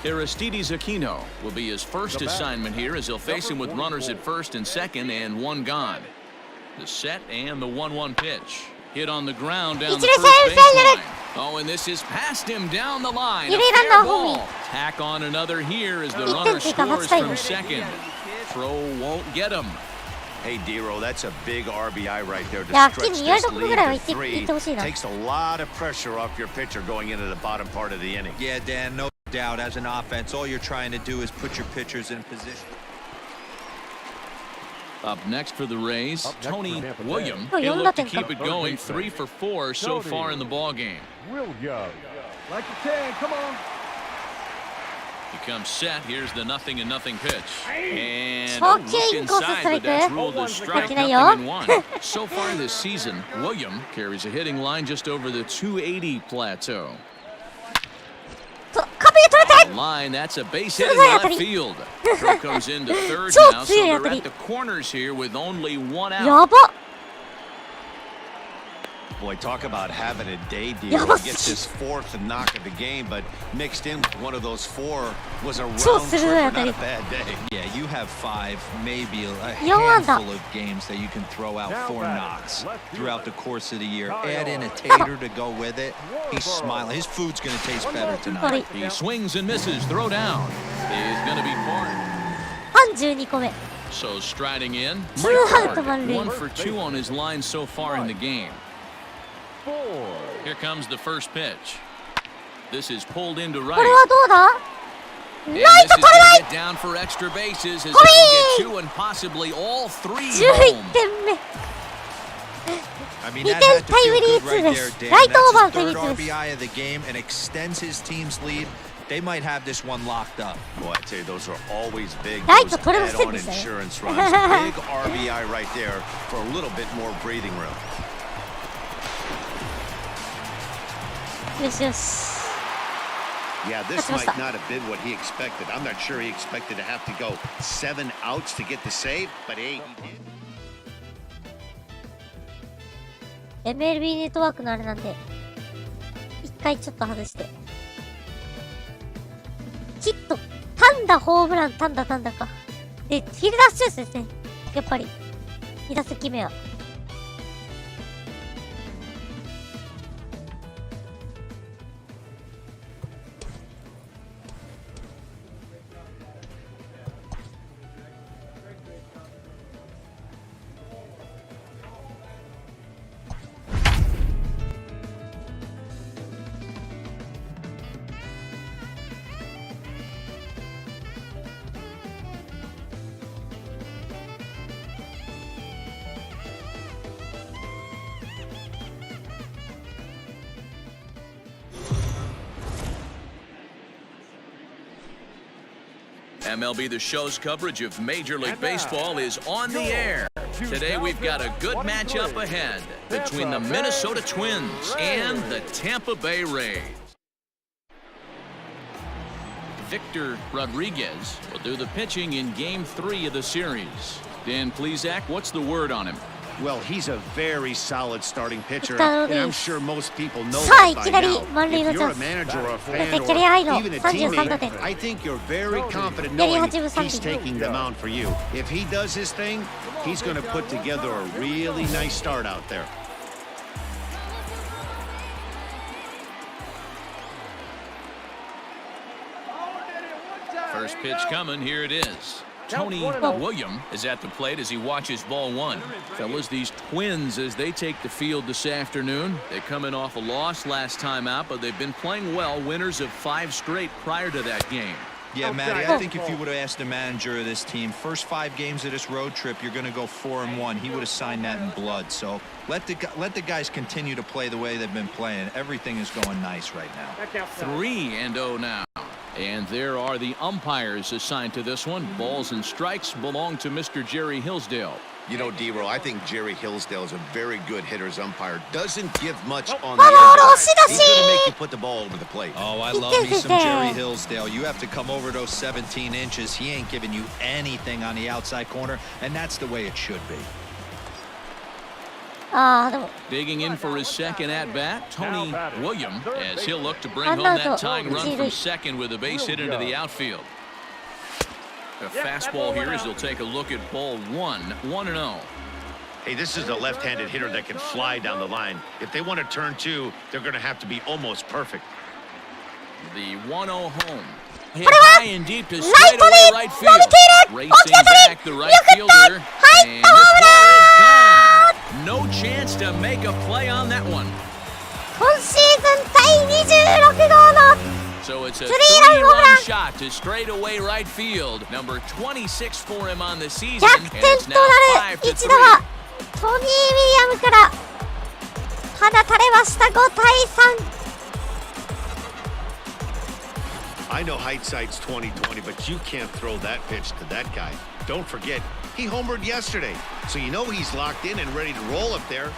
Aristides Aquino will be his first assignment here as he'll face him with runners at first and second and 1 gone. The set and the 1-1 pitch. Hit on the ground down the first baseline. Oh, and this is past him down the line. A fair ball. Tack on another here as the runner scores from second. Throw won't get him. Hey, Dero, that's a big RBI right there to Yeah, stretch give me this a lead look at to it. 3. Don't see that. Takes a lot of pressure off your pitcher going into the bottom part of the inning. Yeah, Dan, no doubt. As an offense, all you're trying to do is put your pitchers in position. Up next for the Rays, Tony Tampa Bay. William. Oh, He'll William look to got keep it going 3 for 4 so far in the ball game. William. Like the 10, come on. He comes set. Here's the 0-0 pitch. And Okay, look inside, but that's ruled a strike, 0-1. So far this season, William carries a hitting line just over the 280 plateau. 壁が取れたい Line, that's a base hit in left field. Throw comes into third now, so they're at the corners here with only 1 out. やば Boy, talk about having a day deal. Yeah, but- He gets his 4th knock of the game, but mixed in with one of those 4 was a round So trip, serious, not a Daddy. bad day. Yeah, you have 5, maybe a Yolanda. handful of games that you can throw out Now 4 batting, knocks left throughout the course of the year. Kyle. Add in a tater to go with it. He's smiling. His food's going to taste better やっぱ tonight. り He swings and misses. Throw down is going to be part. 32個目 So striding in, ツーアウト Mike 満塁 1 for 2 on his line so far in the game. 4. Here comes the first pitch. This is pulled into こ right. れはどうだ And ライ this ト is 取れな going い to get down for extra bases as こ they れ will get 2 and possibly all 3 11 home. 点目 I mean, 2 that 点 had to タイム feel リー good ツー right で there, す Dan. ライトオーバー That's のタイム his リー third ツーです RBI of the game and extends his team's lead. They might have this one locked up. Boy, I tell you, those are always big. Right, Those but what am I add-on saying? insurance runs. Big RBI right there for a little bit more breathing room. よしよし Yeah, this That's what's might up. not have been what he expected. I'm not sure he expected to have to go 7 outs to get the save, but hey, he did. MLB ネットワークのあれなんで一回ちょっと外してヒット単打ホームラン単打かでフィルダースチョイスですねやっぱり2打席目はMLB The Show's coverage of Major League Baseball is on the air. Today we've got a good matchup ahead between the Minnesota Twins and the Tampa Bay Rays. Victor Rodriguez will do the pitching in Game 3 of the series. Dan Plesac, what's the word on him? Well, he's a very solid starting pitcher, Victor and I'm Rodriguez. sure most people know さあい that き by なり now. 満塁の If チ you're ャ a ンス manager or a これ fan でキャリアハイの or even a 33打点 teammate, I think you're very confident やり knowing 始め he's 3 taking the mound for you. If he does his thing, he's going to put together a really nice start out there. First pitch coming, here it is. Tony William is at the plate as he watches ball 1. Fellas, these Twins, as they take the field this afternoon, they're coming off a loss last time out, but they've been playing well, winners of 5 straight prior to that game. Yeah, Matty, I think if you would have asked the manager of this team, first 5 games of this road trip, you're going to go 4-1. He would have signed that in blood. So let the guys continue to play the way they've been playing. Everything is going nice right now. 3-0 now. And there are the umpires assigned to this one. Balls and strikes belong to Mr. Jerry Hillsdale. You know, D-Roll, I think Jerry Hillsdale is a very good hitter's umpire. Doesn't give much on the inside. He's going to make you put the ball over the plate. Oh, I love me some Jerry Hillsdale. You have to come over those 17 inches. He ain't giving you anything on the outside corner, and that's the way it should be. ああでも Digging in for his second at-bat, Tony William, as he'll look to bring home Untitled that tying run from Chapter. second with a base hit into the outfield. A fastball here as he'll take a look at ball 1, 1-0. Hey, this is a left-handed hitter that can fly down the line. If they want to turn 2, they're going to have to be almost perfect. The 1-0 home. Hit high and deep to straightaway right field. Racing back the right fielder. And this ball is gone. No chance to make a play on that one. 今シーズン第26号の So it's a スリーラ three-run shot to straightaway right field. Number 26 for him on the season, 逆 and 転 it's と now なる 5-3. 一打はトニー・ウィリアムから放たれました。5対3。 I know hindsight's 20/20, but you can't throw that pitch to that guy. Don't forget, he homered yesterday, so you know he's locked in and ready to roll up there.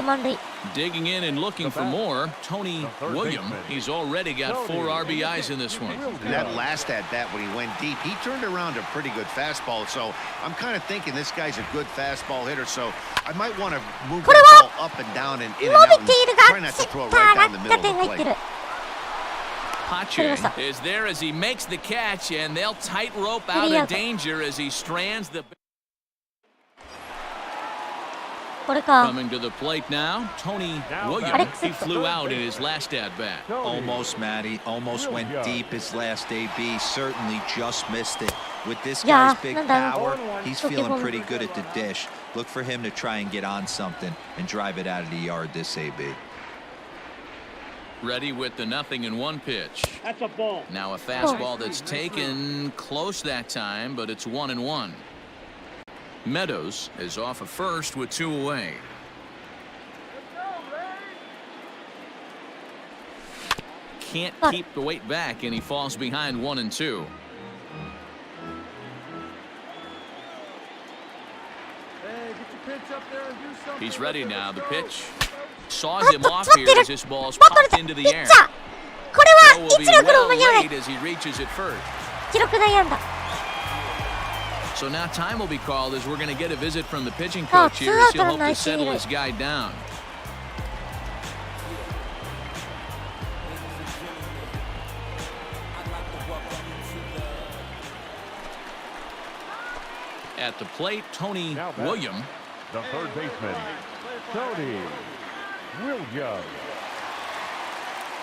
満塁。 Digging in and looking for more, Tony William. He's already got 4 RBIs in this one. And that last at bat when he went deep, he turned around a pretty good fastball. So I'm kind of thinking this guy's a good fastball hitter. So I might want to move the ball up and down and in and out and try not to throw it right down the middle of the plate. Pache is there as he makes the catch, and they'll tightrope out of danger as he strands the. これか。 Coming to the plate now, Tony William. He flew out in his last at bat. Almost, Matty. Almost went deep his last AB. Certainly just missed it. With this guy's big power, he's feeling pretty good at the dish. Look for him to try and get on something and drive it out of the yard this AB. Ready with the 0-1 pitch. That's a ball. Now a fastball that's taken close that time, but it's 1-1. Meadows is off at first with 2 away. Can't keep the weight back, and he falls behind 1-2. He's ready now. The pitch saws him off here as this ball's popped into the air. これは Throw will 一 be 力の well 間に合わない。 late as he reaches it first. 記録内野安打。 So now time will be called as we're going to get a visit from the pitching coach here as he'll hope to settle his guy down. At the plate, Tony William. The third baseman, Tony Williams.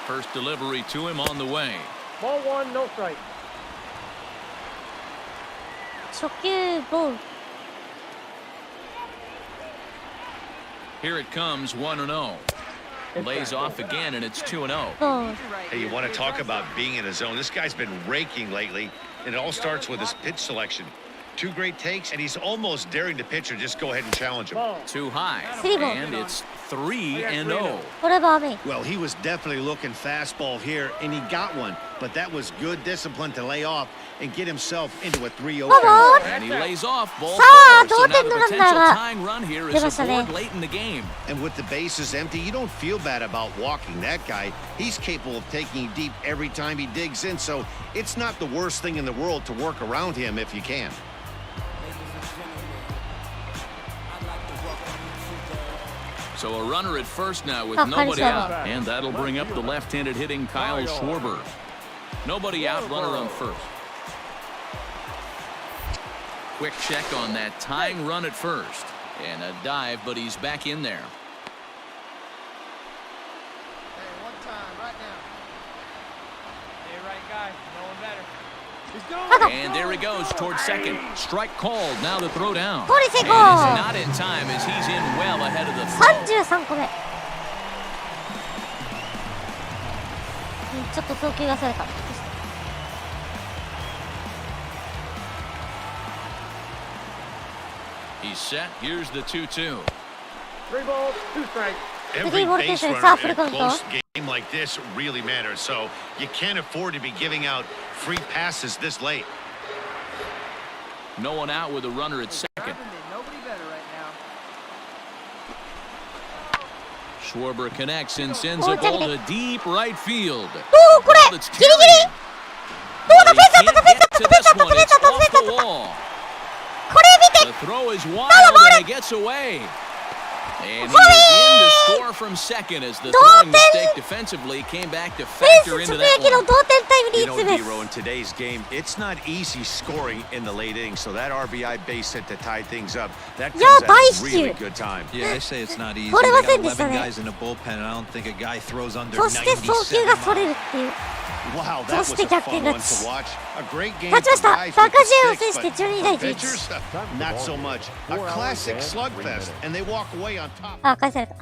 First delivery to him on the way. Ball 1, no strike. 初球ボール。 Here it comes, 1-0. Lays off again, and it's 2-0. ボール。 Hey, you want to talk about being in a zone? This guy's been raking lately, and it all starts with his pitch selection. 2 great takes, and he's almost daring the pitcher just go ahead and challenge him. Too high, 3 ボール。 and it's 3-0. これは雨。 Well, he was definitely looking fastball here, and he got one. But that was good discipline to lay off and get himself into a 3-0 count. And he lays off ball さあ、 4, so 同 now 点 the のランナー potential が tying run here 出 is ましたね。 aboard late in the game. And with the bases empty, you don't feel bad about walking that guy. He's capable of taking you deep every time he digs in, so it's not the worst thing in the world to work around him if you can. So a runner at first now with nobody out, and that'll bring up the left-handed hitting Kyle Schwarber. Nobody out, runner on first. Quick check on that tying run at first, and a dive, but he's back in there. Hey, one time, right now. Hey, right guy, no one better. And there he goes towards second. Strike called. Now the throw down. 盗塁成 And 功。 it's not in time as he's in well ahead of the throw. 33個目。ちょっと送球がそれた。 He's set. Here's the 2-2. 3 balls, 2 strikes. Every base runner in a close game like this really matters, so you can't afford to be giving out free passes this late. No one out with a runner at second. Nobody better right now. Schwarber connects and sends a ball to deep right field. おお、これ Ball that's ギリギリ carrying. どうだ、 But フェンスだ he った、 can't フェンスだ get った、 to フェンス this だった、フ one. ェンス It's だった、フェンス off だ the った。 wall. これ見 The て。 throw is wild and it gets away. And he is in to score from second as the throwing mistake defensively came back to フェ factor ンス into 直 that 撃の one. 同点タイムリ You ー know, ツーベース。 D-Row, in today's game, it's not easy scoring in the late innings, so that RBI base hit to tie things up. That comes at a really good time. Yeah, they say it's not easy. これま They せ got んでした 11 ね。 guys in the bullpen, and I don't think a guy throws under そして送球がそれるっていう。 Wow, that was そして a 逆転 fun one 勝ち。 to watch. A great game 勝ちま for した。 guys バ with カ the ジェを sticks, 制して but 12対 the 11。 pitchers, not so much. A classic slugfest, and they walk away on top. あ、返された。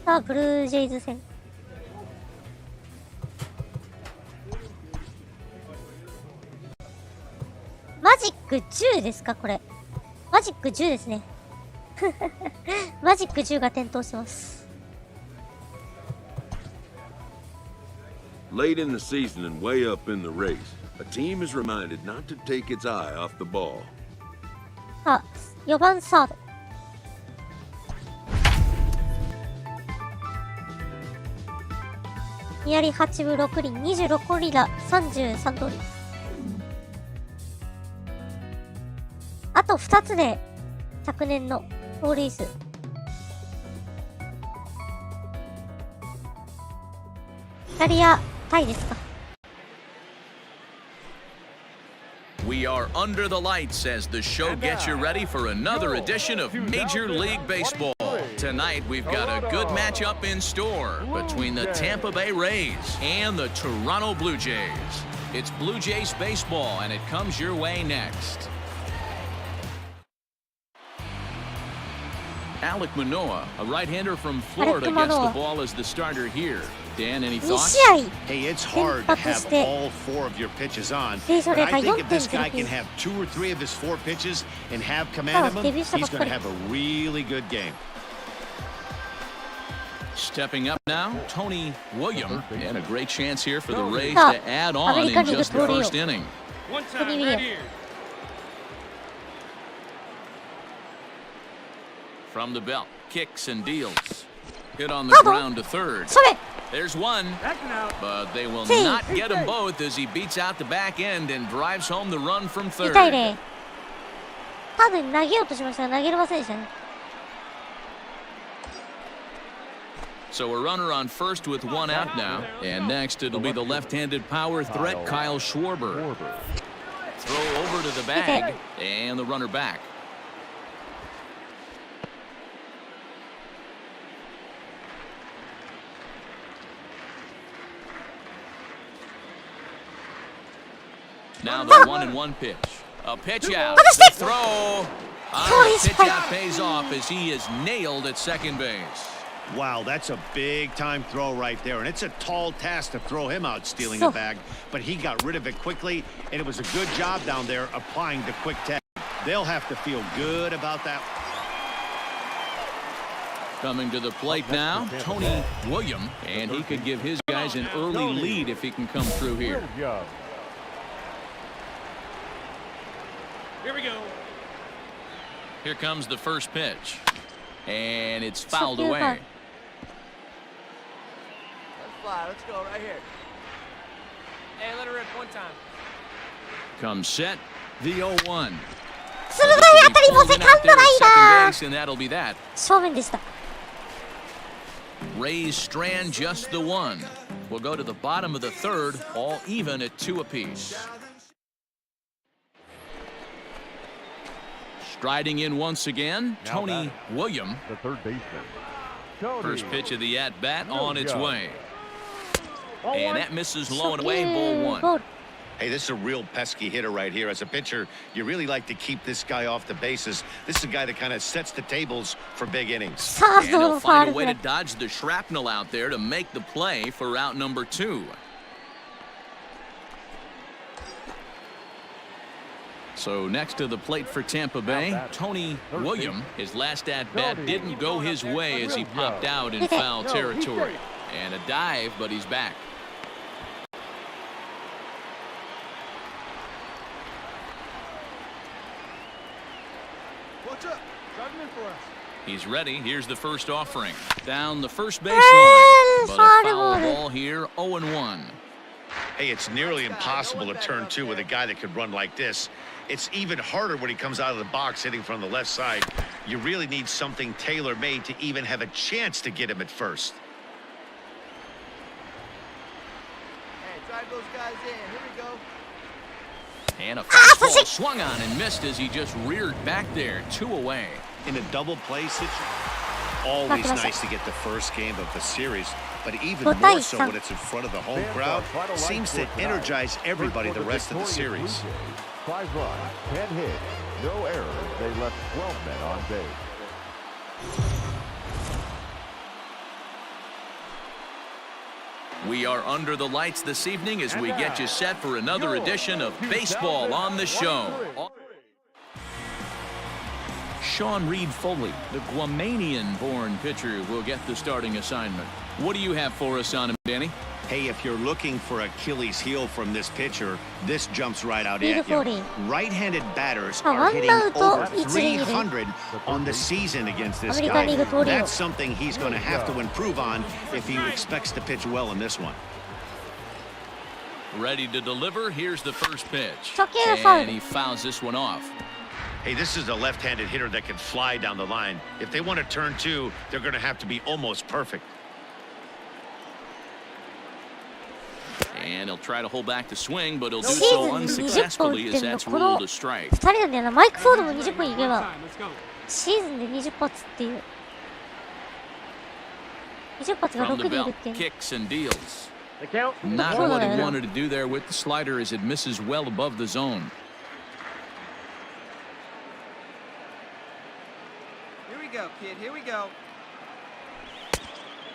さあ、ブルージェイズ戦。マジック10ですかこれ。マジック10ですね。マジック10が点灯してます。Late in the season and way up in the race, a team is reminded not to take its eye off the ball. さあ、4番サード。2割8分6厘、26本塁打、33盗塁。あと2つで昨年の盗塁数。イタリアタイですか。We are under the lights as the show gets you ready for another edition of Major League Baseball. Tonight, we've got a good matchup in store between the Tampa Bay Rays and the Toronto Blue Jays. It's Blue Jays baseball, and it comes your way next. Alec Manoa, a right-hander from Florida, gets the ball as the starter here. Dan, any thoughts? Hey, it's hard to have all 4 of your pitches on. But I think if this guy can have 2 or 3 of his 4 pitches and have command of them, he's going to have a really good game. Stepping up now, Tony William, and a great chance here for the Rays to add on in just the first inning. One time, right here. From the belt, kicks and deals. Hit on the ground to third. There's one, but they will not get them both as he beats out the back end and drives home the run from third. 多分投げようとしましたが投げれませんでしたね。So a runner on first with 1 out now. And next it'll be the left-handed power threat, Kyle Schwarber. Throw over to the bag, and the runner back. Now the 1-1 pitch. A pitch out. The throw. The pitch out pays off as he is nailed at second base. Wow, that's a big-time throw right there, and it's a tall task to throw him out stealing a bag, but he got rid of it quickly, and it was a good job down there applying the quick tag. They'll have to feel good about that. Coming to the plate now, Tony William, and he could give his guys an early lead if he can come through here. Here we go. Here comes the first pitch, and it's fouled away. Let's fly. Let's go right here. Hey, let her rip one time. Comes set, the 0-1. 鋭い当たりもセカンドライダー。 And that'll be that. 正面でした。Rays strand just the 1. We'll go to the bottom of the third, all even at 2 apiece. Striding in once again, Tony William. The third baseman. First pitch of the at-bat on its way. And that misses low and away, ball 1. Hey, this is a real pesky hitter right here. As a pitcher, you really like to keep this guy off the bases. This is a guy that kind of sets the tables for big innings. And he'll find a way to dodge the shrapnel out there to make the play for out number 2. So next to the plate for Tampa Bay, Tony William. His last at-bat didn't go his way as he popped out in foul territory. And a dive, but he's back. What's up? Driving in for us. He's ready. Here's the first offering. Down the first baseline. But a foul ball here, 0-1. Hey, it's nearly impossible to turn 2 with a guy that could run like this. It's even harder when he comes out of the box hitting from the left side. You really need something tailor-made to even have a chance to get him at first. Hey, drive those guys in. Here we go. And a fastball swung on and missed as he just reared back there, 2 away. In a double play situation, always nice to get the first game of the series, but even more so when it's in front of the home crowd. Seems to energize everybody the rest of the series. 5 runs, 10 hits, no errors. They left 12 men on base. We are under the lights this evening as we get you set for another edition of Baseball on the Show. Sean Reed Foley, the Guamanian-born pitcher, will get the starting assignment. What do you have for us on him, Danny? Hey, if you're looking for Achilles heel from this pitcher, this jumps right out at you. Right-handed batters are hitting over 300 on the season against this guy. That's something he's going to have to improve on if he expects to pitch well in this one. Ready to deliver. Here's the first pitch. And he fouls this one off. Hey, this is a left-handed hitter that can fly down the line. If they want to turn two, they're going to have to be almost perfect. And he'll try to hold back the swing, but he'll do so unsuccessfully as that's ruled a strike. 2人なんだよな。マイク・フォードも20本いけばシーズンで20発っていう20発が6人いるっていう Kicks and deals. Not what he wanted to do there with the slider as it misses well above the zone. Here we go, kid. Here we go.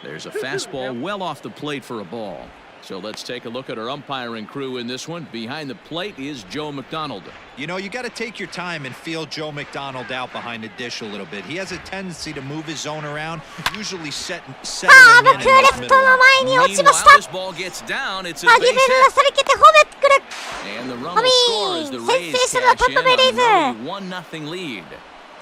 There's a fastball well off the plate for a ball. So let's take a look at our umpiring crew in this one. Behind the plate is Joe McDonald. You know, you got to take your time and feel Joe McDonald out behind the dish a little bit. He has a tendency to move his zone around, usually settling in the middle. Meanwhile, this ball gets down. It's a base hit. And the run will score as the Rays cash in on a 1-0 lead.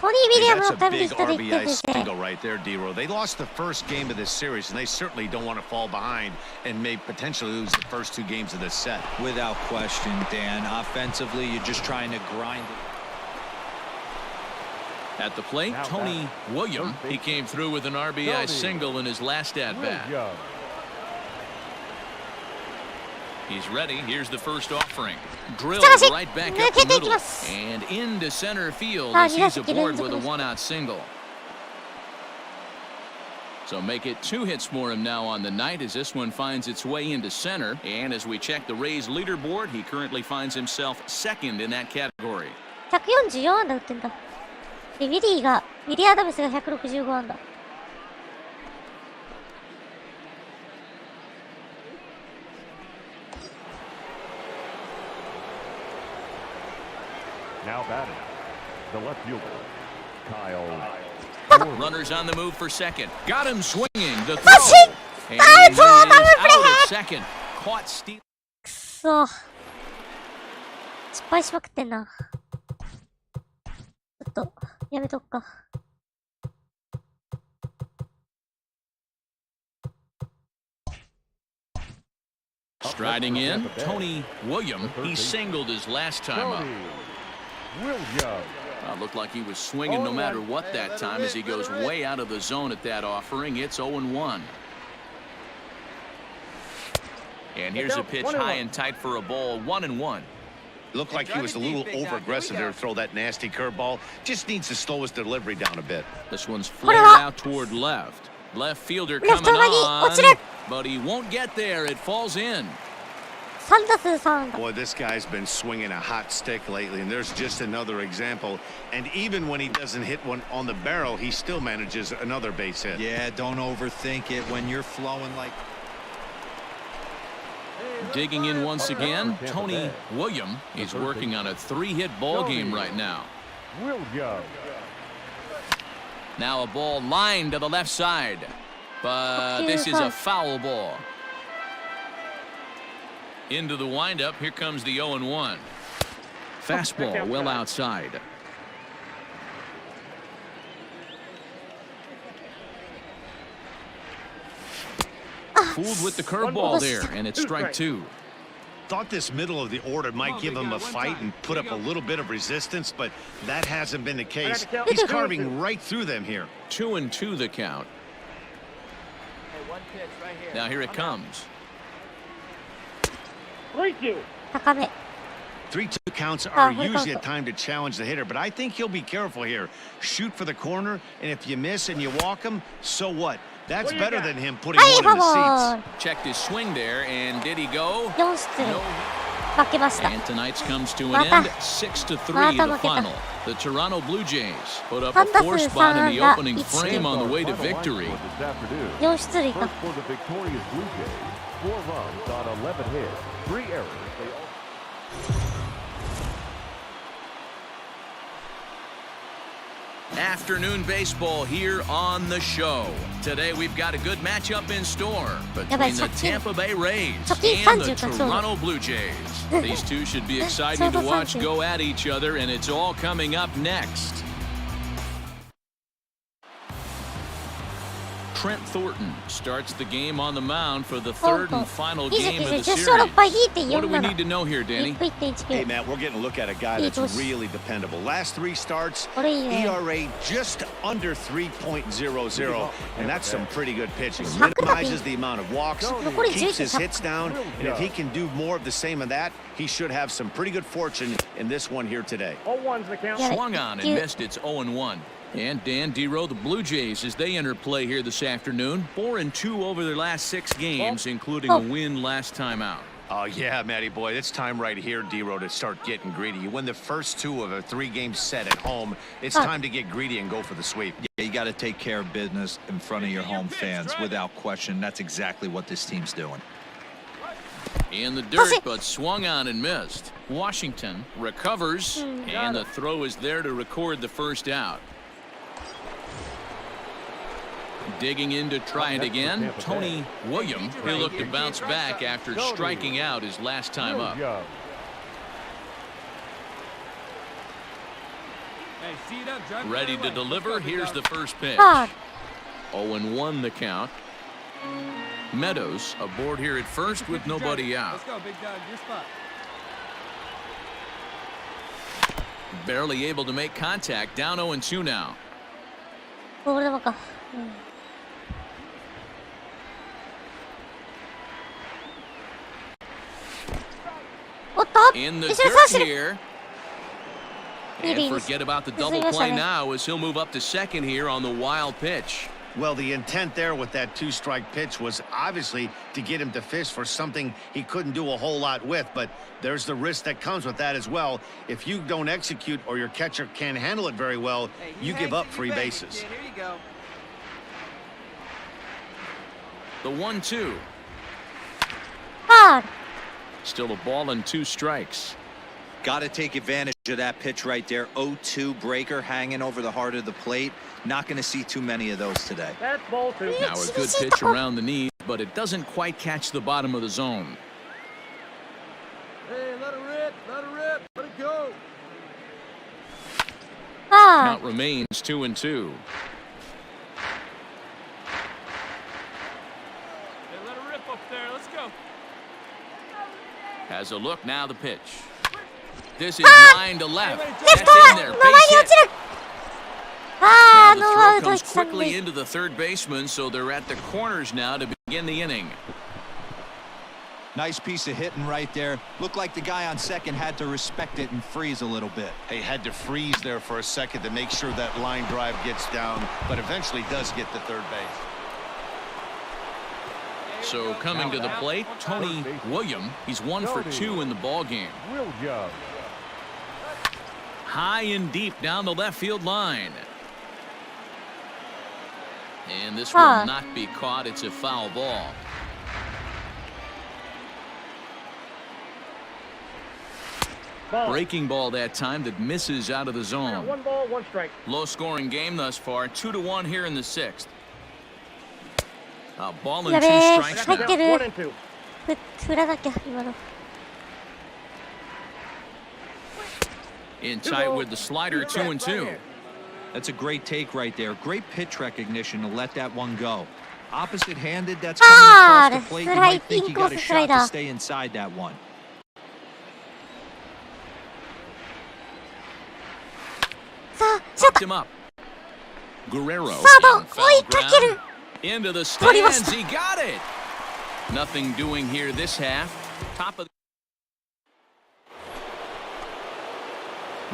That's a big RBI single right there, D-Row. They lost the first game of this series, and they certainly don't want to fall behind and may potentially lose the first two games of this set. Without question, Dan. Offensively, you're just trying to grind it. At the plate, Tony William. He came through with an RBI single in his last at-bat. He's ready. Here's the first offering. Drilled right back up the middle and into center field as he's aboard with a one-out single. So make it 2 hits for him now on the night as this one finds its way into center. And as we check the Rays leaderboard, he currently finds himself second in that category. 144安打打ってんだ。で、ウィリアダムスが165安打。Now batting, the left fielder, Kyle. Runners on the move for second. Got him swinging. The throw. And he is out at second. Caught steal. くそ。失敗しまくってんな。ちょっと、やめとくか。Striding in, Tony William. He singled his last time up. Looked like he was swinging no matter what that time as he goes way out of the zone at that offering. It's 0-1. And here's a pitch high and tight for a ball, 1-1. Looked like he was a little over-aggressive there to throw that nasty curveball. Just needs to slow his delivery down a bit. This one's flared out toward left. Left fielder coming on, but he won't get there. It falls in. Boy, this guy's been swinging a hot stick lately, and there's just another example. And even when he doesn't hit one on the barrel, he still manages another base hit. Yeah, don't overthink it when you're flowing like... Digging in once again, Tony William. He's working on a 3-hit ball game right now. Now a ball lined to the left side, but this is a foul ball. Into the windup, here comes the 0-1. Fastball well outside. Fooled with the curveball there, and it's strike 2. Thought this middle of the order might give him a fight and put up a little bit of resistance, but that hasn't been the case. He's carving right through them here. 2-2 the count. Now here it comes. 高め。 3-2 counts are usually a time to challenge the hitter, but I think he'll be careful here. Shoot for the corner, and if you miss and you walk him, so what? That's better than him putting one in the seats. Checked his swing there, and did he go? No. 負けました。 And tonight's comes to ま an た end 6-3 the 負けた。 final. The Toronto Blue Jays put up 3 a 打 4 数 spot in the 3が opening 1 frame on the way to victory. 4出塁か。 First for the victorious Blue Jays, 4 runs on 11 hits, 3 errors. They all... Afternoon baseball here on the show. Today we've got a good matchup in store between the Tampa Bay Rays and the Toronto Blue Jays. These two should be exciting to watch go at each other, and it's all coming up next. Trent Thornton starts the game on the mound for the third and final game of the series. What do we need to know here, Danny? Hey, Matt, we're getting a look at a guy that's really dependable. Last 3 starts, ERA just under 3.00, and that's some pretty good pitching. Minimizes the amount of walks, keeps his hits down, and if he can do more of the same of that, he should have some pretty good fortune in this one here today. Swung on and missed. It's 0-1. And Dan Dero, the Blue Jays, as they enter play here this afternoon, 4-2 over their last 6 games, including a win last time out. Oh, yeah, Matty boy, it's time right here, Dero, to start getting greedy. You win the first 2 of a 3-game set at home. It's time to get greedy and go for the sweep. Yeah, you got to take care of business in front of your home fans, without question. That's exactly what this team's doing. In the dirt, but swung on and missed. Washington recovers, and the throw is there to record the first out. Digging in to try it again, Tony William. He'll look to bounce back after striking out his last time up. Ready to deliver. Here's the first pitch. 0-1 the count. Meadows aboard here at first with nobody out. Let's go, big dog. Your spot. Barely able to make contact. Down 0-2 now. ボール球か。おっと In the 後ろ走 dirt る here. And forget about the double play now as he'll move up to second here on the wild pitch. Well, the intent there with that 2-strike pitch was obviously to get him to fish for something he couldn't do a whole lot with, but there's the risk that comes with that as well. If you don't execute or your catcher can't handle it very well, you give up free bases. Here you go. The 1-2. Hard. Still a ball and 2 strikes. Got to take advantage of that pitch right there. 0-2 breaker hanging over the heart of the plate. Not going to see too many of those today. Now a good pitch around the knee, but it doesn't quite catch the bottom of the zone. Hey, let it rip, let it go. Count remains 2-2. Hey, let it rip up there. Let's go. Has a look now the pitch. This is line to left. That's in there. 前に Base 落 hit. ちる。 Now the ノー throw アウト comes 一三 quickly 塁。 into the third baseman, so they're at the corners now to begin the inning. Nice piece of hitting right there. Looked like the guy on second had to respect it and freeze a little bit. He had to freeze there for a second to make sure that line drive gets down, but eventually does get to third base. So coming to the plate, Tony William. He's 1 for 2 in the ball game. Real job. High and deep down the left field line. And this will not be caught. It's a foul ball. Breaking ball that time that misses out of the zone. 1 ball, 1 strike. Low scoring game thus far. 2-1 here in the 6th. A ball and やべ 2 え、 strikes 入って now. る。振らなきゃ、今の。 In tight with the slider, 2-2. That's a great take right there. Great pitch recognition to let that one go. Opposite-handed, that's coming across the plate. You might think you got a shot to stay inside that one. さあ、ショー Popped ト。 him up. Guerrero サード、 in 追 foul いかける。 ground. Into the 取りまし stands. た。 He got it. Nothing doing here this half. Top of the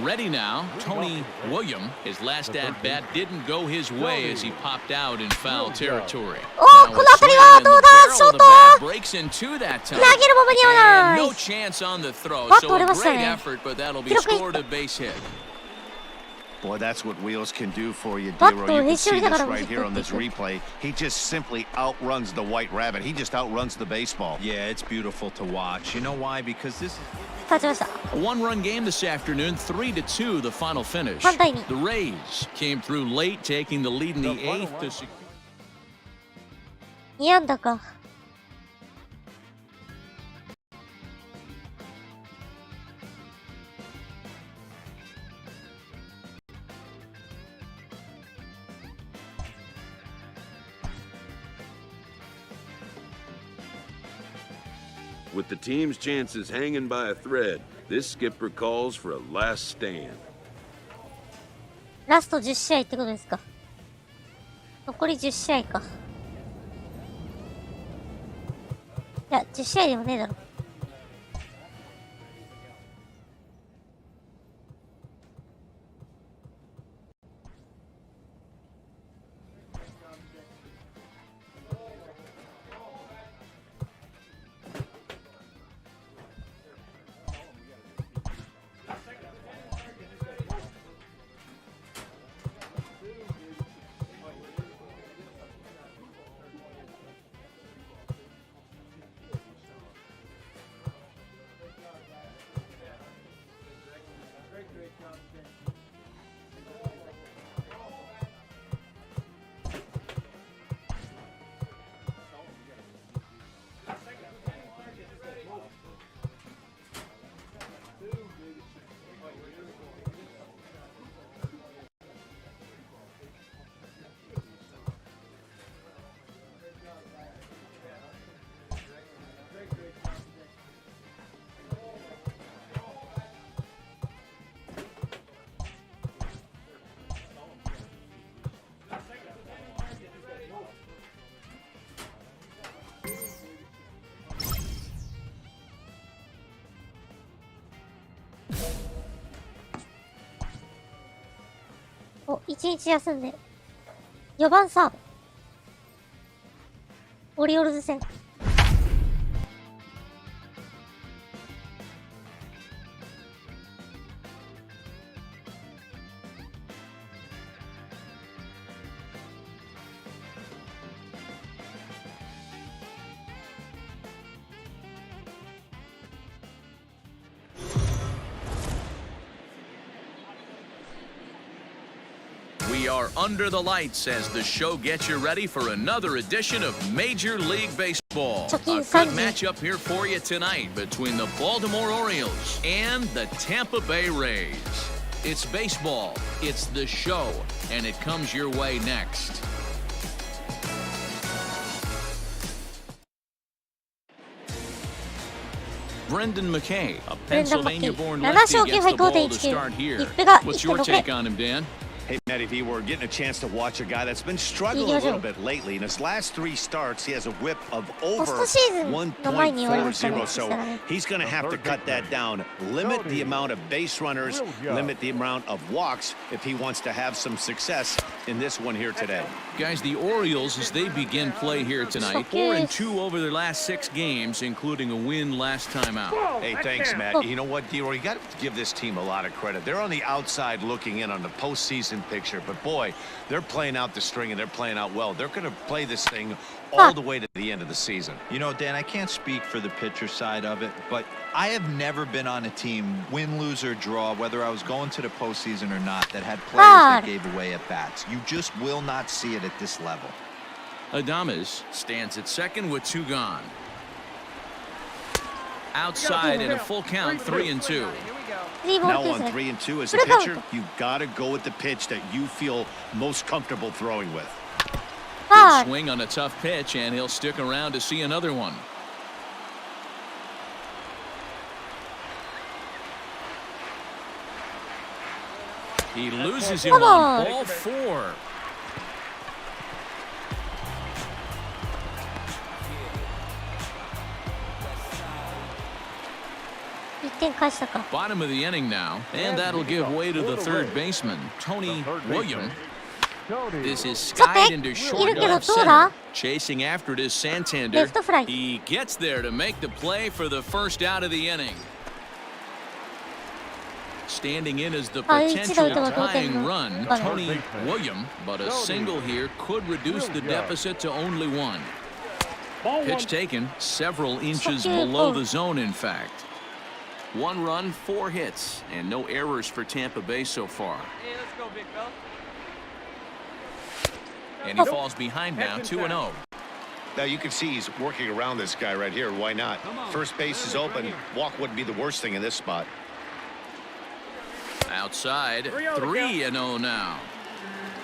ready now, Tony William. His last at-bat didn't go his way as he popped out in foul territory. おー、この当たりはどうだ、ショート。 Breaks Jackson to that time. 投げるままに合わ And ない no chance on the throw. バット So 折れ a ました great ね effort, but that'll be 記録ヒッ scored ト a base hit. Boy, that's what wheels can do for you, Back D-Roy. to You can his see shoulder this that right I here was on this replay. He just simply outruns the white rabbit. He just outruns the baseball. Yeah, it's beautiful to watch. You know why? Because this is 勝ちました A one-run game this afternoon, 3-2, the final finish. 3対2 The Rays came through late, taking the lead in the eighth to secure. 2安打か With the team's chances hanging by a thread, this skipper calls for a last stand. ラスト10試合ってことですか残り10試合かいや10試合でもねえだろお、1日休んで。4番サード。オリオールズ戦。We are under the lights as the show gets you ready for another edition of Major League Baseball. A good matchup here for you tonight between the Baltimore Orioles and the Tampa Bay Rays. It's baseball, it's the show, and it comes your way next. Brendan Mckay, a Pennsylvania-born lefty, gets the ball to start here. What's your take on him, Dan? Hey, Matty V, we're getting a chance to watch a guy that's been struggling a little bit lately. In his last 3 starts, he has a whip of over 1.40, so he's going to have to cut that down, limit the amount of base runners, limit the amount of walks if he wants to have some success in this one here today. Guys, the Orioles, as they begin play here tonight, 4-2 over their last 6 games, including a win last time out. Hey, thanks, Matt. You know what, D-Roy, you got to give this team a lot of credit. They're on the outside looking in on the postseason picture, but boy, they're playing out the string and they're playing out well. They're going to play this thing all the way to the end of the season. You know, Dan, I can't speak for the pitcher side of it, but I have never been on a team, win, lose, or draw, whether I was going to the postseason or not, that had players that gave away at bats. You just will not see it at this level. Adames stands at second with 2 gone. Outside in a full count, 3-2. Now on 3-2 as a pitcher, you've got to go with the pitch that you feel most comfortable throwing with. Good swing on a tough pitch, and he'll stick around to see another one. He loses him on ball 4. Bottom of the inning now, and that'll give way to the third baseman, Tony Williams. This is skied into short left center. Chasing after it is Santander. He gets there to make the play for the first out of the inning. Standing in as the potential tying run, Tony William, but a single here could reduce the deficit to only one. Pitch taken several inches below the zone, in fact. 1 run, 4 hits, and no errors for Tampa Bay so far. Hey, let's go, big fella. And he falls behind now, 2-0. Now you can see he's working around this guy right here. Why not? First base is open. Walk wouldn't be the worst thing in this spot. Outside, 3-0 now.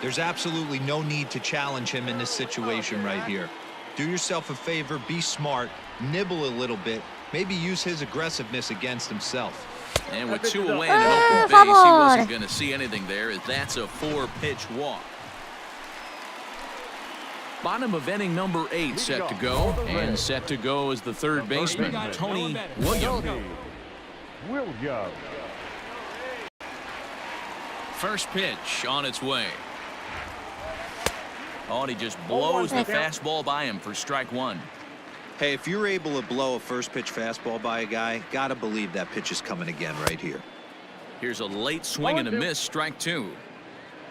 There's absolutely no need to challenge him in this situation right here. Do yourself a favor, be smart, nibble a little bit, maybe use his aggressiveness against himself. And with 2 away and an open base, he wasn't going to see anything there, as that's a 4-pitch walk. Bottom of inning number 8 set to go, and set to go is the third baseman, Tony William. First pitch on its way. Oh, and he just blows the fastball by him for strike 1. Hey, if you're able to blow a first pitch fastball by a guy, gotta believe that pitch is coming again right here. Here's a late swing and a miss, strike 2.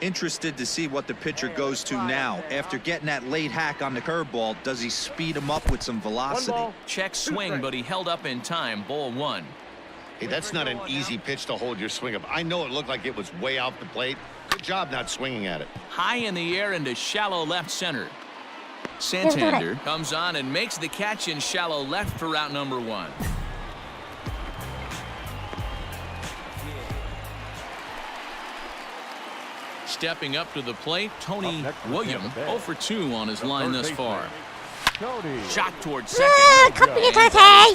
Interested to see what the pitcher goes to now. After getting that late hack on the curveball, does he speed him up with some velocity? Check swing, but he held up in time, ball 1. Hey, that's not an easy pitch to hold your swing up. I know it looked like it was way off the plate. Good job not swinging at it. High in the air into shallow left center. Santander comes on and makes the catch in shallow left for out number 1. Stepping up to the plate, Tony William, 0 for 2 on his line thus far. Shot towards second.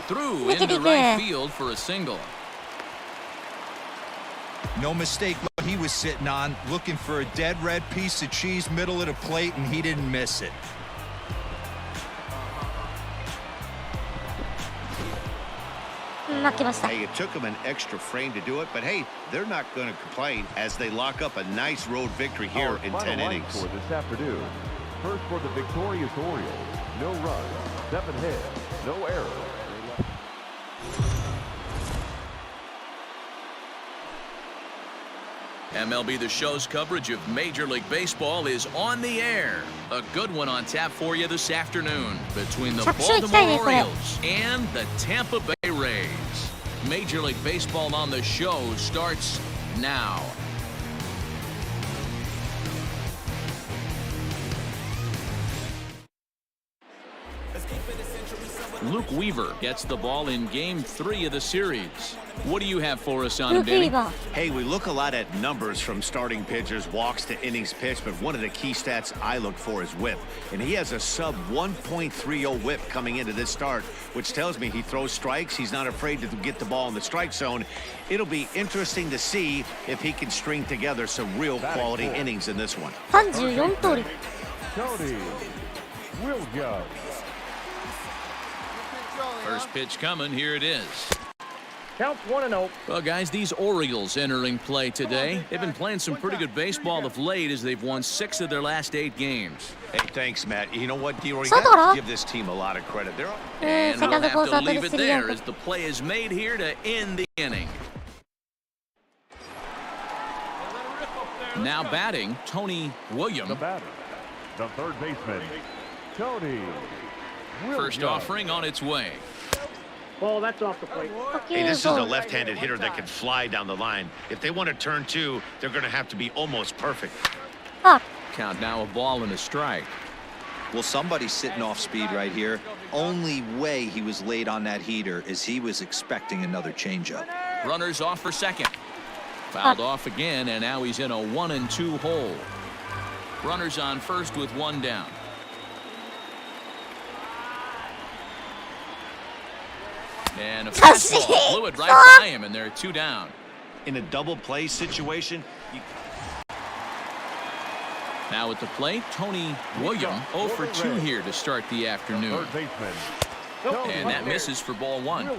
Through into right field for a single. No mistake what he was sitting on, looking for a dead red piece of cheese middle of the plate, and he didn't miss it. Hey, it took him an extra frame to do it, but hey, they're not going to complain as they lock up a nice road victory here in 10 innings. For this afternoon. First for the victorious Orioles, no runs, 7 hits, no errors. MLB The Show's coverage of Major League Baseball is on the air. A good one on tap for you this afternoon between the Baltimore Orioles and the Tampa Bay Rays. Major League Baseball on the Show starts now. Luke Weaver gets the ball in Game 3 of the series. What do you have for us on him, Danny? Hey, we look a lot at numbers from starting pitchers, walks to innings pitched, but one of the key stats I look for is whip. And he has a sub 1.30 whip coming into this start, which tells me he throws strikes. He's not afraid to get the ball in the strike zone. It'll be interesting to see if he can string together some real quality innings in this one. 34通り。 Tony Williams. First pitch coming, here it is. Count 1-0. Well, guys, these Orioles entering play today. They've been playing some pretty good baseball of late as they've won 6 of their last 8 games. Hey, thanks, Matt. You know what, D-Roy? You got to give this team a lot of credit. And we'll have to leave it there as the play is made here to end the inning. Now batting, Tony William. The batter, the third baseman, Tony Williams. First offering on its way. Ball, that's off the plate. Hey, this is a left-handed hitter that can fly down the line. If they want to turn 2, they're going to have to be almost perfect. Count now a ball and a strike. Well, somebody's sitting off speed right here. Only way he was late on that heater is he was expecting another changeup. Runners off for second. Fouled off again, and now he's in a 1-2 hole. Runners on first with 1 down. And a fastball blew it right by him, and there are 2 down. In a double play situation, Now at the plate, Tony William 0 for 2 here to start the afternoon. Third baseman. And that misses for ball 1.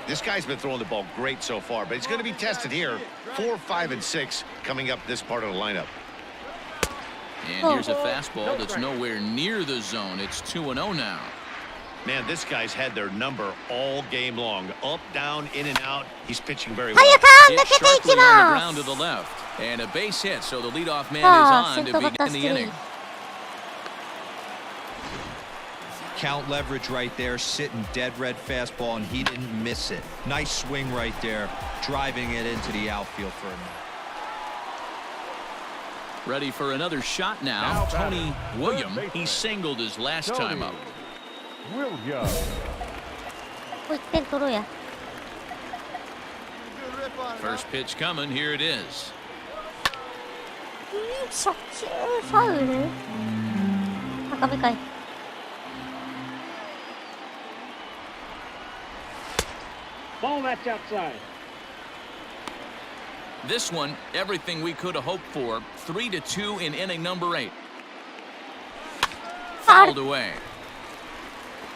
this guy's been throwing the ball great so far, but he's going to be tested here. 4, 5, and 6 coming up this part of the lineup. And here's a fastball that's nowhere near the zone. It's 2-0 now. Man, this guy's had their number all game long. Up, down, in and out. He's pitching very well. 早く抜 Hit けてい sharply き on the ま ground す to the left. And a base hit, so the leadoff man さあ is on 先 to 頭バッター begin 出 the 塁 inning. Count leverage right there, sitting dead red fastball, and he didn't miss it. Nice swing right there, driving it into the outfield for him. Ready for another shot now. Tony William, he singled his last time up. William. もう1点取ろうや Good rip on it. First pitch coming, here it is. 初球ファウル高めかい Ball that's outside. This one, everything we could have hoped for. 3-2 in inning number 8. Fouled away.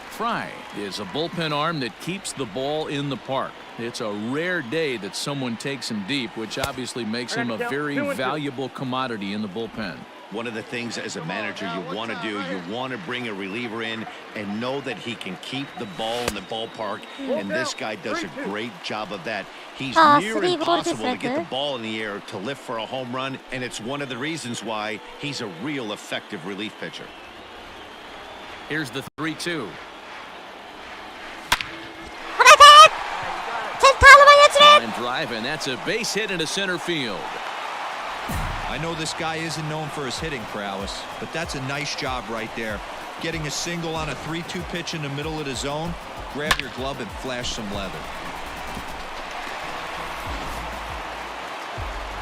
Fry is a bullpen arm that keeps the ball in the park. It's a rare day that someone takes him deep, which obviously makes him a very valuable commodity in the bullpen. One of the things as a manager you want to do, you want to bring a reliever in and know that he can keep the ball in the ballpark, and this guy does a great job of that. He's near impossible to get the ball in the air to lift for a home run, and it's one of the reasons why he's a real effective relief pitcher. Here's the 3-2. 放てセンターの前に落ちる Line drive, and that's a base hit into center field. I know this guy isn't known for his hitting prowess, but that's a nice job right there. Getting a single on a 3-2 pitch in the middle of the zone, grab your glove and flash some leather.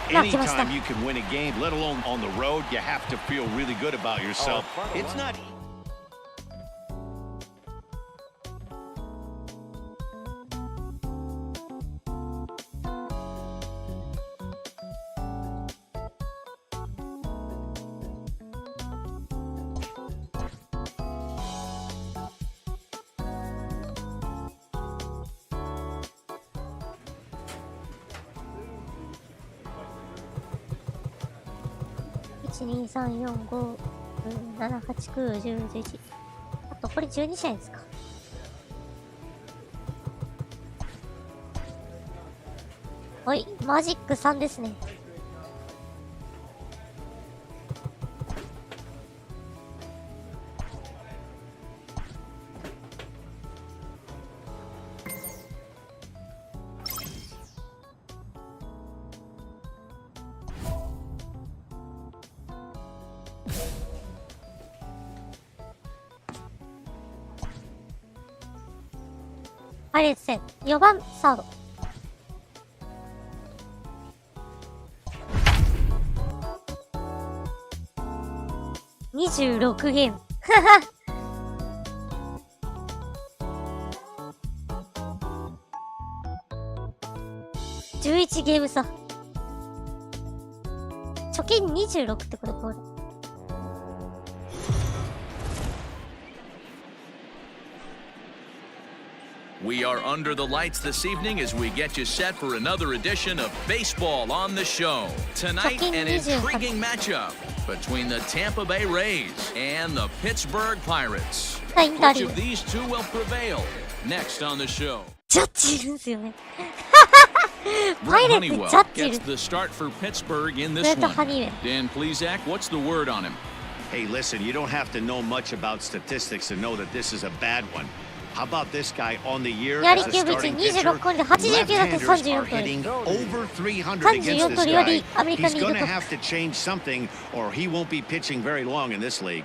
Anytime you can win a game, let alone on the road, you have to feel really good about yourself. It's not...1,2,3,4,5,7,8,9,10,11あとこれ12試合ですかはい、マジック3ですねパイレーツ戦4番サード26ゲーム11ゲーム差貯金26ってこれこれWe are under the lights this evening as we get you set for another edition of Baseball on the Show. Tonight, an intriguing matchup between the Tampa Bay Rays and the Pittsburgh Pirates. Which of these two will prevail? Next on the show. ジャッジいるんすよね Brett Honeywell gets the start for Pittsburgh in this one. Dan Plesac, what's the word on him? Hey, listen, you don't have to know much about statistics to know that this is a bad one. How about this guy on the year as a starting pitcher? Left-handers are hitting over 300 against this guy. He's going to have to change something or he won't be pitching very long in this league.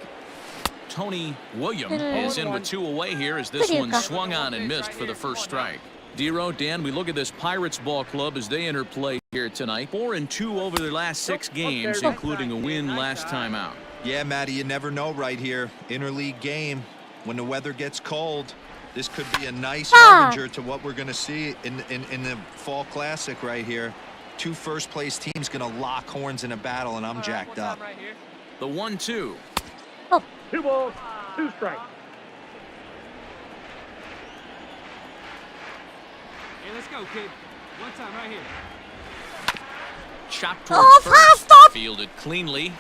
Tony William is in with 2 away here as this one swung on and missed for the first strike. Dero, Dan, we look at this Pirates ball club as they enter play here tonight. 4-2 over their last 6 games, including a win last time out. Yeah, Matty, you never know right here. Interleague game, when the weather gets cold, this could be a nice harbinger to what we're going to see in the Fall Classic right here. 2 first-place teams going to lock horns in a battle, and I'm jacked up. The 1-2. Oh. 2 balls, 2 strikes. Hey, let's go, kid. One time right here. Chopped towards first. Fielded cleanly.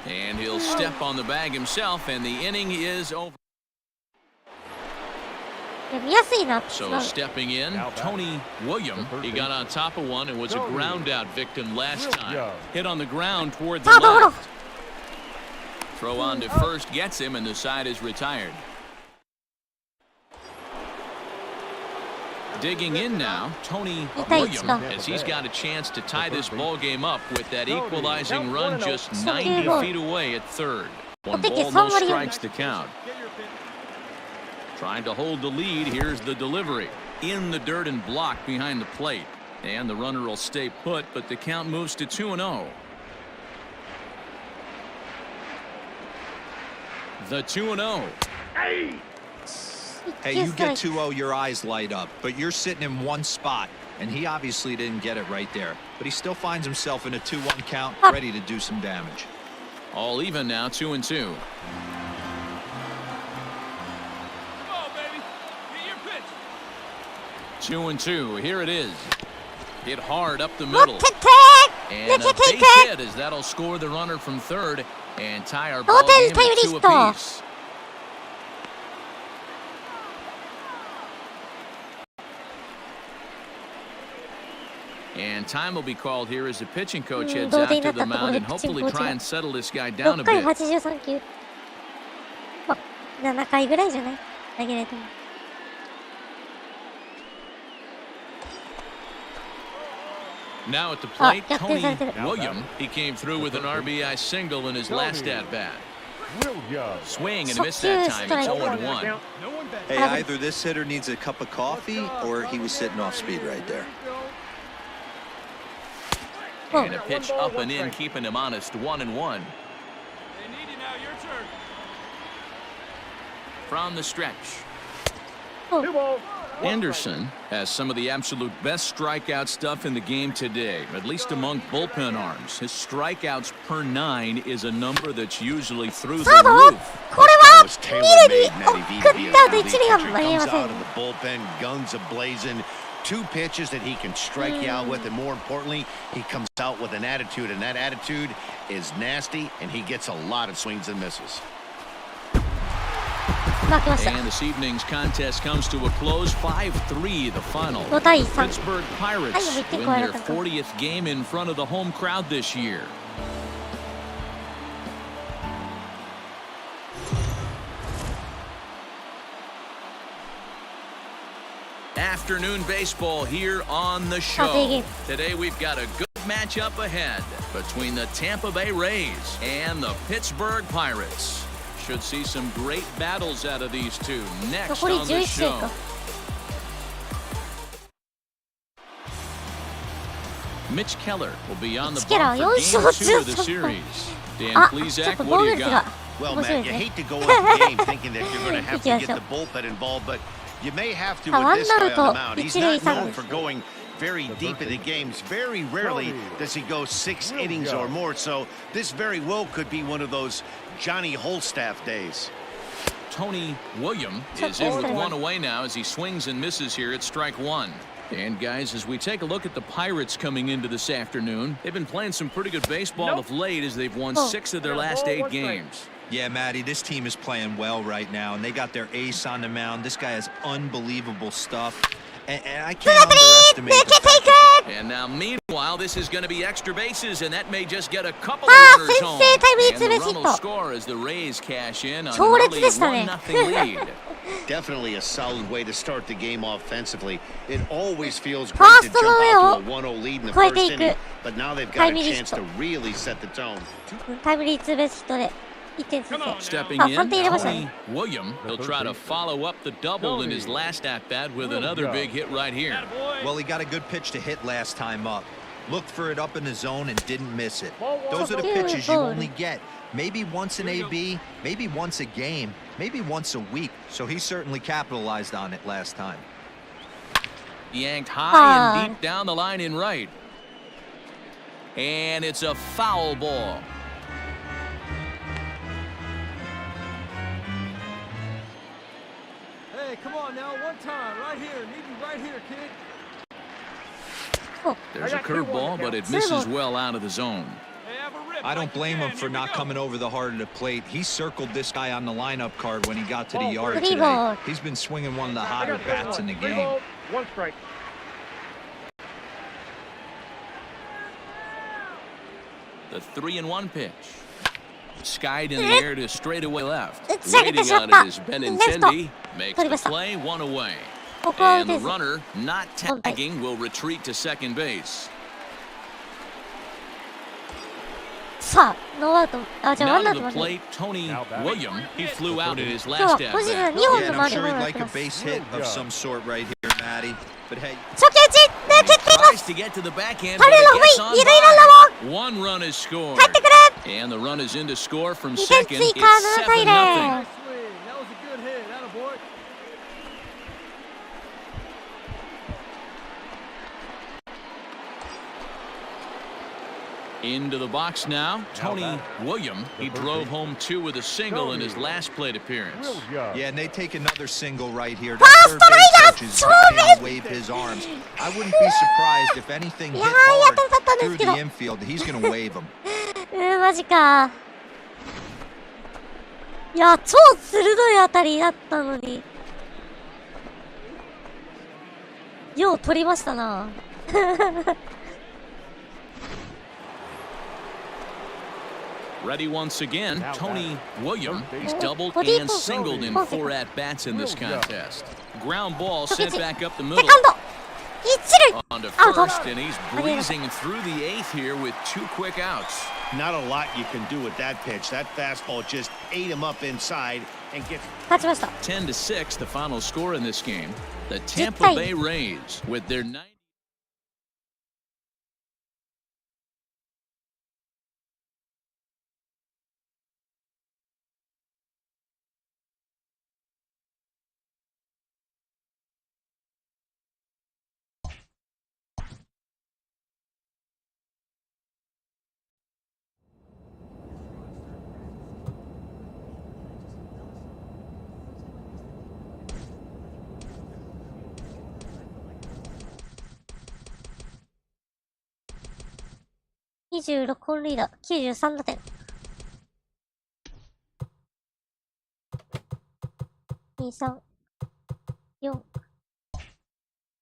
And he'll step on the bag himself, and the inning is over. 見やすいな。 So stepping in, Tony William. He got on top of one and was a ground out victim last time. Hit on the ground toward the left. Throw on to first gets him, and the side is retired. Digging in now, Tony William, as he's got a chance to tie this ball game up with that equalizing run just 90 feet away at third. One ball, no strikes to count. Trying to hold the lead, here's the delivery. In the dirt and blocked behind the plate. And the runner will stay put, but the count moves to 2-0. The 2-0. Hey, you get 2-0, your eyes light up, but you're sitting in one spot, and he obviously didn't get it right there. But he still finds himself in a 2-1 count, ready to do some damage. All even now, 2-2. 2-2. Here it is. Hit hard up the middle. And a base hit as that'll score the runner from third and tie our ball game at 2 apiece. And time will be called here as the pitching coach heads out to the mound and hopefully try and settle this guy down a bit. 83球。7回ぐらいじゃない？投げないと思う。Now at the plate, Tony William. He came through with an RBI single in his last at-bat. Swing and miss that time. It's 0-1. Hey, either this hitter needs a cup of coffee or he was sitting off speed right there. And a pitch up and in, keeping him honest. 1-1. From the stretch. Anderson has some of the absolute best strikeout stuff in the game today, at least among bullpen arms. His strikeouts per 9 is a number that's usually through the roof. これは見るに送った後一塁が間に合いません。 out of the bullpen, guns a-blazing. 2 pitches that he can strike you out with, and more importantly, he comes out with an attitude, and that attitude is nasty, and he gets a lot of swings and misses. And this evening's contest comes to a close, 5-3 the final. Pittsburgh Pirates win their 40th game in front of the home crowd this year. Afternoon baseball here on the show. Today we've got a good matchup ahead between the Tampa Bay Rays and the Pittsburgh Pirates. Should see some great battles out of these two next on the show. Mitch Keller will be on the bump for Game 2 of the series. Dan Plesac, what do you got? Well, Matt, you hate to go into the game thinking that you're going to have to get the bullpen involved, but you may have to with this guy on the mound. He's not known for going very deep into games. Very rarely does he go 6 innings or more, so this very well could be one of those Johnny Holstaff days. Tony William is in with 1 away now as he swings and misses here at strike 1. And guys, as we take a look at the Pirates coming into this afternoon, they've been playing some pretty good baseball of late as they've won 6 of their last 8 games. Yeah, Matty, this team is playing well right now, and they got their ace on the mound. This guy has unbelievable stuff. And I can't underestimate the fact. And now, meanwhile, this is going to be extra bases, and that may just get a couple of runners home. And the run will score as the Rays cash in on an early 1-0 lead. Definitely a solid way to start the game offensively. It always feels great to jump out to a 1-0 lead in the first inning, but now they've got a chance to really set the tone. Stepping in, Tony William. He'll try to follow up the double in his last at-bat with another big hit right here. Well, he got a good pitch to hit last time up. Looked for it up in the zone and didn't miss it. Those are the pitches you only get. Maybe once an AB, maybe once a game, maybe once a week. So he certainly capitalized on it last time. Yanked high and deep down the line in right. And it's a foul ball. Hey, come on now, one time, right here. Need you right here, kid. There's a curveball, but it misses well out of the zone. Hey, have a I don't blame him for not coming over the heart of the plate. He circled this guy on the lineup card when he got to the yard today. He's been swinging one of the hotter bats in the game. 1 strike. The 3-1 pitch. Skied in the air to straightaway left. Waiting on it is Benintendi. Makes the play, 1 away. And the runner, not tagging, will retreat to second base. さあ、ノーアウト。あ、じゃあワンア Now ウ to ト the まで。 plate, Tony William. He flew out in his 今日 last は at ポジショ bat. ン2本 Yeah, の and マ I'm ーク sure が he'd な like って a ます。 base hit of some sort right here, Matty. But hey, 初球打ち抜けていま Tries す。 to get to the backhand, 彼 but の it 上 gets on 二塁ランナー by. One run is scored. 帰ってくれ And the run is in to score from 2点 second. 追 It's 加7対 7-0. 0。 Swing. That was a good hit. Attaboy. Into the box now, Tony William. He drove home 2 with a single in his last plate appearance. yeah, and they take another single right here. That third base coach is trying to wave his arms. I wouldn't be surprised if anything hit hard through the infield. He's going to wave them. マジか。いや、超鋭い当たりだったのに。よう取りましたな。Ready once again, Tony William. He's doubled and singled in 4 at-bats in this contest. Ground ball sent back up the middle. セカンド一塁 On to アウト first, and he's breezing through the 8th here with 2 quick outs. Not a lot you can do with that pitch. That fastball just ate him up inside and gets. 勝ちました。 10-6, the final score in this game. The Tampa 10対 Bay Rays with their 9.26本塁打、93打点。2、3、4。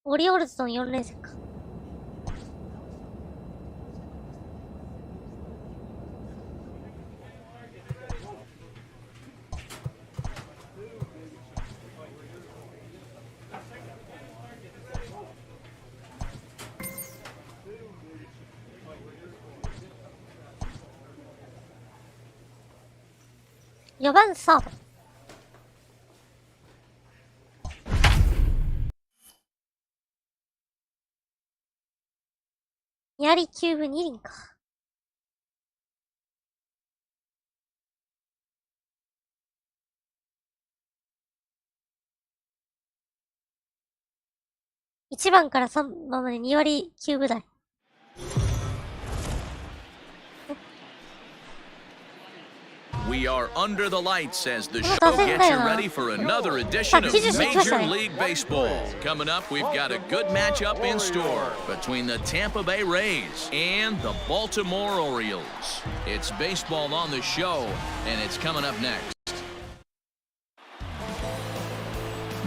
オリオールズとの4連戦か。4番サード。ニアリキューブ2輪か。1番から3番まで2割9分台。We are under the lights as the show gets you ready for another edition of Major League Baseball. Coming up, we've got a good matchup in store between the Tampa Bay Rays and the Baltimore Orioles. It's baseball on the show, and it's coming up next.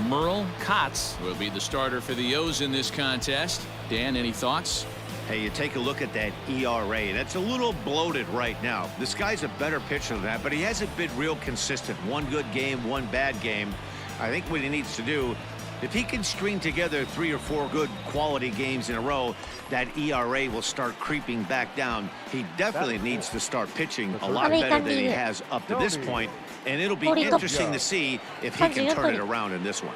Merle Kotz will be the starter for the O's in this contest. Dan, any thoughts? Hey, you take a look at that ERA, and it's a little bloated right now. This guy's a better pitcher than that, but he hasn't been real consistent. One good game, one bad game. I think what he needs to do, if he can string together 3 or 4 good quality games in a row, that ERA will start creeping back down. He definitely needs to start pitching a lot better than he has up to this point, and it'll be interesting to see if he can turn it around in this one.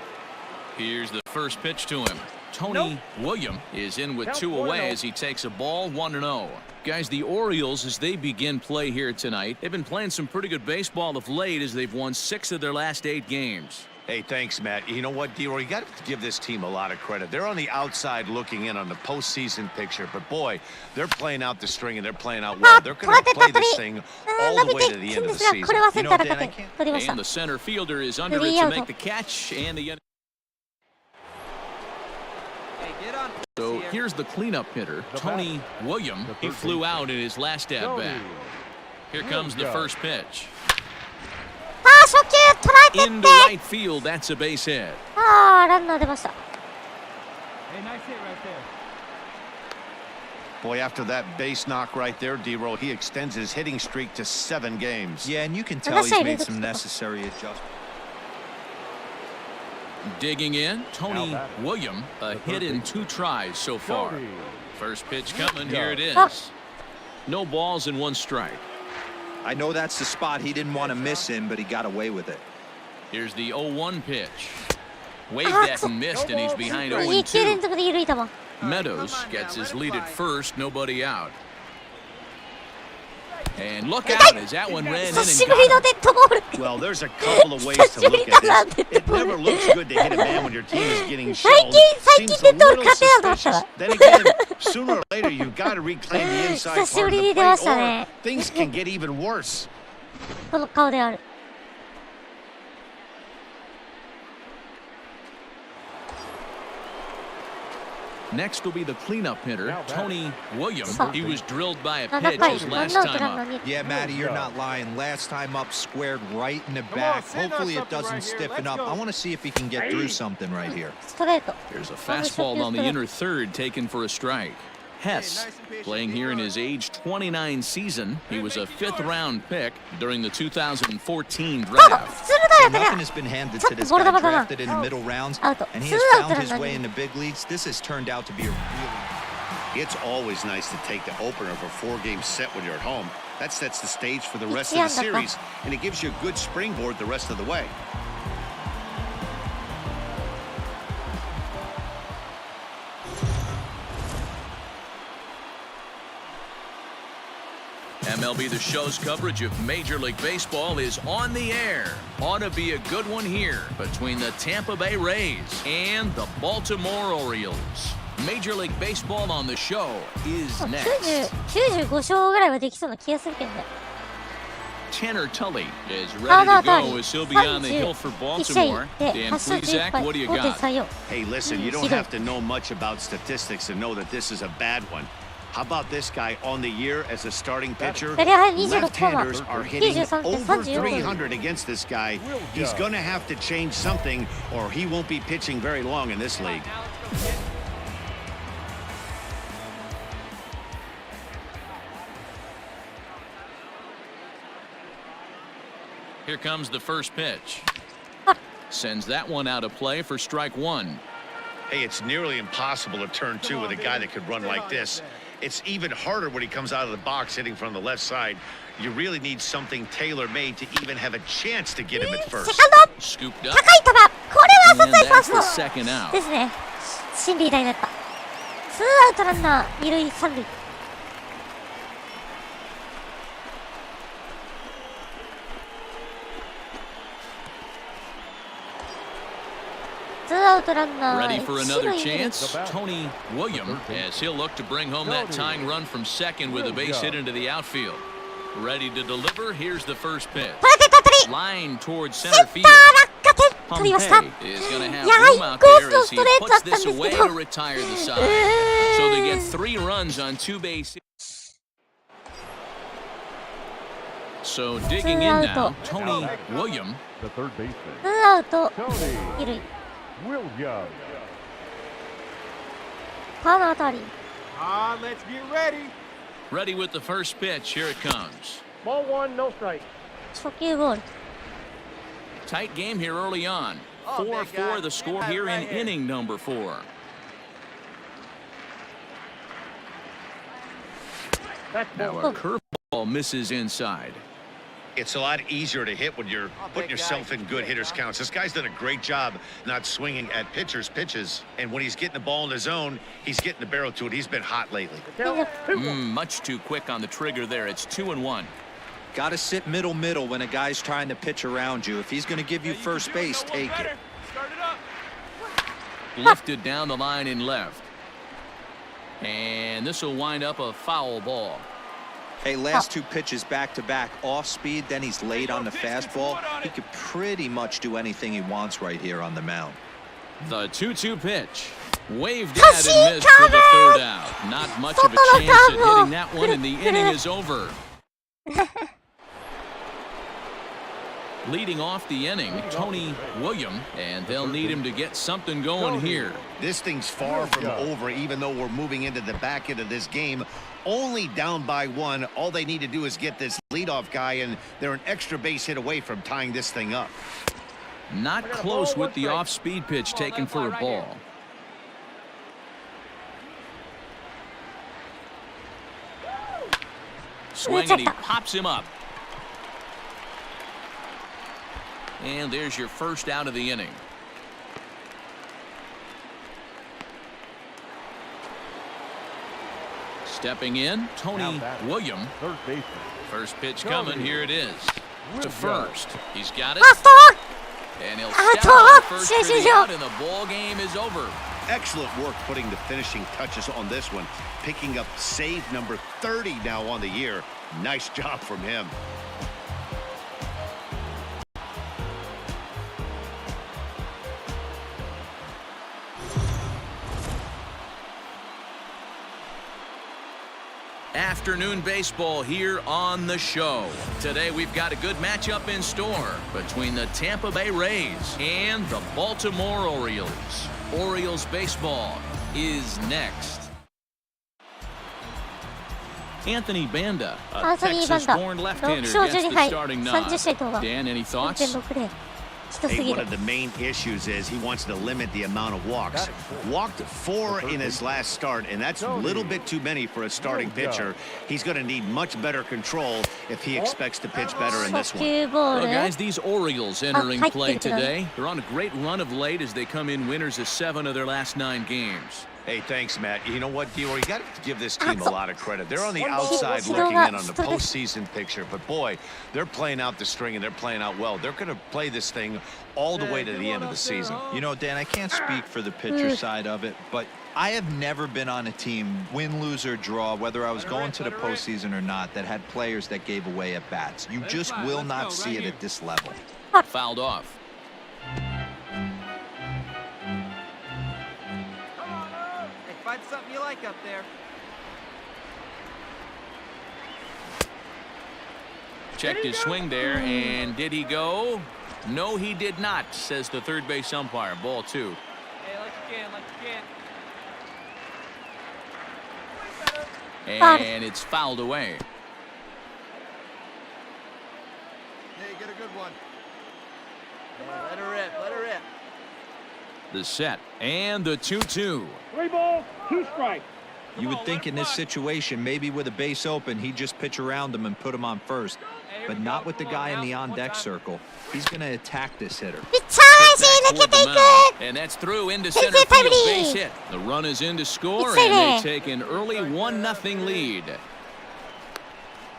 Here's the first pitch to him. Tony William is in with 2 away as he takes a ball 1-0. Guys, the Orioles, as they begin play here tonight, they've been playing some pretty good baseball of late as they've won 6 of their last 8 games. Hey, thanks, Matt. You know what, D-Roy? You got to give this team a lot of credit. They're on the outside looking in on the postseason picture, but boy, they're playing out the string and they're playing out well. They're going to play this thing all the way to the end of the season. You know, Dan, I can't... And the center fielder is under it to make the catch, and the... So here's the cleanup hitter, Tony William. He flew out in his last at-bat. Here comes the first pitch. 初球捉えてって Into right field, that's a base hit. ランナー出ました。 Hey, nice hit right there. Boy, after that base knock right there, D-Roll, he extends his hitting streak to 7 games. Yeah, and you can tell he's made some necessary adjustments. Digging in, Tony William, a hit in 2 tries so far. First pitch coming, here it is. No balls and 1 strike. I know that's the spot he didn't want to miss in, but he got away with it. Here's the 0-1 pitch. Waved that and missed, and he's behind 0-2. Meadows gets his lead at first, nobody out. And look out as that one ran in and got him. Well, there's a couple of ways to look at this. It never looks good to hit a man when your team is getting shelled. Seems a little suspicious. Then again, sooner or later, you've got to reclaim the inside part of the plate, or things can get even worse. この顔である。Next will be the cleanup hitter, Tony William. He was drilled by a pitch his last time up. Yeah, Matty, you're not lying. Last time up, squared right in the back. Hopefully it doesn't stiffen up. I want to see if he can get through something right here. There's a fastball on the inner third taken for a strike. Hess, playing here in his age 29 season. He was a 5th-round pick during the 2014 draft. Nothing has been handed to this guy, drafted in the middle rounds, and he has found his way in the big leagues. This has turned out to be a really... It's always nice to take the opener of a 4-game set when you're at home. That sets the stage for the rest of the series, and it gives you a good springboard the rest of the way. MLB The Show's coverage of Major League Baseball is on the air. Ought to be a good one here between the Tampa Bay Rays and the Baltimore Orioles. Major League Baseball on the show is next. 95勝ぐらいはできそうな気がするけどね。 Tanner Tully is ready to go as he'll be on the hill for Baltimore. Dan Plesac, what do you got? Hey, listen, you don't have to know much about statistics to know that this is a bad one. How about this guy on the year as a starting pitcher? Left-handers are hitting over 300 against this guy. He's going to have to change something, or he won't be pitching very long in this league. Here comes the first pitch. Sends that one out of play for strike 1. Hey, it's nearly impossible to turn 2 with a guy that could run like this. It's even harder when he comes out of the box hitting from the left side. You really need something tailor-made to even have a chance to get him at first. Scooped up. 高い球。これはさすがにファースト second out. ですね。進塁打になった。2アウトランナー2塁3塁。Ready for another chance? Tony William, as he'll look to bring home that tying run from second with a base hit into the outfield. Ready to deliver, here's the first pitch. Line towards center field. Mckay is going to have room out there as he puts this away to retire the side. So they get 3 runs on 2 bases. So digging in now, Tony William. The third baseman. 2アウト2塁。 William. パーの当たり。Let's get ready. Ready with the first pitch. Here it comes. Ball 1, no strike. 初球ボール。 Tight game here early on. 4-4 the score here in inning number 4. Now a curveball misses inside. It's a lot easier to hit when you're putting yourself in good hitters' counts. This guy's done a great job not swinging at pitchers' pitches. And when he's getting the ball in the zone, he's getting the barrel to it. He's been hot lately. Much too quick on the trigger there. It's 2-1. Got to sit middle when a guy's trying to pitch around you. If he's going to give you first base, take it. Lifted down the line in left. And this will wind up a foul ball. Hey, last 2 pitches back-to-back, off speed, then he's late on the fastball. He could pretty much do anything he wants right here on the mound. The 2-2 pitch. Waved at and missed for the 3rd out. Not much of a chance at hitting that one, and the inning is over. Leading off the inning, Tony William, and they'll need him to get something going here. This thing's far from over, even though we're moving into the back end of this game. Only down by one. All they need to do is get this leadoff guy, and they're an extra base hit away from tying this thing up. Not close with the off-speed pitch taken for a ball. Swing, and he pops him up. And there's your first out of the inning. Stepping in, Tony William. First pitch coming. Here it is. To first. He's got it. And he'll step on first for the out, and the ball game is over. Excellent work putting the finishing touches on this one. Picking up save number 30 now on the year. Nice job from him. Afternoon baseball here on the show. Today we've got a good matchup in store between the Tampa Bay Rays and the Baltimore Orioles. Orioles baseball is next. Anthony Banda, a Texas-born left-hander, gets the starting nod. Dan, any thoughts? Hey, one of the main issues is he wants to limit the amount of walks. Walked 4 in his last start, and that's a little bit too many for a starting pitcher. He's going to need much better control if he expects to pitch better in this one. Well, guys, these Orioles entering play today. They're on a great run of late as they come in winners of 7 of their last 9 games. Hey, thanks, Matt. You know what, D-Roy? You got to give this team a lot of credit. They're on the outside looking in on the postseason picture, but boy, they're playing out the string and they're playing out well. They're going to play this thing all the way to the end of the season. You know, Dan, I can't speak for the pitcher side of it, but I have never been on a team, win, lose, or draw, whether I was going to the postseason or not, that had players that gave away at bats. You just will not see it at this level. Fouled off. Find something you like up there. Checked his swing there, and did he go? No, he did not, says the third base umpire. Ball 2. Hey, like you can. And it's fouled away. Hey, get a good one. Let her rip, let her rip. The set and the 2-2. 3 balls, 2 strikes. You would think in this situation, maybe with a base open, he'd just pitch around him and put him on first. But not with the guy in the on-deck circle. He's going to attack this hitter. And that's through into center field, base hit. The run is in to score, and they take an early 1-0 lead.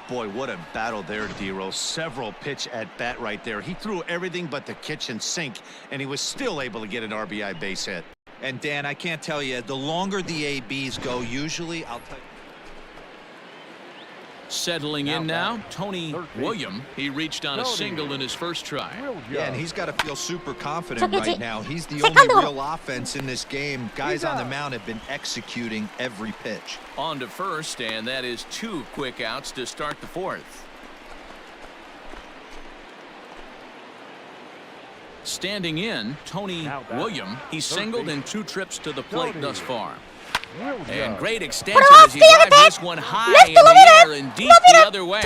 Boy, what a battle there, D-Roy. Several pitch at bat right there. He threw everything but the kitchen sink, and he was still able to get an RBI base hit. And Dan, I can't tell you, the longer the ABs go, usually, I'll tell you. Settling in now, Tony William. He reached on a single in his first try. Yeah, and he's got to feel super confident right now. He's the only real offense in this game. Guys on the mound have been executing every pitch. On to first, and that is 2 quick outs to start the 4th. Standing in, Tony William. He's singled in 2 trips to the plate thus far. And great extension as he drives this one high in the air and deep the other way.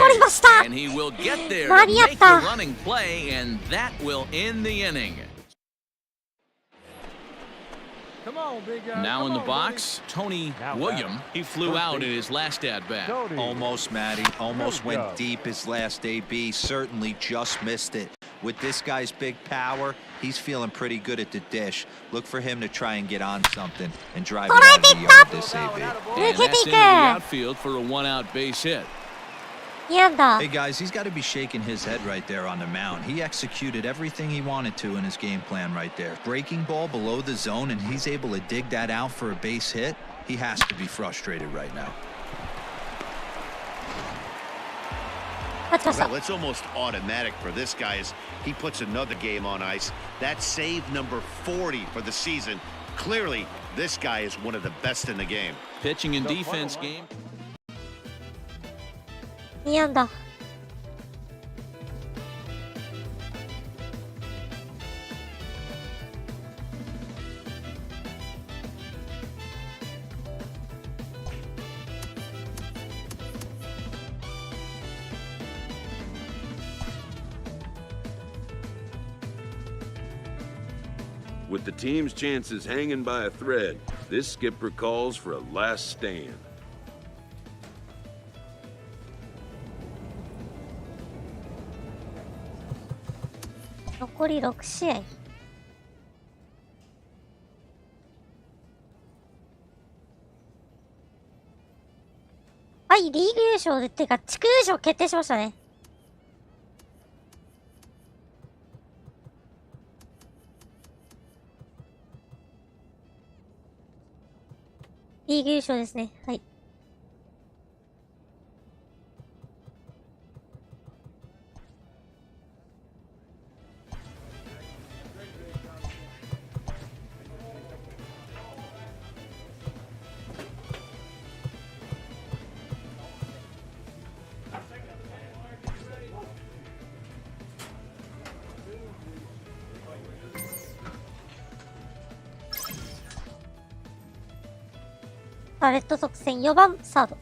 And he will get there to make the running play, and that will end the inning. Come on, big guy. Now in the box, Tony William. He flew out in his last at-bat. Almost, Matty. Almost went deep his last AB. Certainly just missed it. With this guy's big power, he's feeling pretty good at the dish. Look for him to try and get on something and drive it out of the yard this AB. And that's into the outfield for a 1-out base hit. Hey, guys, he's got to be shaking his head right there on the mound. He executed everything he wanted to in his game plan right there. Breaking ball below the zone, and he's able to dig that out for a base hit. He has to be frustrated right now. Well, it's almost automatic for this guy as he puts another game on ice. That's save number 40 for the season. Clearly, this guy is one of the best in the game. Pitching and defense game. 2安打。With the team's chances hanging by a thread, this skipper calls for a last stand. 残り6試合。はい、リーグ優勝で、てか、地区優勝決定しましたね。リーグ優勝ですね。はい。レッドソックス戦4番サード。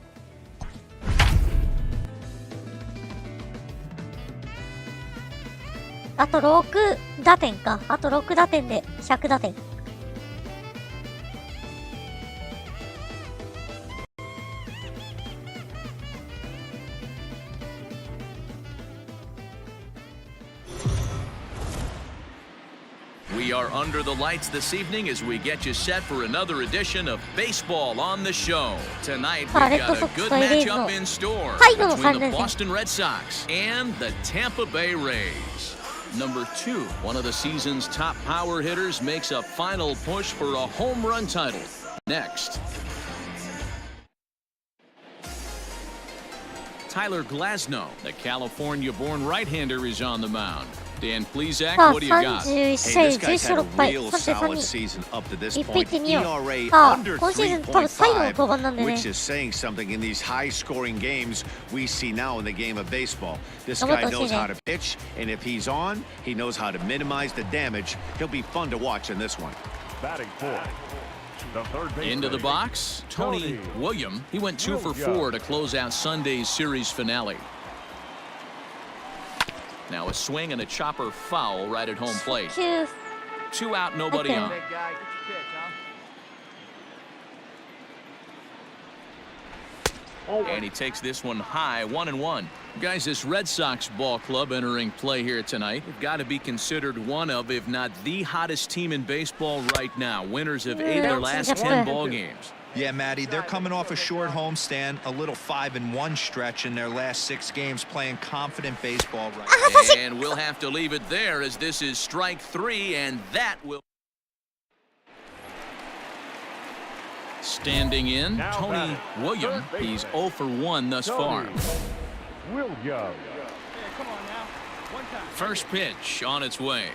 あと6打点か。あと6打点で100打点。We are under the lights this evening as we get you set for another edition of Baseball on the Show. Tonight, we've got a good matchup in store between the Boston Red Sox and the Tampa Bay Rays. Number 2, one of the season's top power hitters, makes a final push for a home run title. Next. Tyler Glasnow, the California-born right-hander, is on the mound. Dan Plesac, what do you got? Hey, this guy's had a real solid season up to this point. ERA under 3.5, which is saying something in these high-scoring games we see now in the game of baseball. This guy knows how to pitch, and if he's on, he knows how to minimize the damage. He'll be fun to watch in this one. Batting fourth. Into the box, Tony William. He went 2 for 4 to close out Sunday's series finale. Now a swing and a chopper foul right at home plate. 2 out, nobody on. And he takes this one high, 1-1. Guys, this Red Sox ball club entering play here tonight have got to be considered one of, if not the hottest team in baseball right now. Winners of 8 of their last 10 ball games. Yeah, Matty, they're coming off a short homestand, a little 5-1 stretch in their last 6 games, playing confident baseball right now. And we'll have to leave it there as this is strike 3, and that will... Standing in, Tony William. He's 0 for 1 thus far. First pitch on its way.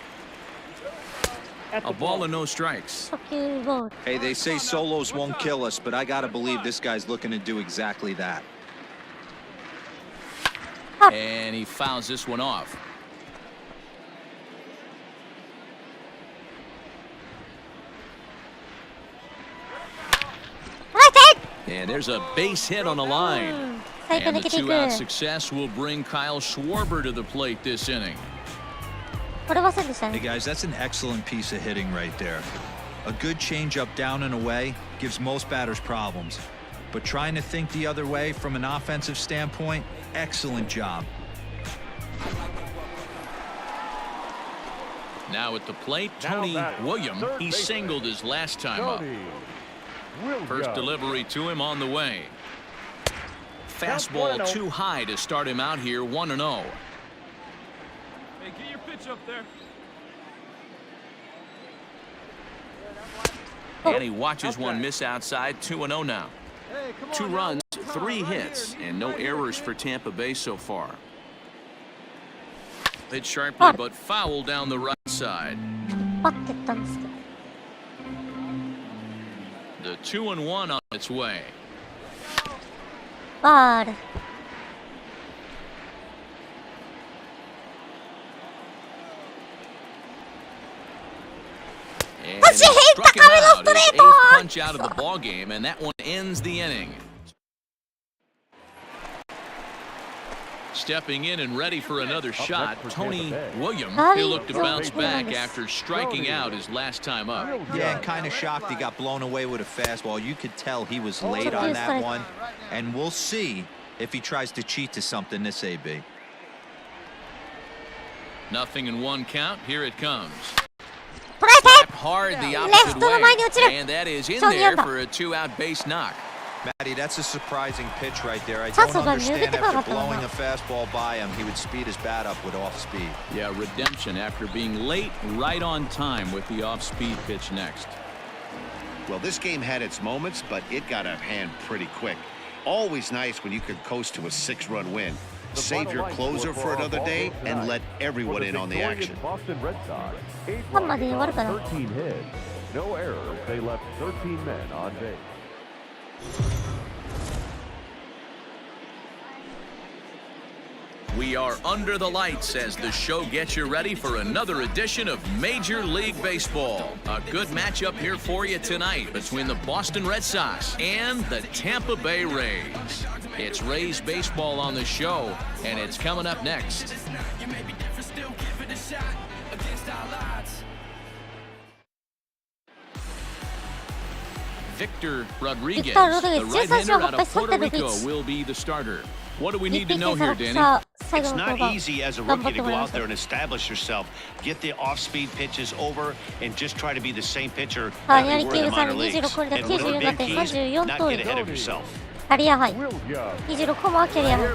A ball and no strikes. Hey, they say solos won't kill us, but I gotta believe this guy's looking to do exactly that. And he fouls this one off. And there's a base hit on the line. And the 2-out success will bring Kyle Schwarber to the plate this inning. Hey guys, that's an excellent piece of hitting right there. A good changeup down and away gives most batters problems. But trying to think the other way from an offensive standpoint, excellent job. Now at the plate, Tony William. He singled his last time up. First delivery to him on the way. Fastball too high to start him out here, 1-0. Hey, get your pitch up there. And he watches one miss outside, 2-0 now. 2 runs, 3 hits, and no errors for Tampa Bay so far. Hit sharply, but foul down the right side. The 2-1 on its way. Bad. And he struck him out, his 8th punch out of the ball game, and that one ends the inning. Stepping in and ready for another shot, Tony Williams. He'll look to bounce back after striking out his last time up. Yeah, kind of shocked he got blown away with a fastball. You could tell he was late on that one. And we'll see if he tries to cheat to something this AB. Nothing in one count. Here it comes. 捉えて Hard the レ opposite フトの前に落ちる way. And that is in ショーにや there った for a two-out base knock. Matty, that's a surprising pitch right there. I チャン don't スが巡って understand こなか after ったの blowing な a fastball by him, he would speed his bat up with off speed. Yeah, redemption after being late, right on time with the off-speed pitch next. Well, this game had its moments, but it got out of hand pretty quick. Always nice when you could coast to a 6-run win. Save your closer for another day and let everyone in on the action. Boston Red Sox, 3まで終わるかな 13 hits, no errors. They left 13 men on base. We are under the lights as the show gets you ready for another edition of Major League Baseball. A good matchup here for you tonight between the Boston Red Sox and the Tampa Bay Rays. It's Rays baseball on the show, and it's coming up next. Victor Rodriguez, the right-hander out of Puerto Rico, will be the starter. What do we need to know here, Danny? It's not easy as a rookie to go out there and establish yourself, get the off-speed pitches over, and just try to be the same pitcher that you were in the minor leagues. And one of the big keys, not get ahead of yourself. キャリアハイ26個もキャリアハイ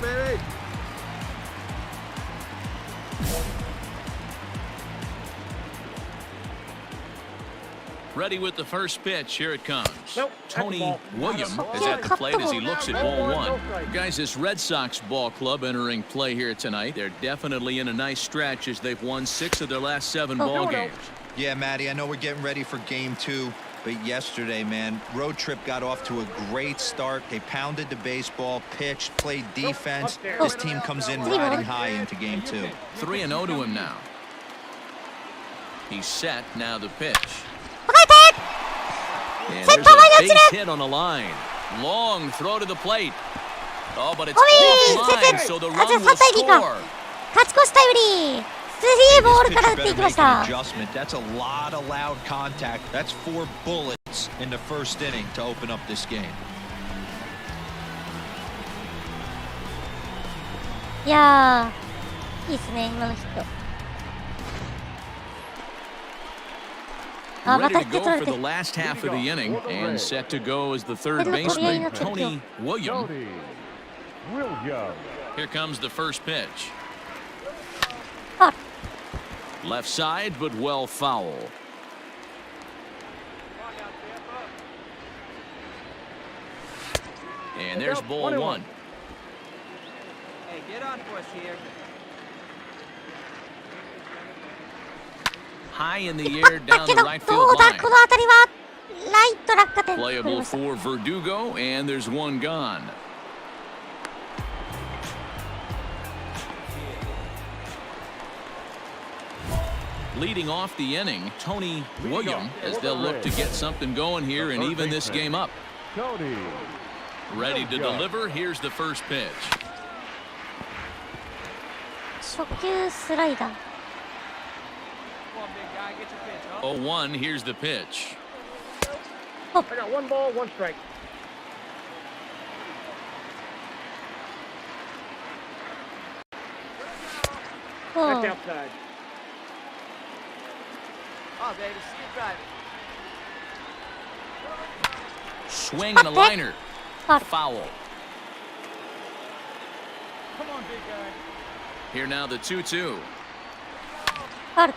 Ready with the first pitch. Here it comes. Nope, Tony Williams is at the plate as he looks at ball one. Guys, this Red Sox ball club entering play here tonight. They're definitely in a nice stretch as they've won 6 of their last 7 ball games. Yeah, Matty, I know we're getting ready for game 2, but yesterday, man, road trip got off to a great start. They pounded the baseball, pitched, played defense. This team comes in riding high into game 2. 3-0 to him now. He's set. Now the pitch. And there's a base hit on the line. Long throw to the plate. Oh, but it's offline, so the run will score. 勝ち越しタイムリー3ボールから打っていきました That's a lot of loud contact. That's 4 bullets in the first inning to open up this game. いやーいいですね今のヒット Ready to go for the last half of the inning and set to go as the third baseman, Tony Williams. Here comes the first pitch. Left side, but well foul. And there's ball 1. Hey, get on for us here. High in the air down the right どう field だ line. この辺りはライト落下点 Playable for Verdugo, and there's one gone. Leading off the inning, Tony Williams, as they'll look to get something going here and even this game up. Ready to deliver. Here's the first pitch. 初球スライダー Come on, big guy, get your pitch, huh? 0-1. Here's the pitch. I got 1 ball, 1 strike. That's outside. Oh, baby, see you driving. Swing and a liner. Foul. Come on, big guy. Here now the 2-2. ファウル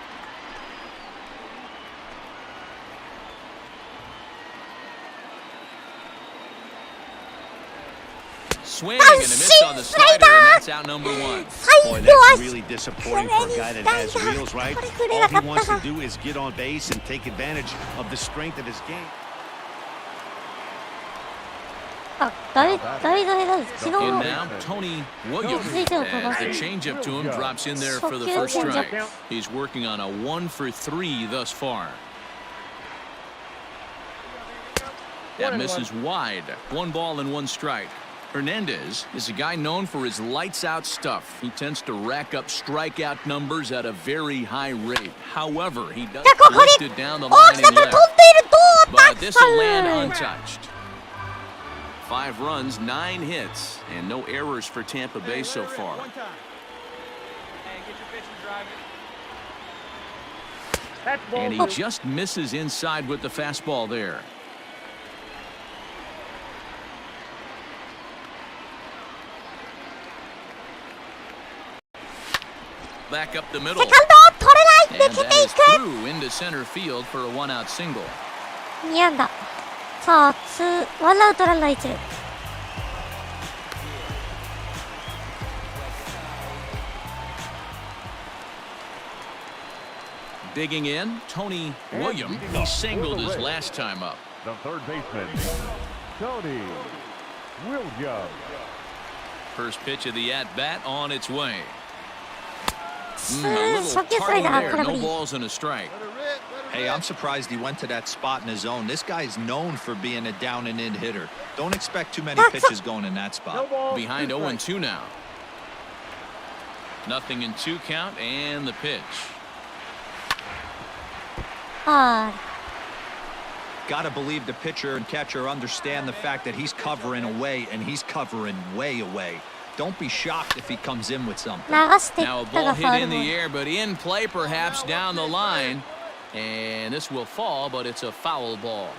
Swing and a miss on the slider, and that's out number 1. Boy, that's really disappointing for a guy that has wheels, right? All he wants to do is get on base and take advantage of the strength of his game. あ、誰だよ昨日 And now Tony Williams, as the changeup to him drops in there for the first strike. He's working on a 1 for 3 thus far. That misses wide. 1 ball and 1 strike. Hernandez is a guy known for his lights-out stuff. He tends to rack up strikeout numbers at a very high rate. However, he does lift it down the line and left. But this will land untouched. 5 runs, 9 hits, and no errors for Tampa Bay so far. And he just misses inside with the fastball there. Back up the middle. And that is through into center field for a 1-out single. 2安打。さあ、1アウトランナー1塁。Digging in, Tony Williams. He singled his last time up. The third baseman, Tony Williams. First pitch of the at-bat on its way. No balls and a strike. Hey, I'm surprised he went to that spot in his zone. This guy's known for being a down and in hitter. Don't expect too many pitches going in that spot. Behind 0-2 now. Nothing in 2 count and the pitch. Gotta believe the pitcher and catcher understand the fact that he's covering away and he's covering way away. Don't be shocked if he comes in with something. Now a ball hit in the air, but in play perhaps down the line. And this will fall, but it's a foul ball.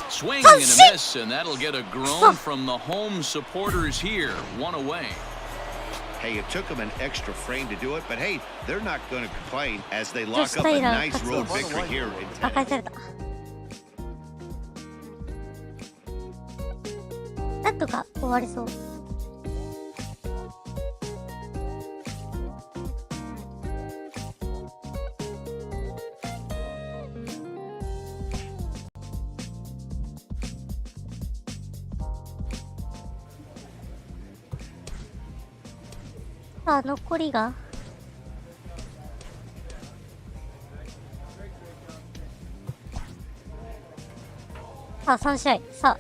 Swing and a miss, and that'll get a groan from the home supporters here. 1 away. Hey, it took them an extra frame to do it, but hey, they're not going to complain as they lock up a nice road victory here in Tampa. なんとか終わりそう。さあ、残りがさあ、3試合。さあ。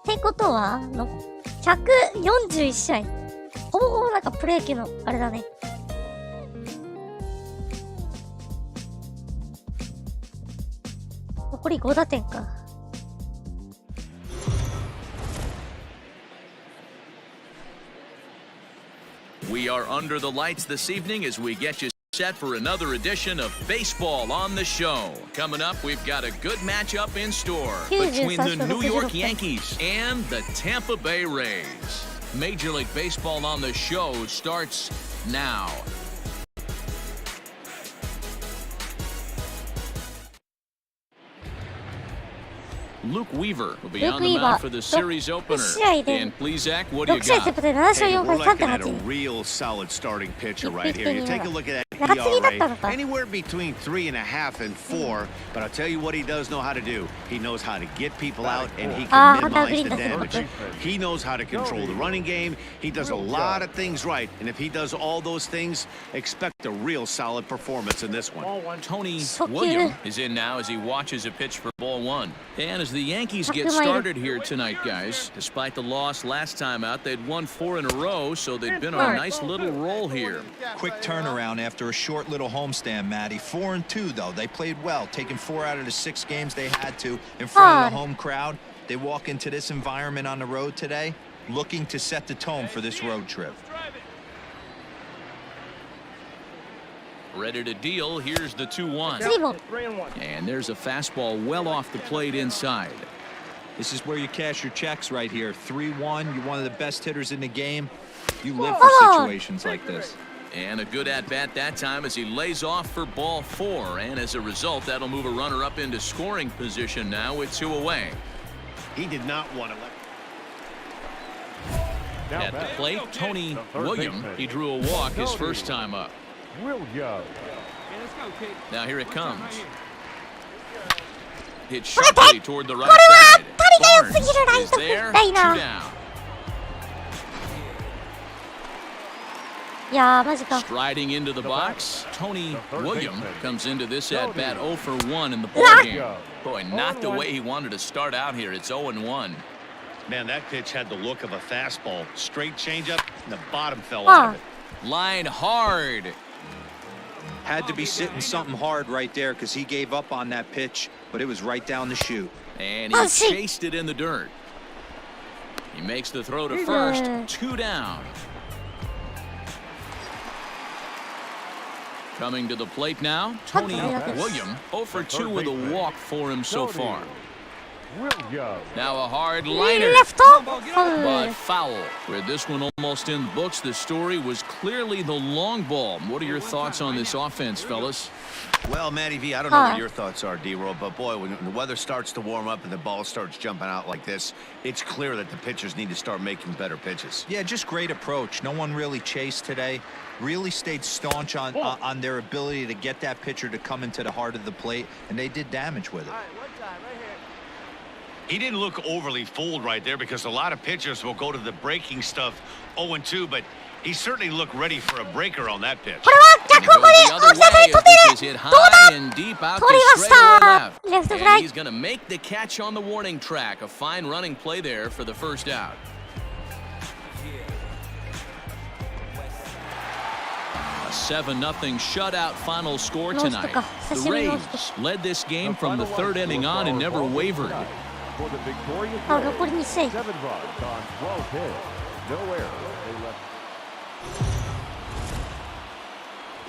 ってことは、141試合。ほぼほぼなんかプロ野球のあれだね。残り5打点か。We are under the lights this evening as we get you set for another edition of Baseball on the Show. Coming up, we've got a good matchup in store between the New York Yankees and the Tampa Bay Rays. Major League Baseball on the Show starts now. Luke Weaver will be on the mound for the series opener. And please, Zach, what do you got? Hey, we're looking at a real solid starting pitcher right here. You take a look at that ERA, anywhere between 3.5 and 4. But I'll tell you what he does know how to do. He knows how to get people out, and he can minimize the damage. He knows how to control the running game. He does a lot of things right, and if he does all those things, expect a real solid performance in this one. Tony Williams is in now as he watches a pitch for ball 1. And as the Yankees get started here tonight, guys, despite the loss last time out, they'd won 4 in a row, so they've been on a nice little roll here. Quick turnaround after a short little homestand, Matty. 4-2, though. They played well, taking 4 out of the 6 games they had to in front of the home crowd. They walk into this environment on the road today, looking to set the tone for this road trip. Ready to deal. Here's the 2-1. And there's a fastball well off the plate inside. This is where you cash your checks right here. 3-1. You're one of the best hitters in the game. You live for situations like this. And a good at-bat that time as he lays off for ball 4. And as a result, that'll move a runner up into scoring position now with 2 away. He did not want to let... At the plate, Tony William. He drew a walk his first time up. Now here it comes. Hit sharply toward the right side. Barnes is there. いやー、マジか。 Striding into the box, Tony William comes into this at bat 0 for 1 in the ballgame. Boy, not the way he wanted to start out here. It's 0-1. Man, that pitch had the look of a fastball. Straight changeup, and the bottom fell out of it. Line hard. Had to be sitting something hard right there because he gave up on that pitch, but it was right down the chute. And he chased it in the dirt. He makes the throw to first, 2 down. Coming to the plate now, Tony William, 0 for 2 with a walk for him so far. Now a hard liner, but foul. With this one almost in the books, the story was clearly the long ball. What are your thoughts on this offense, fellas? Well, Matty V, I don't know what your thoughts are, D-Roll, but boy, when the weather starts to warm up and the ball starts jumping out like this, it's clear that the pitchers need to start making better pitches. Yeah, just great approach. No one really chased today. Really stayed staunch on their ability to get that pitcher to come into the heart of the plate, and they did damage with it. He didn't look overly fooled right there because a lot of pitchers will go to the breaking stuff 0-2, but he certainly looked ready for a breaker on that pitch. これは逆方向に落ちたね、飛びどうだ取りました。レフトフライ。 He's going to make the catch on the warning track. A fine running play there for the first out. A 7-0 shutout final score tonight. The Rays led this game from the third inning on and never wavered. For the victorious 残り2 Rays, 試合。 7 runs on 12 hits, no errors. They left.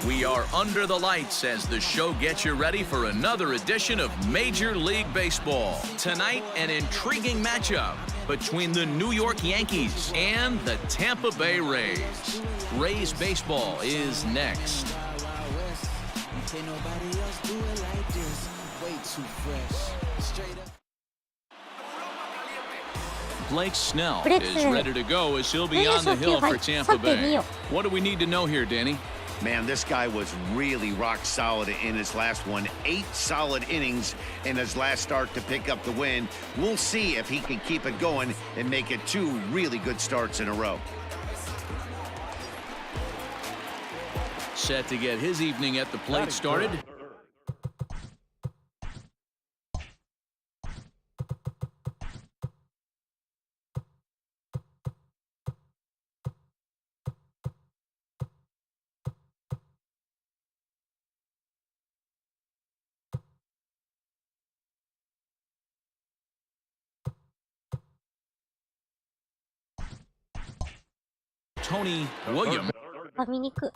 We are under the lights as the show gets you ready for another edition of Major League Baseball. Tonight, an intriguing matchup between the New York Yankees and the Tampa Bay Rays. Rays baseball is next. Blake Snell is ready to go as he'll be on the hill for Tampa Bay. What do we need to know here, Danny? Man, this guy was really rock solid in his last one. 8 solid innings in his last start to pick up the win. We'll see if he can keep it going and make it 2 really good starts in a row. Set to get his evening at the plate started. Tony William. あ、見に行く。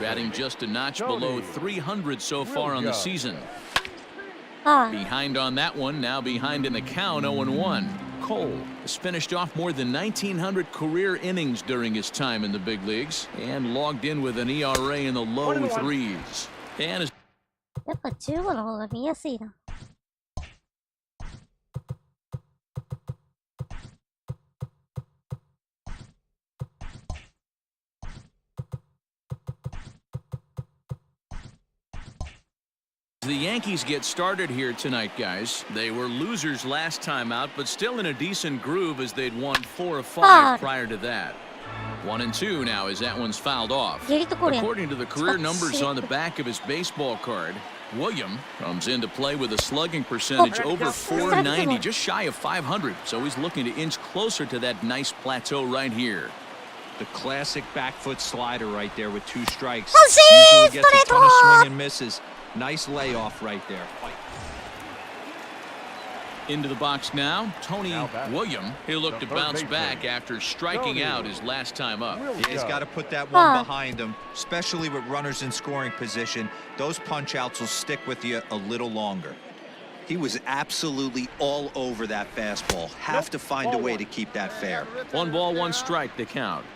Batting just a notch below 300 so far on the season. Behind on that one, now behind in the count, 0-1. Cole has finished off more than 1,900 career innings during his time in the big leagues and logged in with an ERA in the low 3s. And is やっぱ15の方が見やすいな。The Yankees get started here tonight, guys. They were losers last time out, but still in a decent groove as they'd won 4 of 5 prior to that. 1-2 now as that one's fouled off. According to the career numbers on the back of his baseball card, William comes into play with a slugging percentage over 490, just shy of 500. So he's looking to inch closer to that nice plateau right here. The classic back foot slider right there with 2 strikes. Usually gets a ton of swing and misses. Nice layoff right there. Into the box now, Tony William. He'll look to bounce back after striking out his last time up. He's got to put that one behind him, especially with runners in scoring position. Those punch-outs will stick with you a little longer. He was absolutely all over that fastball. Have to find a way to keep that fair. 1 ball, 1 strike, the count.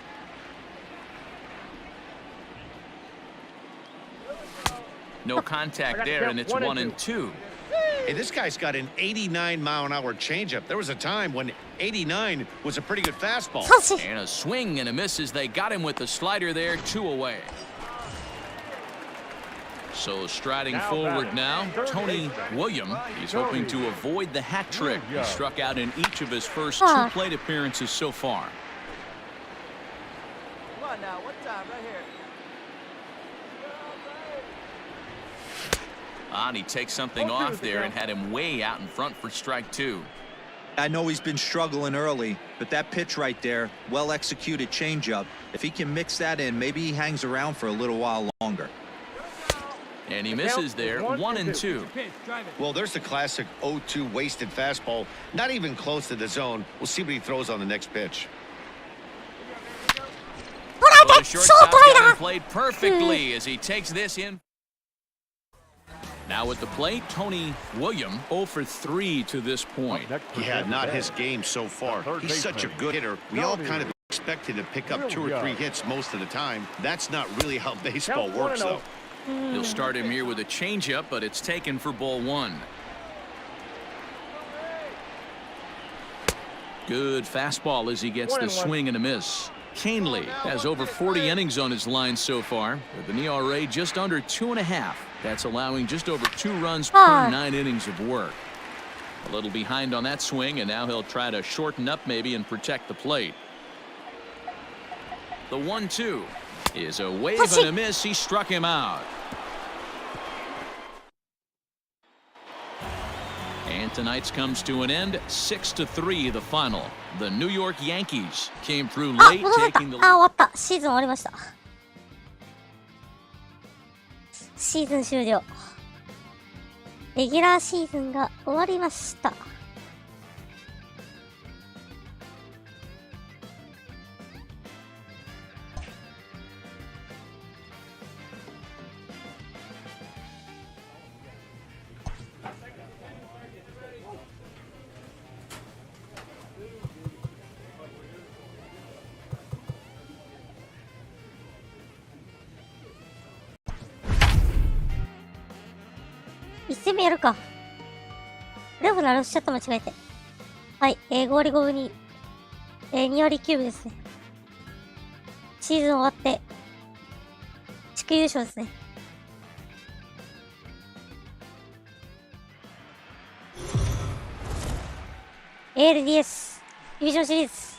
No contact there, and it's 1-2. Hey, this guy's got an 89-mile-an-hour changeup. There was a time when 89 was a pretty good fastball. And a swing and a miss as they got him with the slider there, 2 away. So striding forward now, Tony William. He's hoping to avoid the hat trick. He struck out in each of his first 2 plate appearances so far. Come on now, one time right here. And he takes something off there and had him way out in front for strike 2. I know he's been struggling early, but that pitch right there, well-executed changeup. If he can mix that in, maybe he hangs around for a little while longer. And he misses there, 1-2. Well, there's the classic 0-2 wasted fastball. Not even close to the zone. We'll see what he throws on the next pitch. The shortstop got him played perfectly as he takes this in. Now at the plate, Tony William, 0 for 3 to this point. Yeah, not his game so far. He's such a good hitter. We all kind of expect him to pick up 2 or 3 hits most of the time. That's not really how baseball works, though. He'll start him here with a changeup, but it's taken for ball 1. Good fastball as he gets the swing and a miss. Canely has over 40 innings on his line so far, with an ERA just under 2.5. That's allowing just over 2 runs per 9 innings of work. A little behind on that swing, and now he'll try to shorten up maybe and protect the plate. The 1-2 is a wave and a miss. He struck him out. And tonight's comes to an end, 6-3 the final. The New York Yankees came through late, taking the lead. 終わった。シーズン終わりました。シーズン終了。レギュラーシーズンが終わりました。1戦目やるか。レフのあれ押しちゃった、間違えて。はい、5割5分に、2割9分ですね。シーズン終わって、地区優勝ですね。ALDS、ディビジョンシリーズ。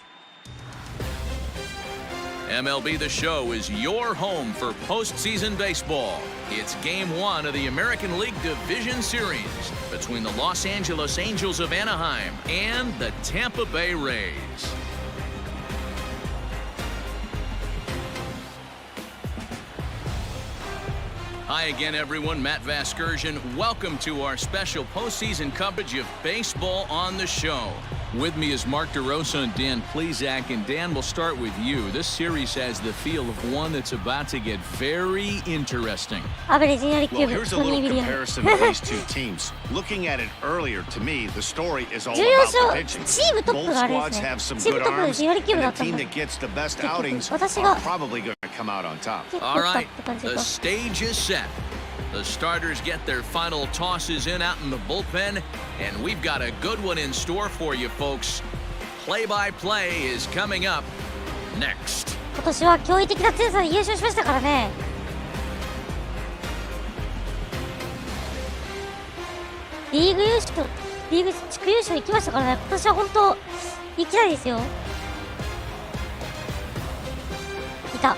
MLB The Show is your home for postseason baseball. It's Game 1 of the American League Division Series between the Los Angeles Angels of Anaheim and the Tampa Bay Rays. Hi again, everyone. Matt Vasgersian. Welcome to our special postseason coverage of baseball on the show. With me is Mark DeRosa and Dan Plesac. And Dan, we'll start with you. This series has the feel of one that's about to get very interesting. Well, here's a little comparison of these 2 teams. Looking at it earlier, to me, the story is all about the pitching. Both squads have some good arms, and the team that gets the best outings are probably going to come out on top. All right, the stage is set. The starters get their final tosses in out in the bullpen, and we've got a good one in store for you, folks. Play-by-play is coming up next. 今年は驚異的な強さで優勝しましたからね。リーグ優勝、リーグ地区優勝行きましたからね。今年は本当行きたいですよ。いた。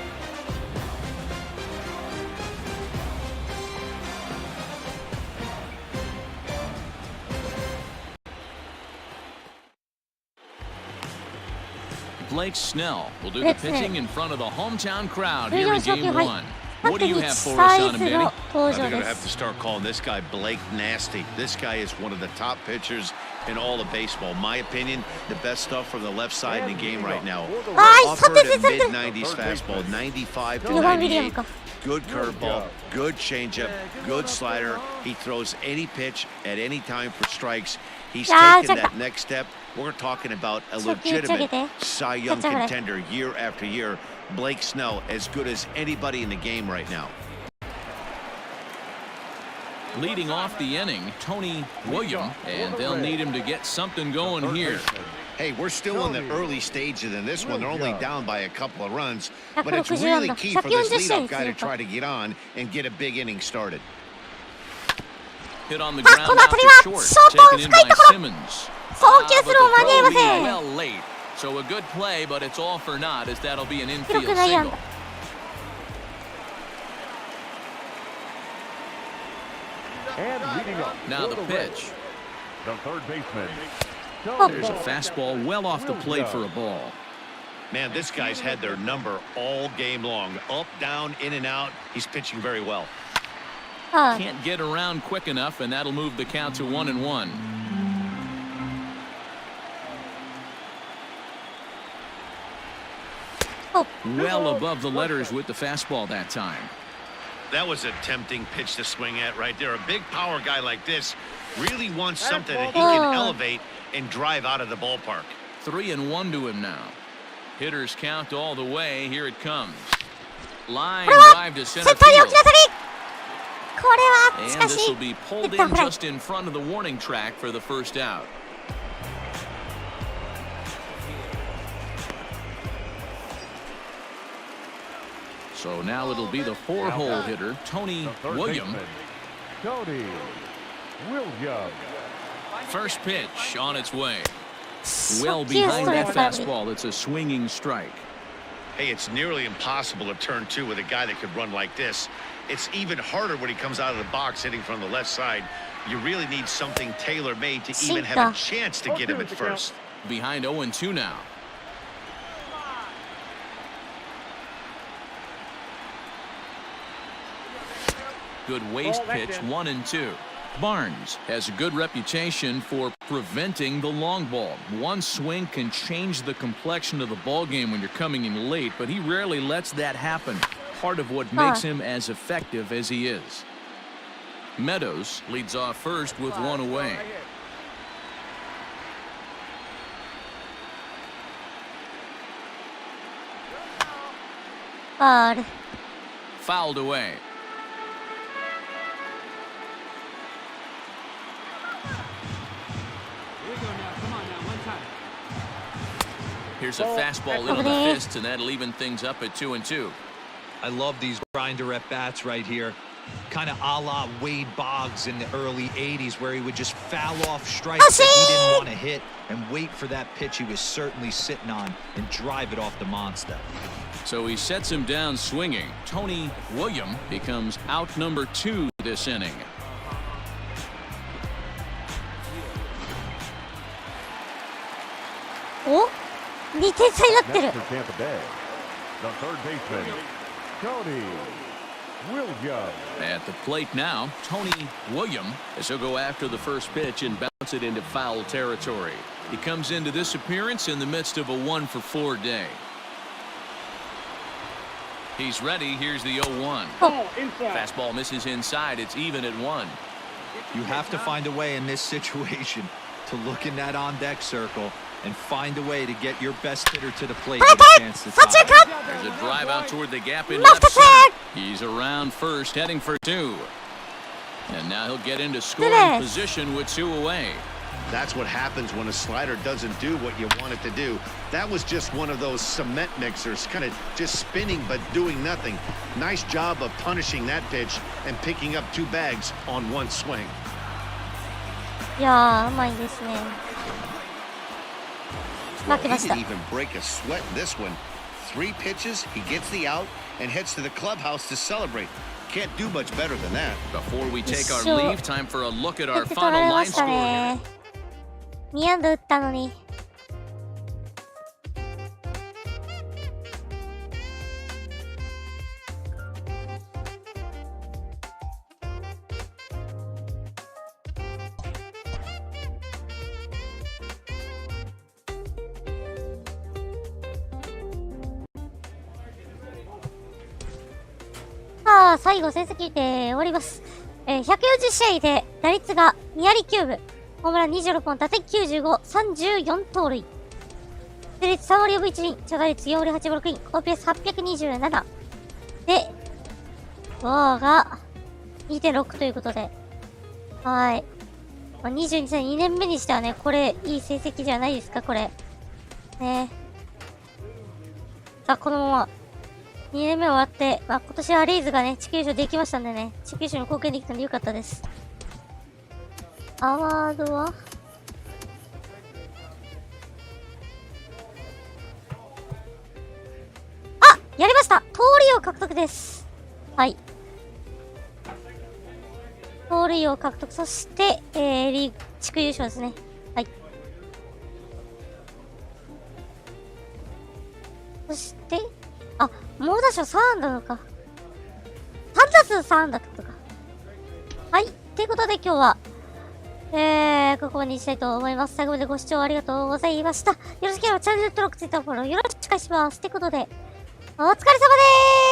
Blake Snell will do the pitching in front of the hometown crowd here in Game 1. What do you have for us on him, Danny? I think I'm going to have to start calling this guy Blake Nasty. This guy is one of the top pitchers in all of baseball. My opinion, the best stuff from the left side in the game right now. あー、 Upper さて to さて。 mid-90s fastball, 95 to 日本ウィリアム 98. か。Good curveball, good changeup, good slider. He throws any pitch at any time for strikes. He's taken that next step. We're talking about a legitimate Cy Young contender year after year. Blake Snell, as good as anybody in the game right now. Leading off the inning, Tony William, and they'll need him to get something going here. Hey, we're still in the early stages in this one. They're only down by a couple of runs, but it's really key for this leadoff guy to try to get on and get a big inning started. Hit on the ground out to short, taken in by Simmons. But the throw leads well late, so a good play, but it's all for naught as that'll be an infield single. And leading up. Now the pitch. The third baseman. There's a fastball well off the plate for a ball. Man, this guy's had their number all game long. Up, down, in and out. He's pitching very well. Can't get around quick enough, and that'll move the count to 1-1. Well above the letters with the fastball that time. That was a tempting pitch to swing at right there. A big power guy like this really wants something that he can elevate and drive out of the ballpark. 3-1 to him now. Hitters count all the way. Here it comes. Line drive to center field. And this will be pulled in just in front of the warning track for the first out. So now it'll be the 4-hole hitter, Tony William. Tony William. First pitch on its way. Well behind that fastball. It's a swinging strike. Hey, it's nearly impossible to turn two with a guy that could run like this. It's even harder when he comes out of the box hitting from the left side. You really need something tailor-made to even have a chance to get him at first. Behind 0-2 now. Good waist pitch, 1-2. Barnes has a good reputation for preventing the long ball. One swing can change the complexion of the ball game when you're coming in late, but he rarely lets that happen. Part of what makes him as effective as he is. Meadows leads off first with one away. Fouled away. Here's a fastball in on the fist, and that'll even things up at 2-2. I love these grinder at bats right here. Kind of a la Wade Boggs in the early 80s, where he would just foul off strikes that he didn't want to hit and wait for that pitch he was certainly sitting on and drive it off the monster. So he sets him down swinging. Tony William becomes out number 2 this inning. Oh? 2点差になってる。 For Tampa Bay, the third baseman, Tony William. At the plate now, Tony William, as he'll go after the first pitch and bounce it into foul territory. He comes into this appearance in the midst of a 1-for-4 day. He's ready. Here's the 0-1. Fastball misses inside. It's even at 1. You have to find a way in this situation to look in that on-deck circle and find a way to get your best hitter to the plate with a chance to tie. There's a drive out toward the gap in left center. He's around first, heading for 2. And now he'll get into scoring position with 2 away. That's what happens when a slider doesn't do what you want it to do. That was just one of those cement mixers, kind of just spinning but doing nothing. Nice job of punishing that pitch and picking up 2 bags on 1 swing. いやー、甘いですね。 Well, he didn't even break a sweat in this one. 3 pitches, he gets the out and heads to the clubhouse to celebrate. Can't do much better than that. Before we take our leave, time for a look at our final line score here. 2安打打ったのに。さあ、最後成績見ております。140試合で打率が2割9分、ホームラン26本、打点95、34盗塁。打率3割4分1厘、長打率4割8分6厘、OPS827。で、WAR が 2.6 ということで。はい。まあ、22歳2年目にしてはね、これ、いい成績じゃないですか、これ。ね。さあ、このまま、2年目終わって、まあ、今年はレイズがね、地球優勝できましたんでね、地球優勝に貢献できたんでよかったです。アワードはやりました、盗塁王獲得です。はい。盗塁王獲得、そして、リーグ、地区優勝ですね。はい。そして、あ、猛打賞3安打なのか。3打数3安打ってことか。はい。ということで今日は、ここまでにしたいと思います。最後までご視聴ありがとうございました。よろしければチャンネル登録、ツイッターフォローよろしくお願いします。ということで、お疲れ様でーす。